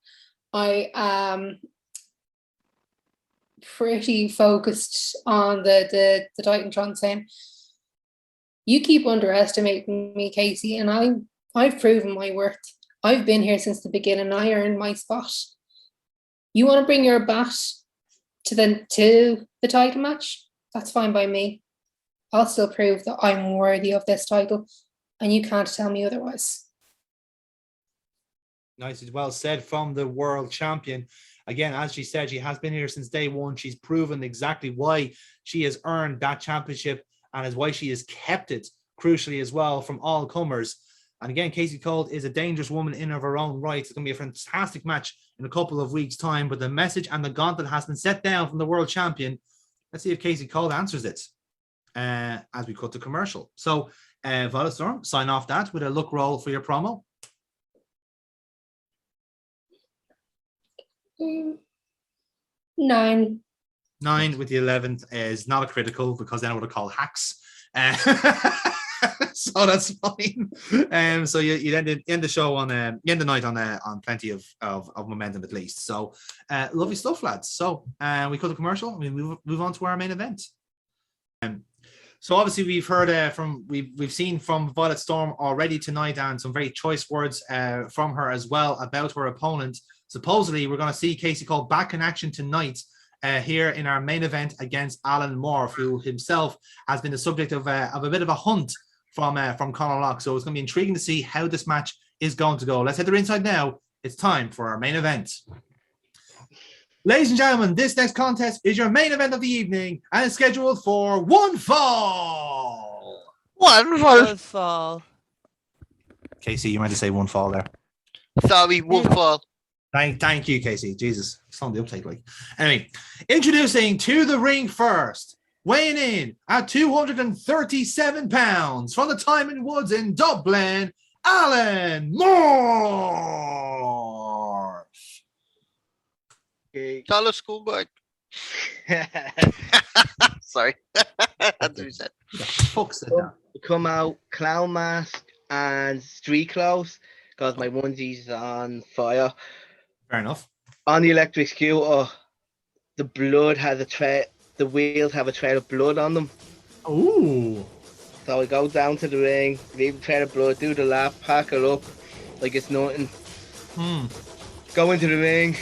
I am pretty focused on the Titantron, saying, you keep underestimating me, Casey, and I've proven my worth. I've been here since the beginning. I earned my spot. You want to bring your bat to the title match? That's fine by me. I'll still prove that I'm worthy of this title, and you can't tell me otherwise. Nice, well said from the world champion. Again, as she said, she has been here since day 1. She's proven exactly why she has earned that championship, and is why she has kept it, crucially as well, from all comers. And again, Casey Colt is a dangerous woman in of her own right. It's going to be a fantastic match in a couple of weeks' time, but the message and the gauntlet has been set down from the world champion. Let's see if Casey Colt answers it. as we cut to commercial. So, Violet Storm, sign off that with a look roll for your promo. 9. 9 with the 11th is not a critical because then I would have called hacks. So that's fine. So you end the show on end the night on plenty of momentum at least. So lovely stuff, lads. So we cut the commercial. We move on to our main event. So obviously we've heard we've seen from Violet Storm already tonight, and some very choice words from her as well about her opponent. Supposedly we're going to see Casey Colt back in action tonight here in our main event against Alan Morph, who himself has been the subject of a bit of a hunt from Conor Locke. So it's going to be intriguing to see how this match is going to go. Let's head to ringside now. It's time for our main event. Ladies and gentlemen, this next contest is your main event of the evening, and it's scheduled for one fall. One fall. Casey, you might have to say one fall there. Sorry, one fall. Thank you, Casey. Jesus, it's on the uptake. Like, anyway, introducing to the ring first, weighing in at 237 pounds from the Timon Woods in Dublin, Alan Morph. Tell us, schoolboy. Sorry. That's what you said. Fuck said that. Come out, clown mask and street clothes, because my onesie's on fire. Fair enough. On the electric scooter, the blood has the wheels have a trail of blood on them. Ooh. So I go down to the ring, leave a trail of blood, do the lap, pack it up like it's nothing. Go into the ring,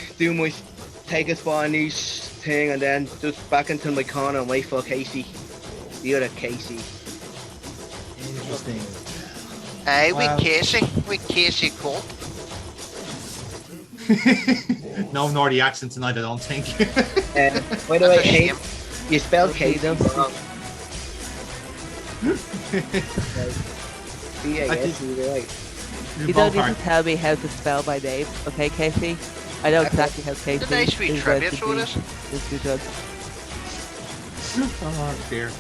take a spot on each thing, and then just back into my corner and wait for Casey. The other Casey. Interesting. Hey, with Casey Colt. No Nordy accent tonight, I don't think. By the way, hey, you spelled Casey wrong. You don't need to tell me how to spell my name, okay, Casey? I know exactly how Casey The nice sweet trivia through this. Oh dear.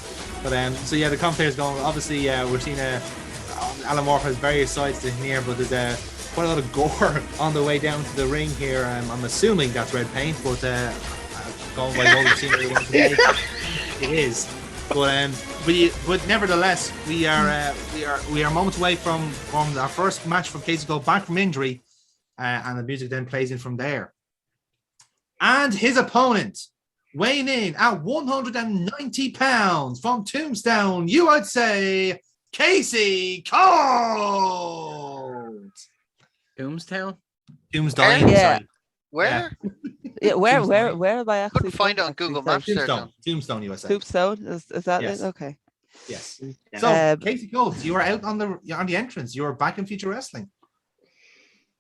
But so yeah, the commentator's going. Obviously, we're seeing Alan Morph has various sides to him here, but there's quite a lot of gore on the way down to the ring here. I'm assuming that's red paint, but going by what we've seen today, it is. But nevertheless, we are moments away from our first match from Casey Colt back from injury, and the music then plays in from there. And his opponent, weighing in at 190 pounds from Tombstone, you would say Casey Colt. Tombstone? Tombstone. Yeah. Sorry. Where? Yeah, where am I actually? Couldn't find it on Google Maps there. Tombstone, USA. Tombstone, is that Yes. it? Okay. Yes. So Um, Casey Colt, you are out on the entrance. You are back in Future Wrestling.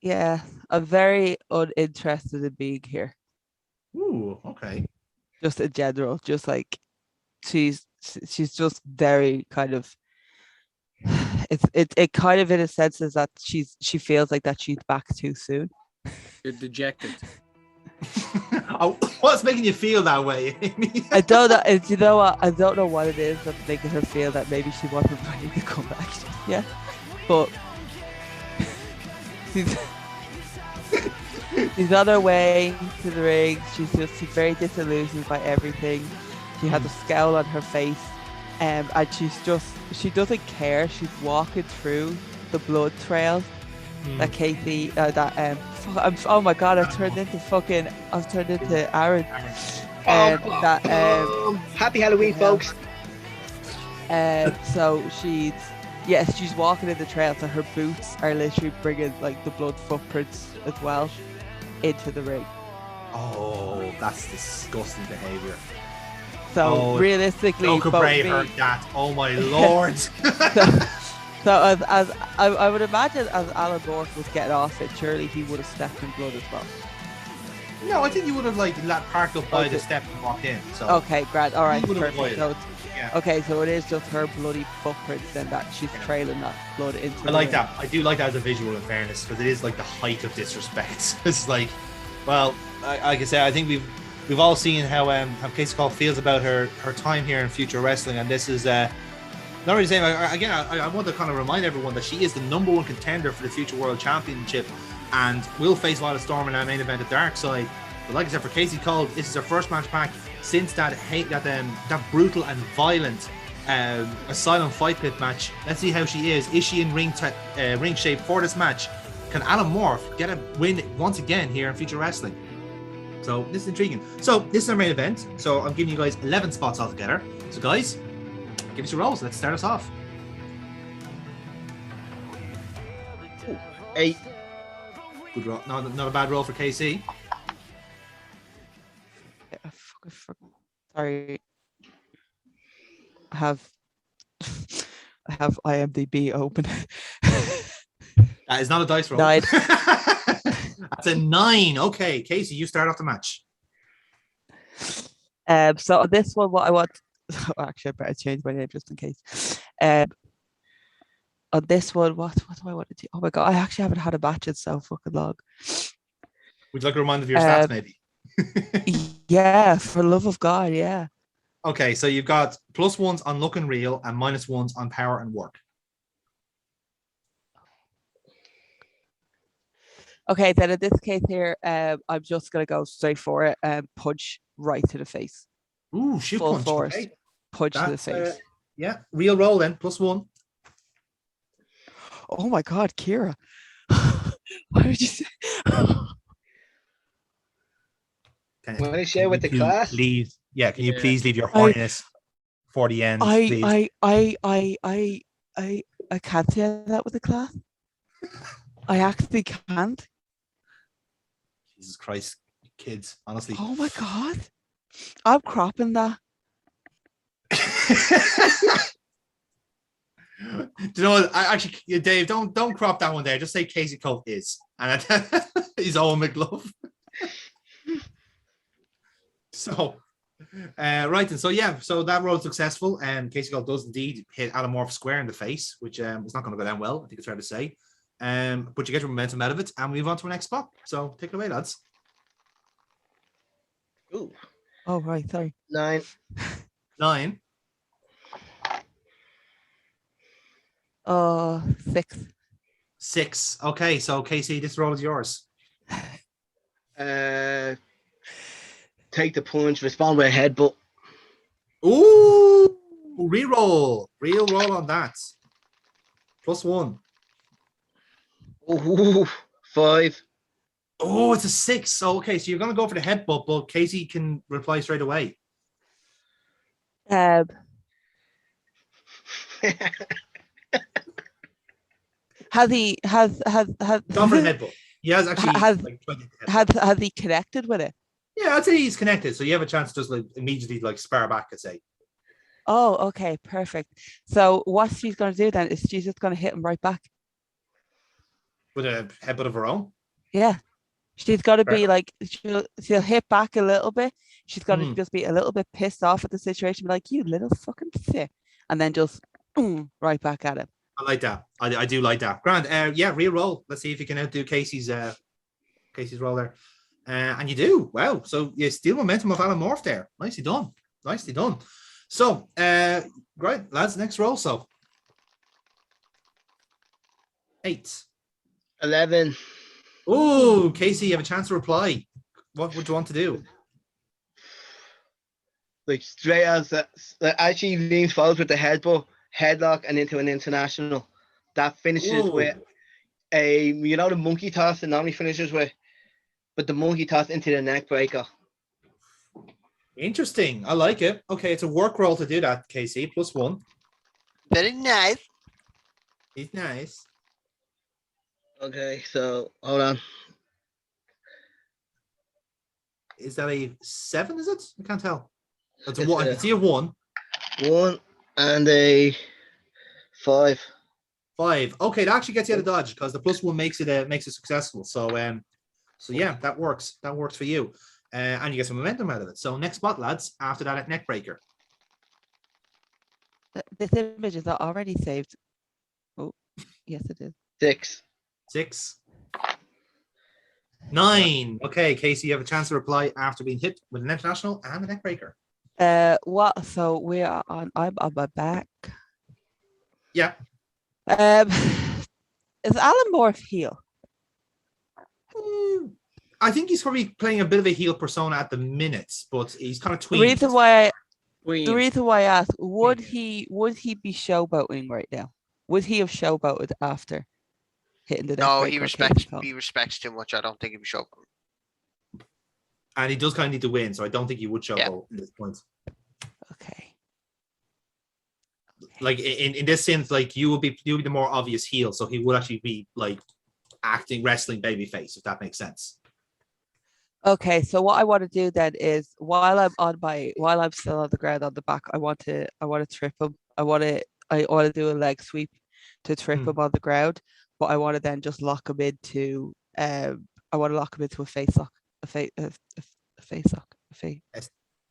Yeah, I'm very uninterested in being here. Ooh, okay. Just in general, just like she's just very kind of. It kind of in a sense is that she feels like that she's back too soon. You're dejected. Oh, what's making you feel that way, Amy? I don't know. You know what? I don't know what it is that's making her feel that maybe she wasn't ready to come back. Yeah, but she's on her way to the ring. She's very disillusioned by everything. She has a scowl on her face, and she doesn't care. She's walking through the blood trail that Casey oh my god, I've turned into Aaron. Happy Halloween, folks. So she's walking in the trail, so her boots are literally bringing like the blood footprints as well into the ring. Oh, that's disgusting behavior. So realistically, Local Bray heard that. Oh my lord. So as I would imagine, as Alan Morph was getting off it, surely he would have stepped in blood as well. No, I think you would have parked up by the step and walked in. So okay, Grant. All right, perfect. So okay, so it is just her bloody footprints then that she's trailing that blood into. I like that. I do like that as a visual, in fairness, because it is like the height of disrespect. It's like, well, like I said, I think we've all seen how Casey Colt feels about her time here in Future Wrestling, and this is not really saying again. I want to kind of remind everyone that she is the #1 contender for the Future World Championship, and will face Lana Storm in our main event at Dark Side. But like I said, for Casey Colt, this is her first match back since that brutal and violent Asylum Fight Pit match. Let's see how she is. Is she in ring shape for this match? Can Adam Morph get a win once again here in Future Wrestling? So this is intriguing. So this is our main event. So I'm giving you guys 11 spots altogether. So guys, give us your rolls. Let's start us off. 8. Good roll. Not a bad roll for KC. Sorry. I have IMDb open. That is not a dice roll. 9. That's a 9. Okay, Casey, you start off the match. So on this one, what I want. Actually, I better change my name just in case. On this one, what do I want to do? Oh my god, I actually haven't had a match in so fucking long. Would you like a reminder of your stats, maybe? Yeah, for love of God, yeah. Okay, so you've got +1s on look and reel and -1s on power and work. Okay, then in this case here, I'm just gonna go straight for it and punch right to the face. Ooh, shoot Full punch. force. Okay. Punch to the face. Yeah, real roll then, +1. Oh my God, Kira. Why would you say? Want to share with the class? Please, can you please leave your horniness for the end, please? I can't say that with the class. I actually can't. Jesus Christ, kids, honestly. Oh my God. I'm cropping that. Do you know what? Dave, don't crop that one there. Just say Casey Colt is. And he's Owen McLove. So, right. And so that road successful. And Casey Colt does indeed hit Adam Morph square in the face, which is not going to go down well. I think it's fair to say. But you get your momentum out of it and we move on to our next spot. So take it away, lads. Ooh. Oh, right. Sorry. 9. 9. 6. 6. Okay, so Casey, this roll is yours. Take the punch, respond with a headbutt. Ooh, reroll. Real roll on that. +1. Ooh, 5. Oh, it's a 6. So okay, so you're gonna go for the headbutt, but Casey can reply straight away. Has he Gone for the headbutt. He has actually has he connected with it? Yeah, I'd say he's connected. So you have a chance to just immediately spar back, I'd say. Oh, okay, perfect. So what she's gonna do then is she's just gonna hit him right back. With a headbutt of her own? Yeah. She's got to be like, she'll hit back a little bit. She's got to just be a little bit pissed off at the situation, be like, you little fucking shit. And then just right back at him. I like that. I do like that. Grand. Re-roll. Let's see if you can outdo Casey's roll there. And you do. Wow. So you steal momentum of Alan Morph there. Nicely done. Nicely done. So, right, lads, next roll. So 8. 11. Oh, Casey, you have a chance to reply. What would you want to do? Like straight as that, actually leans forward with the headbutt, headlock, and into an international. That finishes with a, the monkey toss that normally finishes with, but the monkey toss into the neck breaker. Interesting. I like it. Okay, it's a work roll to do that, Casey. +1. Very nice. He's nice. Okay, so hold on. Is that a 7? Is it? I can't tell. That's a 1. I can see a 1. 1 and a 5. 5. Okay, that actually gets you out of dodge because the +1 makes it successful. So yeah, that works. That works for you, and you get some momentum out of it. So next spot, lads. After that, at neck breaker. This image is not already saved. Oh, yes, it is. 6. 6. 9. Okay, Casey, you have a chance to reply after being hit with an international and a neck breaker. What? So we are on. I'm on my back. Yeah. Is Alan Morph heel? I think he's probably playing a bit of a heel persona at the minute, but he's kind of The tweaked. reason why Queen. I asked, would he be showboating right now? Would he have showboated after hitting the neck No, breaker? he respects too much. I don't think he would show. And he does kind of need to win, so I don't think he would show Yeah. at this point. Okay. Like in this sense, like you would be the more obvious heel, so he would actually be like acting wrestling babyface, if that makes sense. Okay, so what I want to do then is while I'm still on the ground on the back, I want to trip him. I want to do a leg sweep to trip him on the ground, but I want to then just lock him into a face lock, a face lock,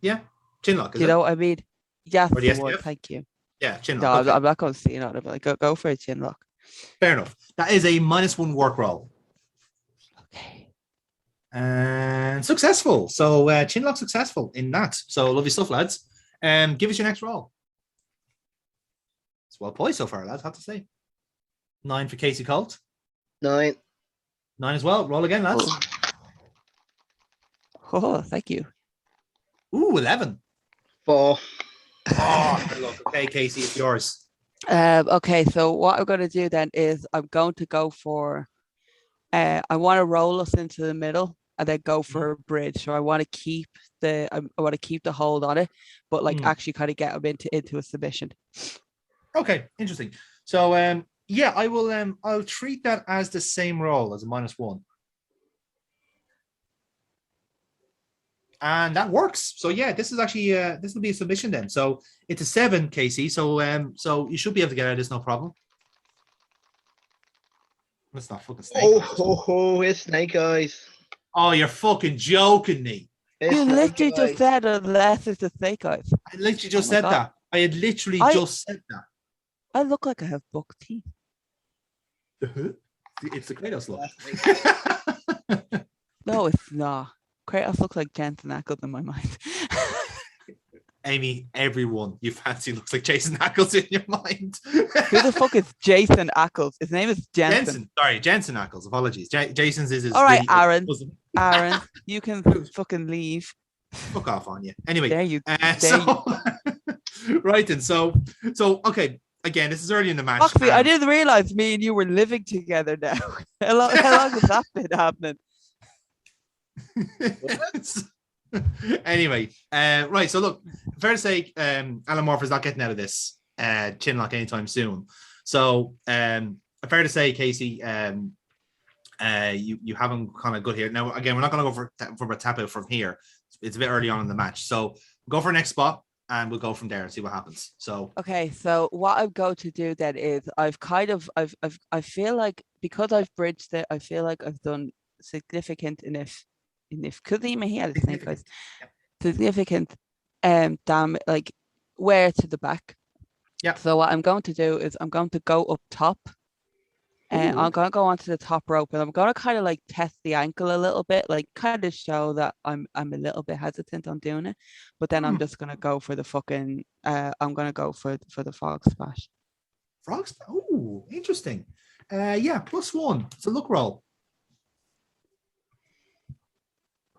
Yeah, chin lock. Do you know what I mean? Yes, Or the the one, SPF? thank you. Yeah, chin No, lock. Okay. I'm not going to see it. I'm like, go for a chin lock. Fair enough. That is a -1 work roll. Okay. And successful. So chin lock successful in that. So lovely stuff, lads. Give us your next roll. It's well poised so far, lads, I have to say. 9 for Casey Colt. 9. 9 as well. Roll again, lads. Oh, thank you. Ooh, 11. 4. Oh, look. Okay, Casey, it's yours. Okay, so what I'm going to do then is I'm going to go for I want to roll us into the middle and then go for a bridge. So I want to keep the hold on it, but like actually kind of get him into a submission. Okay, interesting. So yeah, I will I'll treat that as the same roll as a -1. And that works. So yeah, this is actually this will be a submission then. So it's a 7, Casey. So so you should be able to get out of this, no problem. That's not fucking snake. It's snake eyes. Oh, you're fucking joking me. You literally just said unless it's a snake eyes. I literally just said that. I had literally just said that. I look like I have buck teeth. It's the Kratos look. No, it's not. Kratos looks like Jensen Ackles in my mind. Amy, everyone you fancy looks like Jason Ackles in your mind. Who the fuck is Jason Ackles? His name is Jensen. Sorry, Jensen Ackles. Apologies. Jason's is his. All right, really Aaron. cousin. Aaron, you can fucking leave. Fuck off on you. Anyway, there you right then. So okay. Again, this is early in the match. Foxy, I didn't realize me and you were living together now. How long has that been happening? Anyway, right. So look, fair to say, Alan Morph is not getting out of this chin lock anytime soon. So fair to say, Casey, you have him kind of good here. Now, again, we're not going to go for a tap out from here. It's a bit early on in the match, so go for next spot. And we'll go from there and see what happens. So okay, so what I'm going to do then is I feel like because I've bridged it, I feel like I've done significant enough because even he had a snake eyes, significant damage, like wear to the back. Yeah. So what I'm going to do is I'm going to go up top. And I'm going to go onto the top rope and I'm going to kind of like test the ankle a little bit, like kind of show that I'm a little bit hesitant on doing it. But then I'm just going to go for the fucking, I'm going to go for the frog splash. Frog splash? Oh, interesting. Yeah, +1. It's a look roll.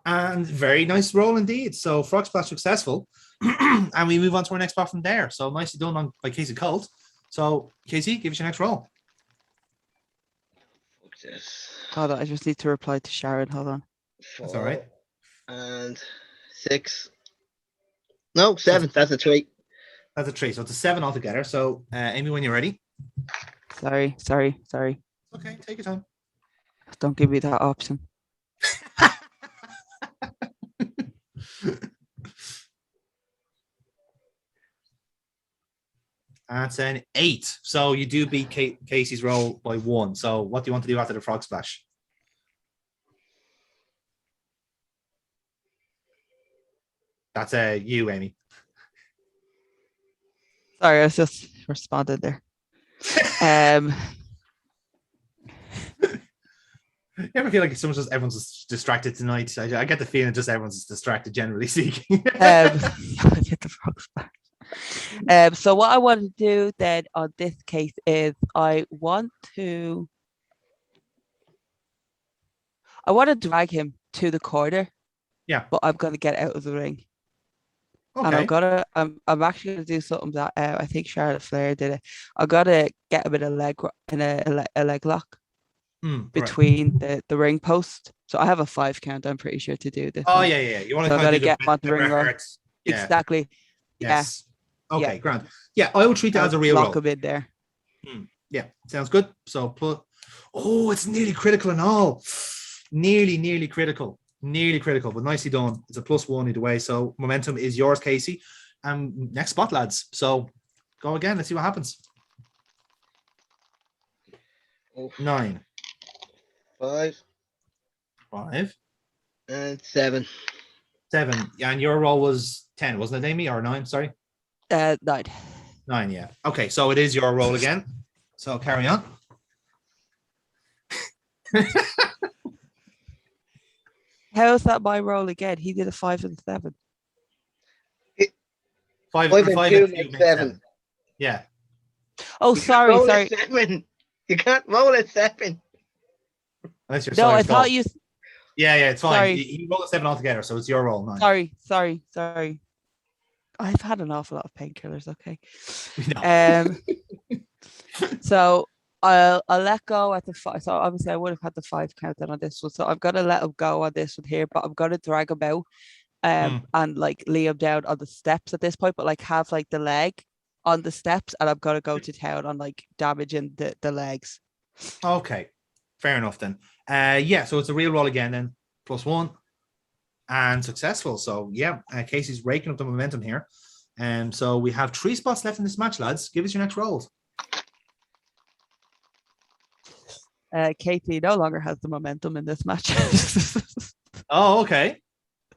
And very nice roll indeed. So frog splash successful. And we move on to our next spot from there. So nicely done by Casey Colt. So Casey, give us your next roll. Hold on, I just need to reply to Sharon. Hold on. 4. That's all right. And 6. No, 7. That's a 3. That's a 3. So it's a 7 altogether. So Amy, when you're ready. Sorry. Okay, take your time. Don't give me that option. That's an 8. So you do beat Casey's roll by 1. So what do you want to do after the frog splash? That's you, Amy. Sorry, I was just responded there. You ever feel like everyone's just distracted tonight? I get the feeling just everyone's distracted, generally speaking. Get the frogs back. So what I want to do then on this case is I want to drag him to the corner. Yeah. But I'm gonna get out of the ring. Okay. And I'm actually gonna do something that I think Charlotte Flair did it. I gotta get him in a leg lock between the ring post. So I have a 5 count. I'm pretty sure to do this. Oh yeah. You want to kind of get him on the ring roll. Yeah. Exactly. Yes. Yeah. Okay, grand. Yeah, I will treat that as a real roll. Lock him in there. Yeah, sounds good. So it's nearly critical and all. Nearly critical. Nearly critical, but nicely done. It's a +1 either way. So momentum is yours, Casey. Next spot, lads. So go again. Let's see what happens. 9. 5. 5. And 7. 7. Yeah, and your roll was 10, wasn't it, Amy? Or 9, sorry? 9. 9, yeah. Okay, so it is your roll again. So carry on. How is that my roll again? He did a 5 and 7. 5 and 2 makes makes 7. Yeah. Oh, sorry. You can't roll a 7. Unless you're No, I thought you. Yeah, it's fine. Sorry. You roll a 7 altogether, so it's your roll. 9. Sorry. I've had an awful lot of painkillers. Okay. No. So I'll let go at the 5. So obviously I would have had the 5 count on this one. So I've got to let him go on this one here, but I'm going to drag him out and like lay him down on the steps at this point, but like have like the leg on the steps, and I'm going to go to town on like damaging the legs. Okay. Fair enough then. Yeah, so it's a real roll again then. +1 and successful. So yeah, Casey's raking up the momentum here. So we have 3 spots left in this match, lads. Give us your next rolls. Katie no longer has the momentum in this match. Oh, okay.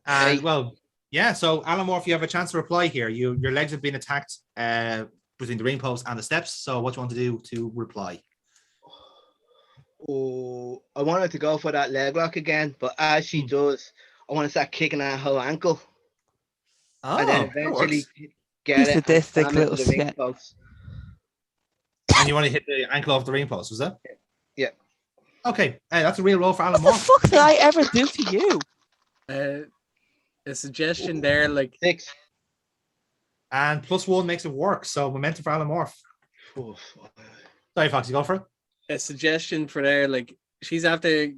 Well, yeah. So Alan Morph, you have a chance to reply here. Your legs have been attacked between the ring post and the steps. So what do you want to do to reply? Oh, I wanted to go for that leg lock again, but as she does, I want to start kicking at her ankle. Oh, and then eventually get He's it. sadistic and little the ring shit. post. And you want to hit the ankle off the ring post, was that? Yeah. Okay, that's a real roll for Alan What the Morph. fuck did I ever do to you? A suggestion there, like 6. And +1 makes it work. So momentum for Alan Morph. Oh, Sorry, Foxy, go for it. a suggestion for there, like she's after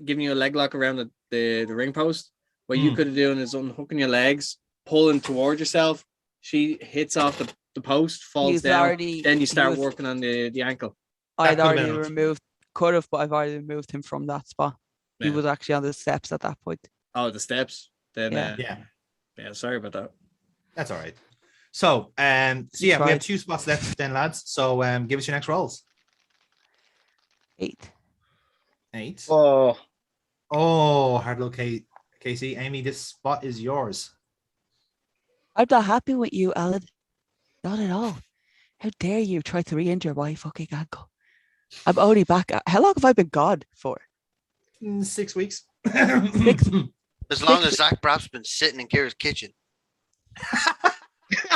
giving you a leg lock around the ring post. What you could have done is unhooking your legs, pulling towards yourself. She hits off the post, falls down. Then you start working on the ankle. I'd already removed, could have, but I've already removed him from that spot. Yeah. He was actually on the steps at that point. Oh, the steps. Then yeah. Sorry about that. That's all right. So, yeah, we tried. have 2 spots left then, lads. So, give us your next rolls. 8. 8. Oh, Hard luck, Casey. Amy, this spot is yours. I'm not happy with you, Alan. Not at all. How dare you try to re-injure my fucking ankle? I'm only back. How long have I been gone for? 6 weeks. 6. As long as Zach Braff's been sitting in Kira's kitchen.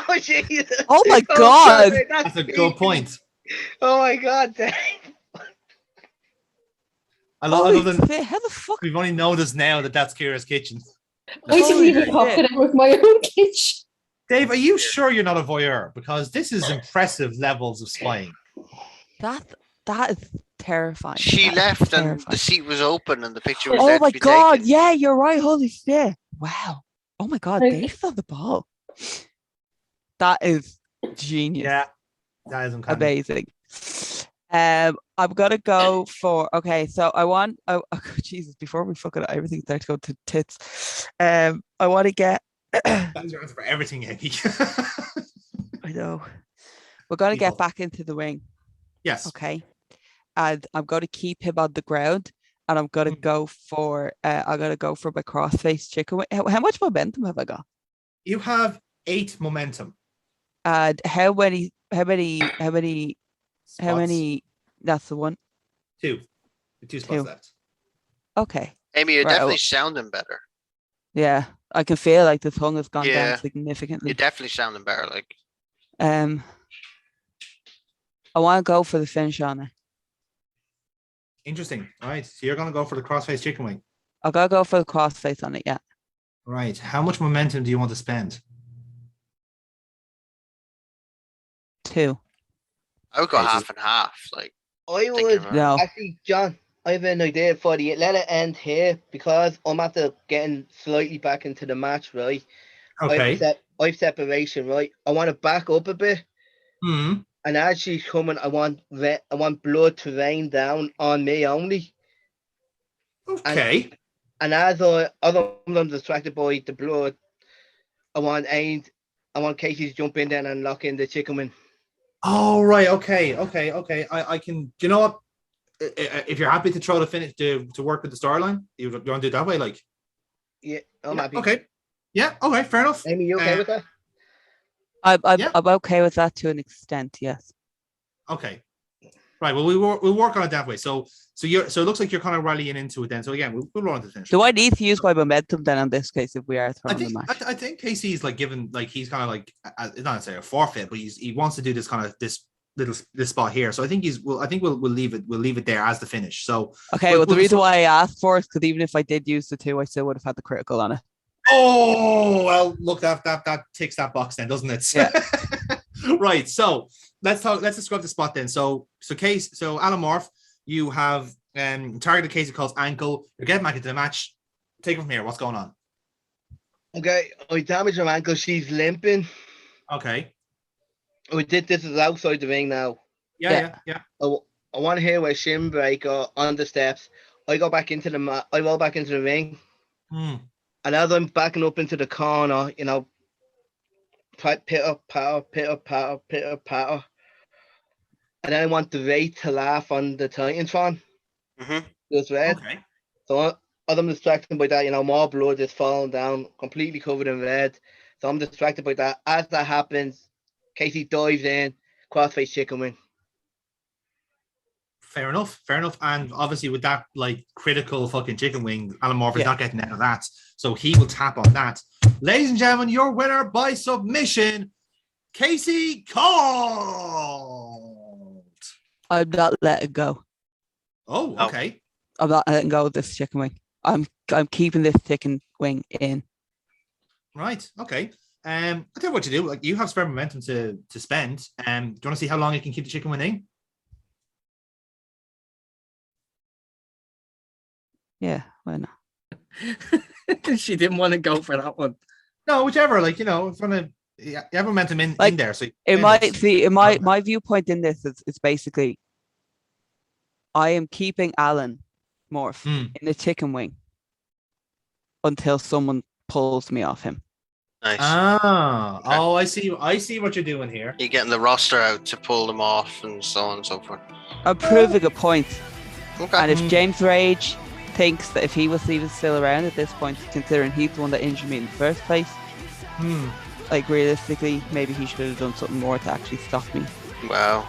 oh Jesus. Oh my God. Sorry, That's a good point. Oh my God, Dave. How the fuck? We've only noticed now that that's Kira's kitchen. I didn't even pop it out with my own kitchen. Dave, are you sure you're not a voyeur? Because this is impressive levels of spying. That is terrifying. She That is left and terrifying. the seat was open and the picture was Oh there my to be God. taken. Yeah, you're right. Holy shit. Wow. Oh my God. Like- Dave's on the ball. That is genius. Yeah, that is uncanny. Amazing. I'm gonna go for so I want Jesus, before we fucking everything starts to go to tits. I want to get That's your answer for everything, Amy. I know. We're gonna People. get back into the ring. Yes. Okay. And I'm gonna keep him on the ground, and I'm gonna go for I'm gonna go for my crossface chicken. How much momentum have I got? You have 8 momentum. And how many Spots. that's the one. 2. 2 spots Two. left. Okay. Amy, you're Right, definitely sounding better. Yeah, I can feel like the tongue has gone Yeah. down significantly. You're definitely sounding better. Like, I want to go for the finish on it. Interesting. All right. So you're going to go for the crossface chicken wing. I gotta go for the crossface on it. Yeah. Right. How much momentum do you want to spend? 2. I would go Okay, so- half and half. Like, I thinking would about it. No. actually, John. I have an idea for the let it end here because I'm after getting slightly back into the match, right? Okay. I've separation, right? I want to back up a bit, Hmm. and as she's coming, I want blood to rain down on me only. Okay. And as I'm distracted by the blood, I want Casey to jump in there and lock in the chicken wing. Oh, right. Okay. I can. Do you know what? If you're happy to throw the finish to work with the storyline, you want to do it that way, like. Yeah, I'm Yeah, happy. okay. Yeah. Okay. Fair enough. Amy, you okay with that? I'm okay with that to an extent. Yes. Okay. Right. Well, we'll work on it that way. So it looks like you're kind of rallying into it then. So again, we'll roll on to the finish. Do I need to use my momentum then in this case if we are I throwing the think match? I think Casey's like given like he's kind of like it's not necessarily a forfeit, but he wants to do this kind of this spot here. So I think we'll leave it there as the finish. So Okay, well the reason why I asked for it because even if I did use the 2, I still would have had the critical on it. Oh well, look that ticks that box then, doesn't it? Yeah. Right. So let's describe the spot then. So Alan Morph, you have targeted Casey Colt's ankle. You're getting back into the match. Take it from here. What's going on? Okay, I damaged her ankle. She's limping. Okay. This is outside the ring now. Yeah. I want to hear where shin breaker on the steps. I go back into the I roll back into the ring. Hmm. And as I'm backing up into the corner, pitter, patter. And then I want the rate to laugh on the Titantron. Mm-hmm. Just red. Okay. So as I'm distracted by that, more blood is falling down, completely covered in red. So I'm distracted by that. As that happens, Casey dives in, crossface chicken wing. Fair enough. And obviously with that like critical fucking chicken wing, Alan Morph is not getting out of that. So he will tap on that. Ladies and gentlemen, your winner by submission, Casey Colt. I'm not letting go. Oh, okay. I'm not letting go of this chicken wing. I'm keeping this chicken wing in. Right. Okay. I tell you what you do. Like you have spare momentum to spend. Do you want to see how long you can keep the chicken wing in? Yeah, why not? She didn't want to go for that one. No, whichever. Like you have momentum in there. So my viewpoint in this is basically, I am keeping Alan Morph in the chicken wing until someone pulls me off him. Nice. Oh, I see what you're doing here. You're getting the roster out to pull them off and so on and so forth. I'm proving a point. Okay. And if James Rage thinks that if he was even still around at this point, considering he's the one that injured me in the first place, like realistically, maybe he should have done something more to actually stop me. Wow.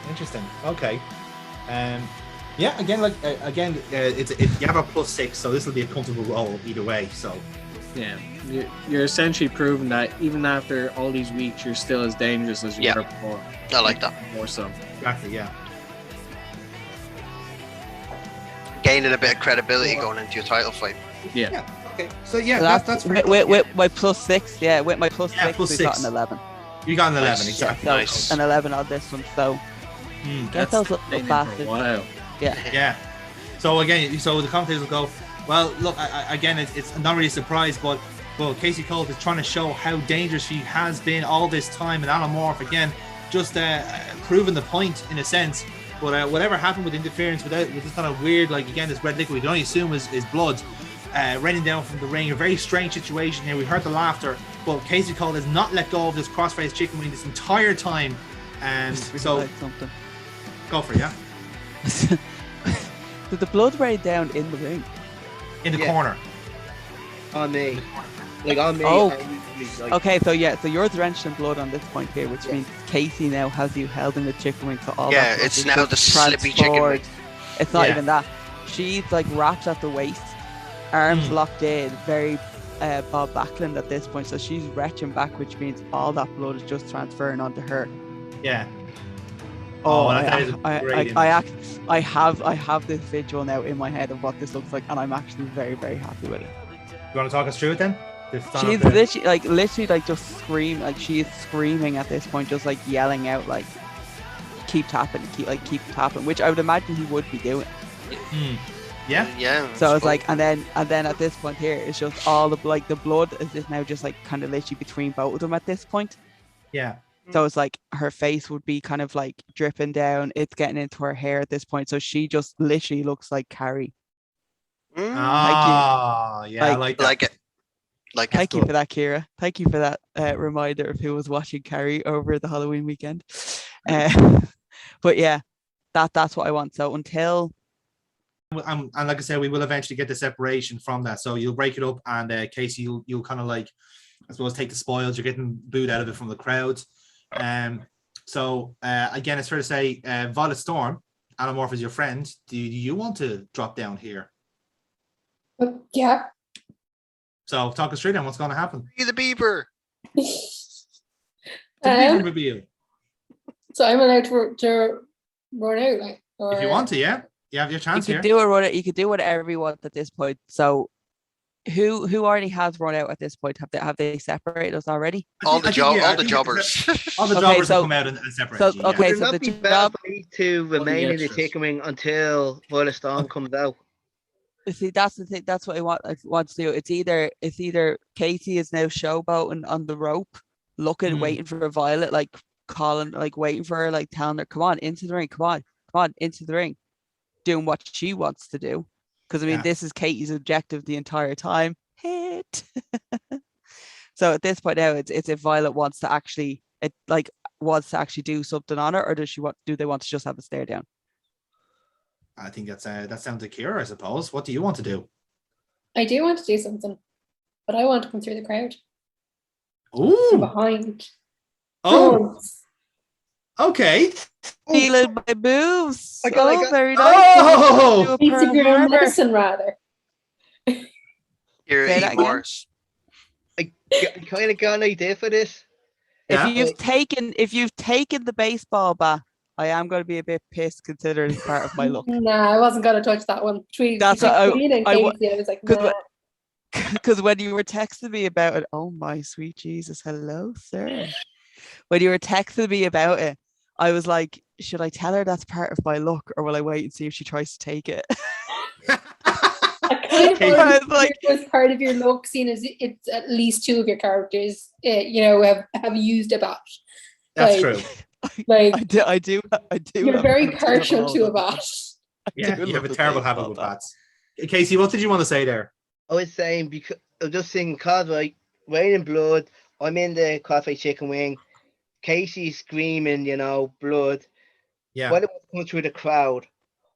Interesting. Okay. Yeah. Again, you have a +6, so this will be a comfortable roll either way. So. Yeah, you're essentially proving that even after all these weeks, you're still as dangerous as you were before. I like that. More so. Exactly. Yeah. Gaining a bit of credibility going into your title fight. Yeah. Okay. So yeah, that's with my +6. Yeah, with my +6, we got an 11. You got an 11, Nice. exactly. So Nice. an 11 on this one. So get those little bastards. Wow. Yeah. So again, the commentators will go, well, look, again, it's not really a surprise, but Casey Colt is trying to show how dangerous she has been all this time, and Alan Morph again just proving the point in a sense. But whatever happened with interference, with this kind of weird, like again, this red liquid, we can only assume is blood raining down from the ring. A very strange situation here. We heard the laughter, but Casey Colt has not let go of this crossface chicken wing this entire time, and so Like something. go for it, yeah, Did the blood rain down in the ring? in the corner. On me. Like on me. Oh. Like, Okay, so you're drenched in blood on this point here, which means Casey now has you held in the chicken wing for all Yeah, that. it's blood now is the just slippy chicken wing. transferred. It's not Yeah. even that. she's like wrapped at the waist, arms locked in, very Bob Backlund at this point. So she's retching back, which means all that blood is just transferring onto her. Yeah. Oh, that is a great image. I have this visual now in my head of what this looks like, and I'm actually very, very happy with it. You want to talk us through it then? She's literally like just scream, like she is screaming at this point, just like yelling out like, keep tapping, keep tapping, which I would imagine he would be doing. Yeah. So it's like, and then at this point here, it's just all the blood is just now just like kind of literally between both of them at this point. Yeah. So it's like her face would be kind of like dripping down. It's getting into her hair at this point. So she just literally looks like Carrie. Yeah, I like that. Thank you for that, Kira. Thank you for that reminder of who was watching Carrie over the Halloween weekend. But yeah, that's what I want. So until and like I said, we will eventually get the separation from that. So you'll break it up, and Casey, you'll kind of like, I suppose, take the spoils. You're getting booed out of it from the crowd. So again, it's fair to say, Violet Storm, Morph is your friend. Do you want to drop down here? Yeah. So talk us through then. What's going to happen? Be the beaver. So I'm allowed to run out, like, or if you want to, yeah, you have your chance here. You could do whatever you want at this point. So who already has run out at this point? Have they separated us already? All the jobbers. All the jobbers have come out and separated. So okay, so the job for me to remain in the chicken wing until Violet Storm comes out. See, that's the thing. That's what I want to do. It's either Casey is now showboating on the rope, looking, waiting for Violet, like calling, like waiting for her, like telling her, "Come on into the ring, come on into the ring," doing what she wants to do. Because I mean, this is Katie's objective the entire time. Hit. So at this point now, it's if Violet wants to actually do something on her, or do they want to just have a stare down? I think that sounds like Kira, I suppose. What do you want to do? I do want to do something, but I want to come through the crowd. Ooh. From behind. Oh. Okay. Feeling my moves. Very nice. Oh. Instagram medicine, rather. You're I kind of got an idea for this. If you've taken the baseball bat, I am going to be a bit pissed considering it's part of my look. Nah, I wasn't going to touch that one. That's what I was like, nah. Because when you were texting me about it, oh my sweet Jesus, hello, sir. When you were texting me about it, I was like, should I tell her that's part of my look, or will I wait and see if she tries to take it? I like, it was part of your look, seeing as it's at least two of your characters, have used a bat. That's true. Like I do. You're very partial to a bat. Yeah, you have a terrible habit with bats. Casey, what did you want to say there? I was saying, because I'm just saying, because like rain and blood, I'm in the Crossface chicken wing. Casey's screaming, blood. Yeah. When it was going through the crowd,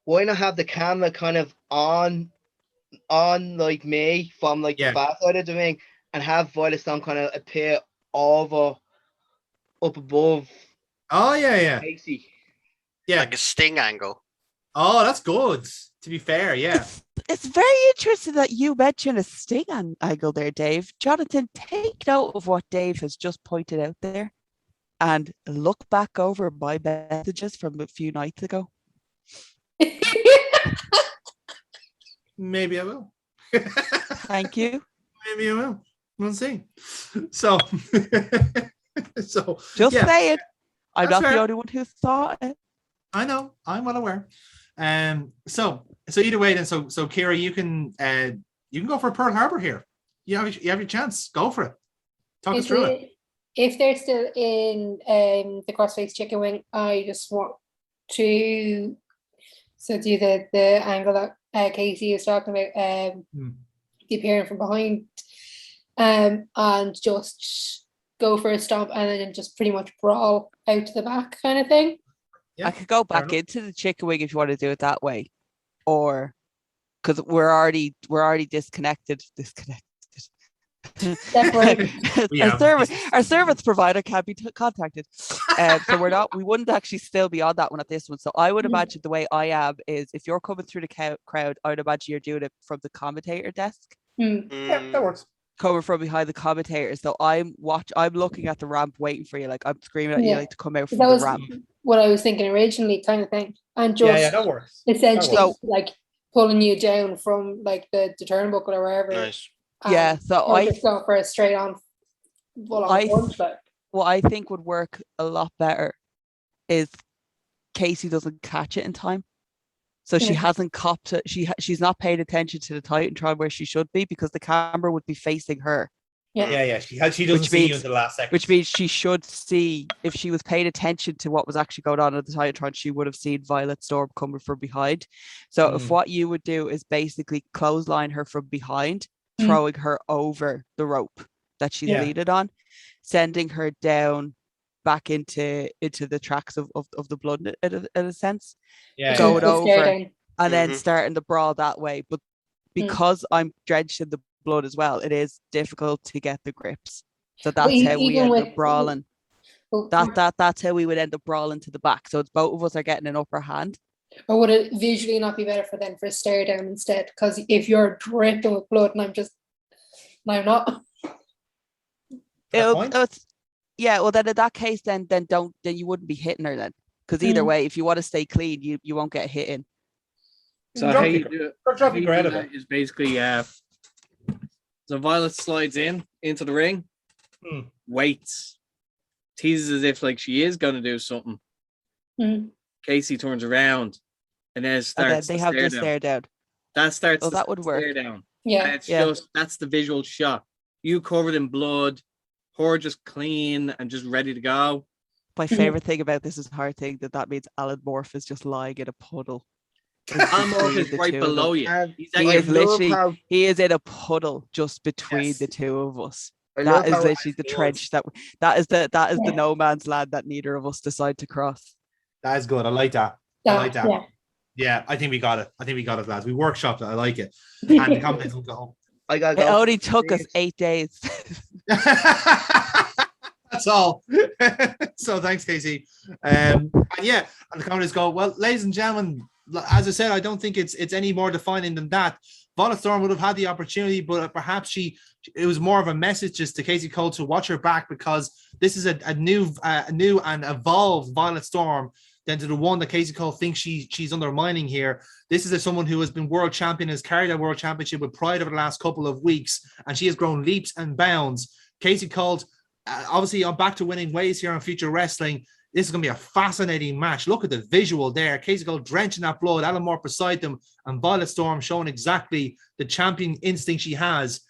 why not have the camera kind of on like me from like the far side of the ring, and have Violet Storm kind of appear up above. Oh yeah. Casey. Yeah. Like a sting angle. Oh, that's good. To be fair, yeah. It's very interesting that you mentioned a sting angle there, Dave. Jonathan, take note of what Dave has just pointed out there, and look back over my messages from a few nights ago. Maybe I will. Thank you. Maybe I will. We'll see. So just say it. I'm That's not fair. the only one who thought it. I know. I'm well aware. So either way, then. So Kira, you can go for Pearl Harbor here. You have your chance. Go for it. Talk us through it. If they're still in the Crossface chicken wing, I just want to do the angle that Casey is talking about, the appearing from behind, and just go for a stomp and then just pretty much brawl out to the back kind of thing. Yeah, I could go back into the chicken wing if you want to do it that way, or because we're already disconnected. Definitely. Our service provider can't be contacted, so we wouldn't actually still be on that one at this one. So I would imagine the way I am is if you're coming through the crowd, I would imagine you're doing it from the commentator desk. Yeah, that works. Coming from behind the commentator, so I'm looking at the ramp, waiting for you. Like I'm screaming at you, like to come out from that the was ramp. what I was thinking originally, kind of thing, and just that works. essentially That works. like pulling you down from like the turnbuckle or wherever. Nice. Yeah, so I just go for a straight on. What I think would work a lot better is Casey doesn't catch it in time. So she hasn't copped it. She's not paid attention to the Titantron where she should be, because the camera would be facing her. Yeah. She doesn't see you in the last second. Which means she should see, if she was paying attention to what was actually going on at the Titantron, she would have seen Violet Storm coming from behind. So if what you would do is basically clothesline her from behind, throwing her over the rope that she's leading on, sending her down back into the tracks of the blood in a sense, going over and then starting the brawl that way. But because I'm drenched in the blood as well, it is difficult to get the grips. So that's how we end up brawling. That's how we would end up brawling to the back. So it's both of us are getting an upper hand. Or would it visually not be better for a stare down instead? Because if you're dripping with blood and I'm not. Well then in that case then you wouldn't be hitting her then, because either way, if you want to stay clean, you won't get hit in. So how you do it is basically so Violet slides into the ring, waits, teases as if like she is going to do something. Casey turns around and then starts they have the stare down. That starts that would work. stare down. Yeah. And it's just, that's the visual shot. You covered in blood, her just clean and just ready to go. My favorite thing about this is her thing that means Alan Morph is just lying in a puddle. Alan Morph is right below you. He is in a puddle just between the two of us. That is literally the trench that is the no man's land that neither of us decide to cross. That is good. I like that. Yeah, I think we got it, lads. We workshopped it. I like it. And the comments will go home. It only took us 8 days. That's all. So thanks, Casey. And the comments go, well, ladies and gentlemen, as I said, I don't think it's any more defining than that. Violet Storm would have had the opportunity, but perhaps it was more of a message just to Casey Colt to watch her back, because this is a new and evolved Violet Storm than to the one that Casey Colt thinks she's undermining here. This is someone who has been world champion, has carried a world championship with pride over the last couple of weeks, and she has grown leaps and bounds. Casey Colt, obviously, I'm back to winning ways here on Future Wrestling. This is going to be a fascinating match. Look at the visual there. Casey Colt drenching that blood, Alan Moore beside them, and Violet Storm showing exactly the champion instinct she has.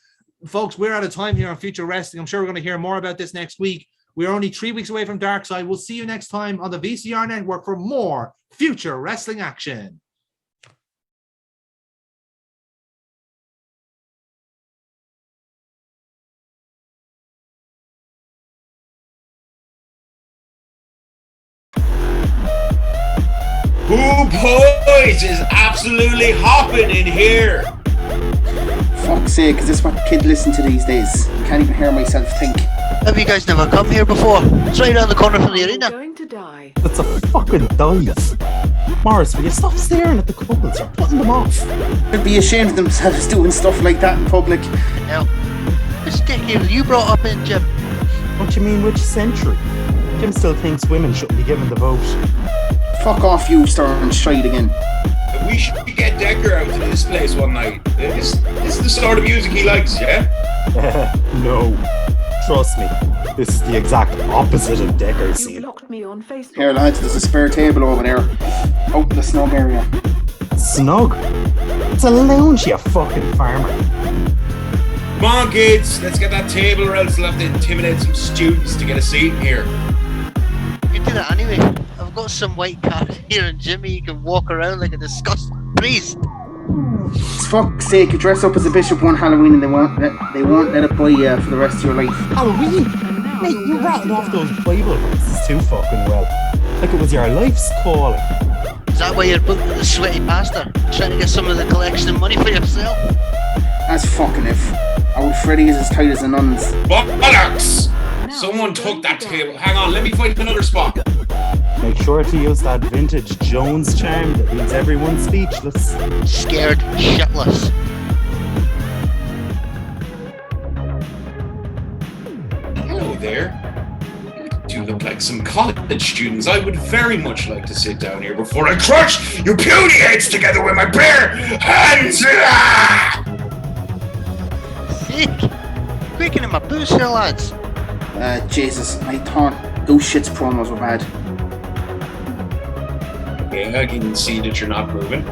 Folks, we're out of time here on Future Wrestling. I'm sure we're going to hear more about this next week. We're only 3 weeks away from Dark Side. We'll see you next time on the VCR Network for more Future Wrestling action. Who boys is absolutely hopping in here? Fuck's sake, is this what kids listen to these days? I can't even hear myself think. Have you guys never come here before? It's right around the corner from the arena. Going to die. That's a fucking dive. Morris, will you stop staring at the couples? You're putting them off. They'd be ashamed of themselves doing stuff like that in public. Now, which decade you brought up in, Jim? What do you mean, which century? Jim still thinks women shouldn't be given the vote. Fuck off, you starting straight again. We should get Decker out to this place one night. This is the sort of music he likes, yeah? No. Trust me, this is the exact opposite of Decker's You scene. blocked me on Facebook. Here, lads, there's a spare table over there. Out in the snug area. Snug? It's a lounge, you fucking farmer. Come on, kids, let's get that table, or else we'll have to intimidate some students to get a seat in here. You do that anyway. I've got some white card here, and Jimmy, you can walk around like a disgusting priest. For fuck's sake, you dress up as a bishop one Halloween and they won't let it by you for the rest of your life. Halloween? Mate, you rattled off those Bible verses too fucking well. Like it was your life's calling. Is that why you're booked with a sweaty pastor? Trying to get some of the collection money for yourself? That's fucking if. Old Freddy is as tight as a nun's. Bollocks! Someone took that table. Hang on, let me find another spot. Make sure to use that vintage Jones charm that leaves everyone speechless. Scared shitless. Hello there. You look like some college students. I would very much like to sit down here before I crush your puny heads together with my bare hands. Sick. Quicken in my boots here, lads. Jesus, I thought those shits promos were bad. Yeah, I can see that you're not moving.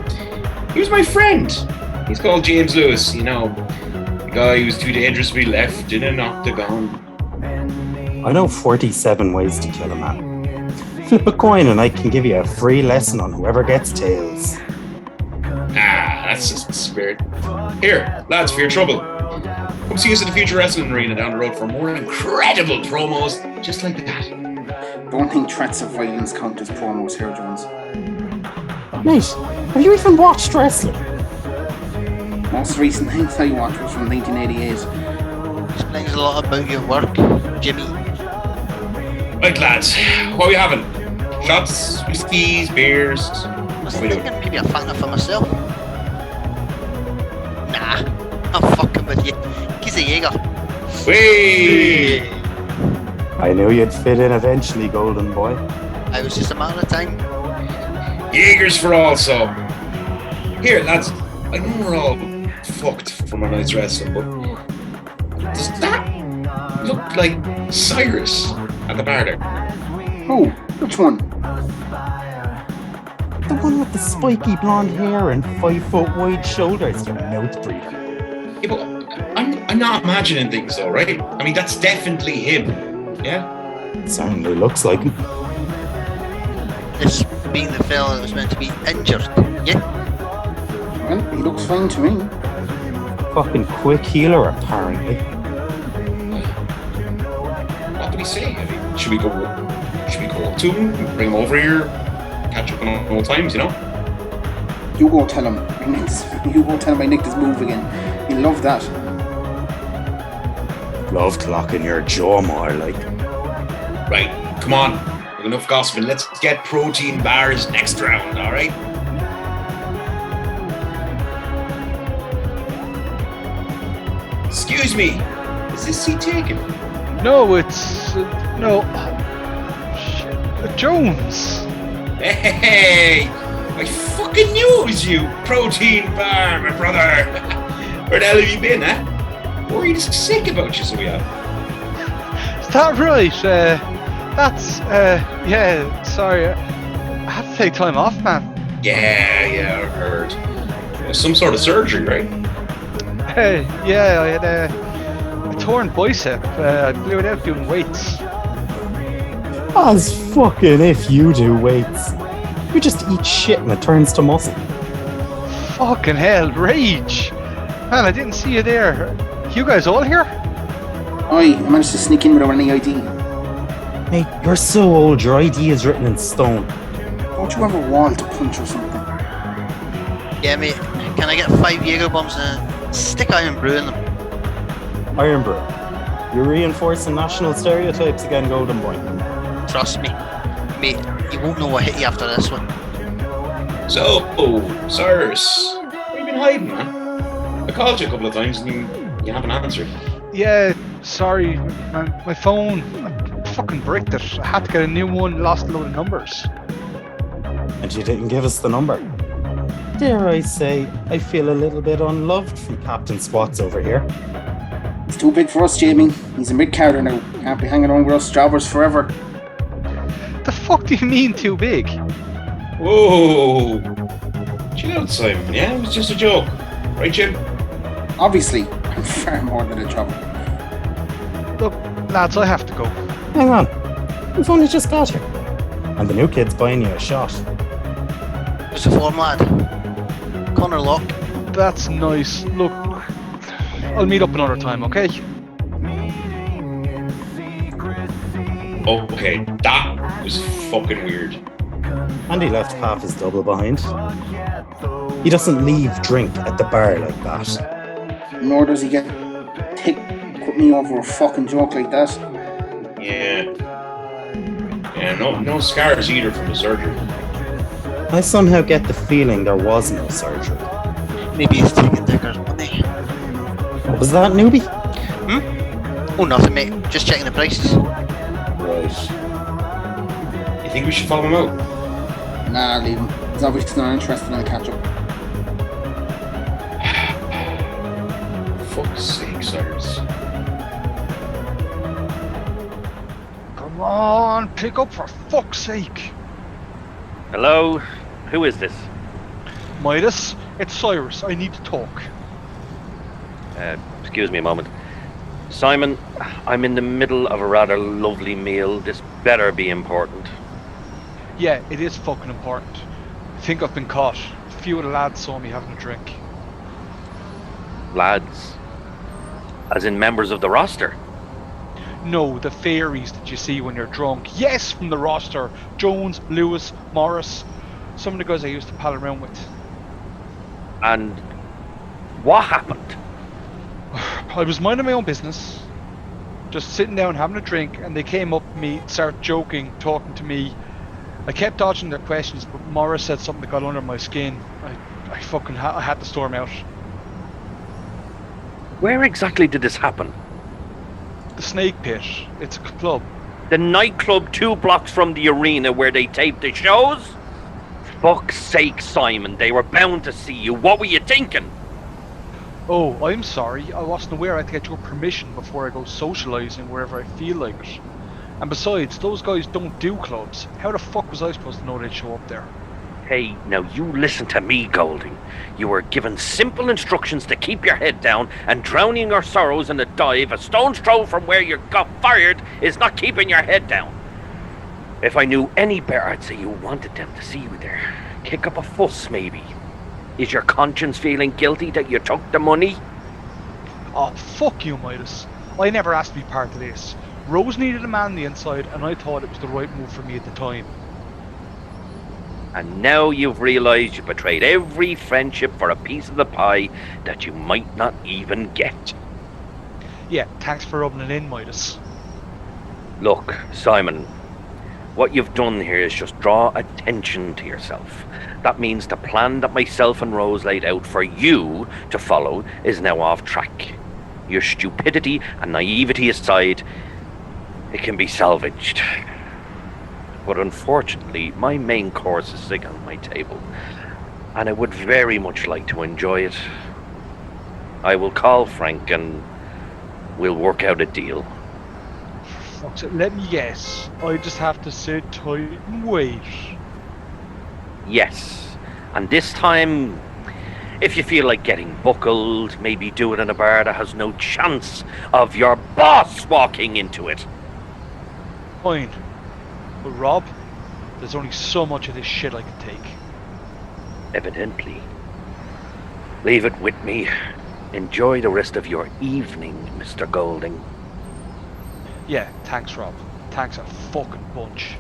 Here's my friend. He's called James Lewis, you know, the guy who's too dangerous to be left in an octagon. I know 47 ways to kill a man. Flip a coin and I can give you a free lesson on whoever gets tails. Ah, that's just the spirit. Here, lads, for your trouble. Come see us at the Future Wrestling Arena down the road for more incredible promos just like that. Don't think threats of violence count as promos here, Jones. Mate, have you even watched wrestling? Most recent things I watched was from 1988. Explains a lot about your work, Jimmy. Right, lads, what are we having? Shots, whiskeys, beers? I was thinking maybe a Fanta for myself. Nah, I'm fucking with you. He's a Jaeger. Whee! I knew you'd fit in eventually, Golden Boy. I was just a matter of time. Jaegers for all, so. Here, lads, I know we're all fucked from our night's wrestling, but does that look like Cyrus at the bar there? Oh, which one? The one with the spiky blonde hair and 5 foot wide shoulders, you mouth breather. Yeah, but I'm not imagining things though, right? I mean, that's definitely him, yeah? Certainly looks like him. This being the fella that was meant to be injured, yeah? Well, he looks fine to me. Fucking quick healer, apparently. What do we say? I mean, should we go up to him, bring him over here, catch up on old times, you know? You go tell him I nicked his move again. He'll love that. Love clocking your jaw more, like. Right, come on. We've enough gossiping. Let's get protein bars next round, alright? Excuse me, is this seat taken? No, it's no. Shit. Jones. Hey, I fucking knew it was you, protein bar, my brother. Where the hell have you been, huh? Worried sick about you, so we are. Is that right? That's yeah. Sorry, I had to take time off, man. Yeah, I heard. Some sort of surgery, right? Yeah, I had a torn bicep. I blew it out doing weights. As fucking if you do weights. You just eat shit and it turns to muscle. Fucking hell, rage! Man, I didn't see you there. You guys all here? I managed to sneak in without any ID. Mate, you're so old, your ID is written in stone. Don't you have a wall to punch or something? Yeah, mate. Can I get 5 Jaeger bombs and stick iron brew in them? Iron Brew, you're reinforcing national stereotypes again, Golden Boy. Trust me. Mate, you won't know what hit you after this one. So, Cyrus, where you been hiding, man? I called you a couple of times and you haven't answered. Yeah, sorry. My phone, I fucking bricked it. I had to get a new one, lost a load of numbers. And you didn't give us the number. Dare I say, I feel a little bit unloved from Captain Squats over here. He's too big for us, Jamie. He's a mid-carder now. Can't be hanging around with us jobbers forever. The fuck do you mean too big? Whoa! Chill out, Simon, yeah? It was just a joke. Right, Jim? Obviously, I'm far more than a jobber. Look, lads, I have to go. Hang on, we've only just got here. And the new kid's buying you a shot. Who's the form, lad? Connor Locke. That's nice. Look, I'll meet up another time, okay? Okay, that was fucking weird. And he left half his double behind. He doesn't leave drink at the bar like that. Nor does he get thick put me over a fucking joke like that. Yeah. Yeah, no scars either from the surgery. I somehow get the feeling there was no surgery. Maybe he's taking Dicker's money. What was that, newbie? Oh, nothing, mate. Just checking the prices. Right. You think we should follow him out? Nah, leave him. He's obviously not interested in the catch-up. Fuck's sake, Cyrus. Come on, pick up for fuck's sake. Hello? Who is this? Midas, it's Cyrus. I need to talk. Excuse me a moment. Simon, I'm in the middle of a rather lovely meal. This better be important. Yeah, it is fucking important. I think I've been caught. A few of the lads saw me having a drink. Lads? As in members of the roster? No, the fairies that you see when you're drunk. Yes, from the roster. Jones, Lewis, Morris. Some of the guys I used to pal around with. And what happened? I was minding my own business. Just sitting down having a drink, and they came up to me, started joking, talking to me. I kept dodging their questions, but Morris said something that got under my skin. I fucking I had to storm out. Where exactly did this happen? The Snake Pit. It's a club. The nightclub 2 blocks from the arena where they taped the shows? Fuck's sake, Simon, they were bound to see you. What were you thinking? Oh, I'm sorry. I wasn't aware I had to get your permission before I go socialising wherever I feel like it. And besides, those guys don't do clubs. How the fuck was I supposed to know they'd show up there? Hey, now you listen to me, Golding. You were given simple instructions to keep your head down, and drowning your sorrows in a dive a stone's throw from where you got fired is not keeping your head down. If I knew any better, I'd say you wanted them to see you there. Kick up a fuss, maybe. Is your conscience feeling guilty that you took the money? Oh, fuck you, Midas. I never asked to be part of this. Rose needed a man on the inside, and I thought it was the right move for me at the time. And now you've realised you betrayed every friendship for a piece of the pie that you might not even get. Yeah, thanks for rubbing it in, Midas. Look, Simon, what you've done here is just draw attention to yourself. That means the plan that myself and Rose laid out for you to follow is now off track. Your stupidity and naivety aside, it can be salvaged. But unfortunately, my main course is sitting on my table, and I would very much like to enjoy it. I will call Frank and we'll work out a deal. For fuck's sake, let me guess. I just have to sit tight and wait. Yes, and this time, if you feel like getting buckled, maybe do it in a bar that has no chance of your boss walking into it. Fine. But Rob, there's only so much of this shit I can take. Evidently. Leave it with me. Enjoy the rest of your evening, Mr. Golding. Yeah, thanks, Rob. Thanks a fucking bunch.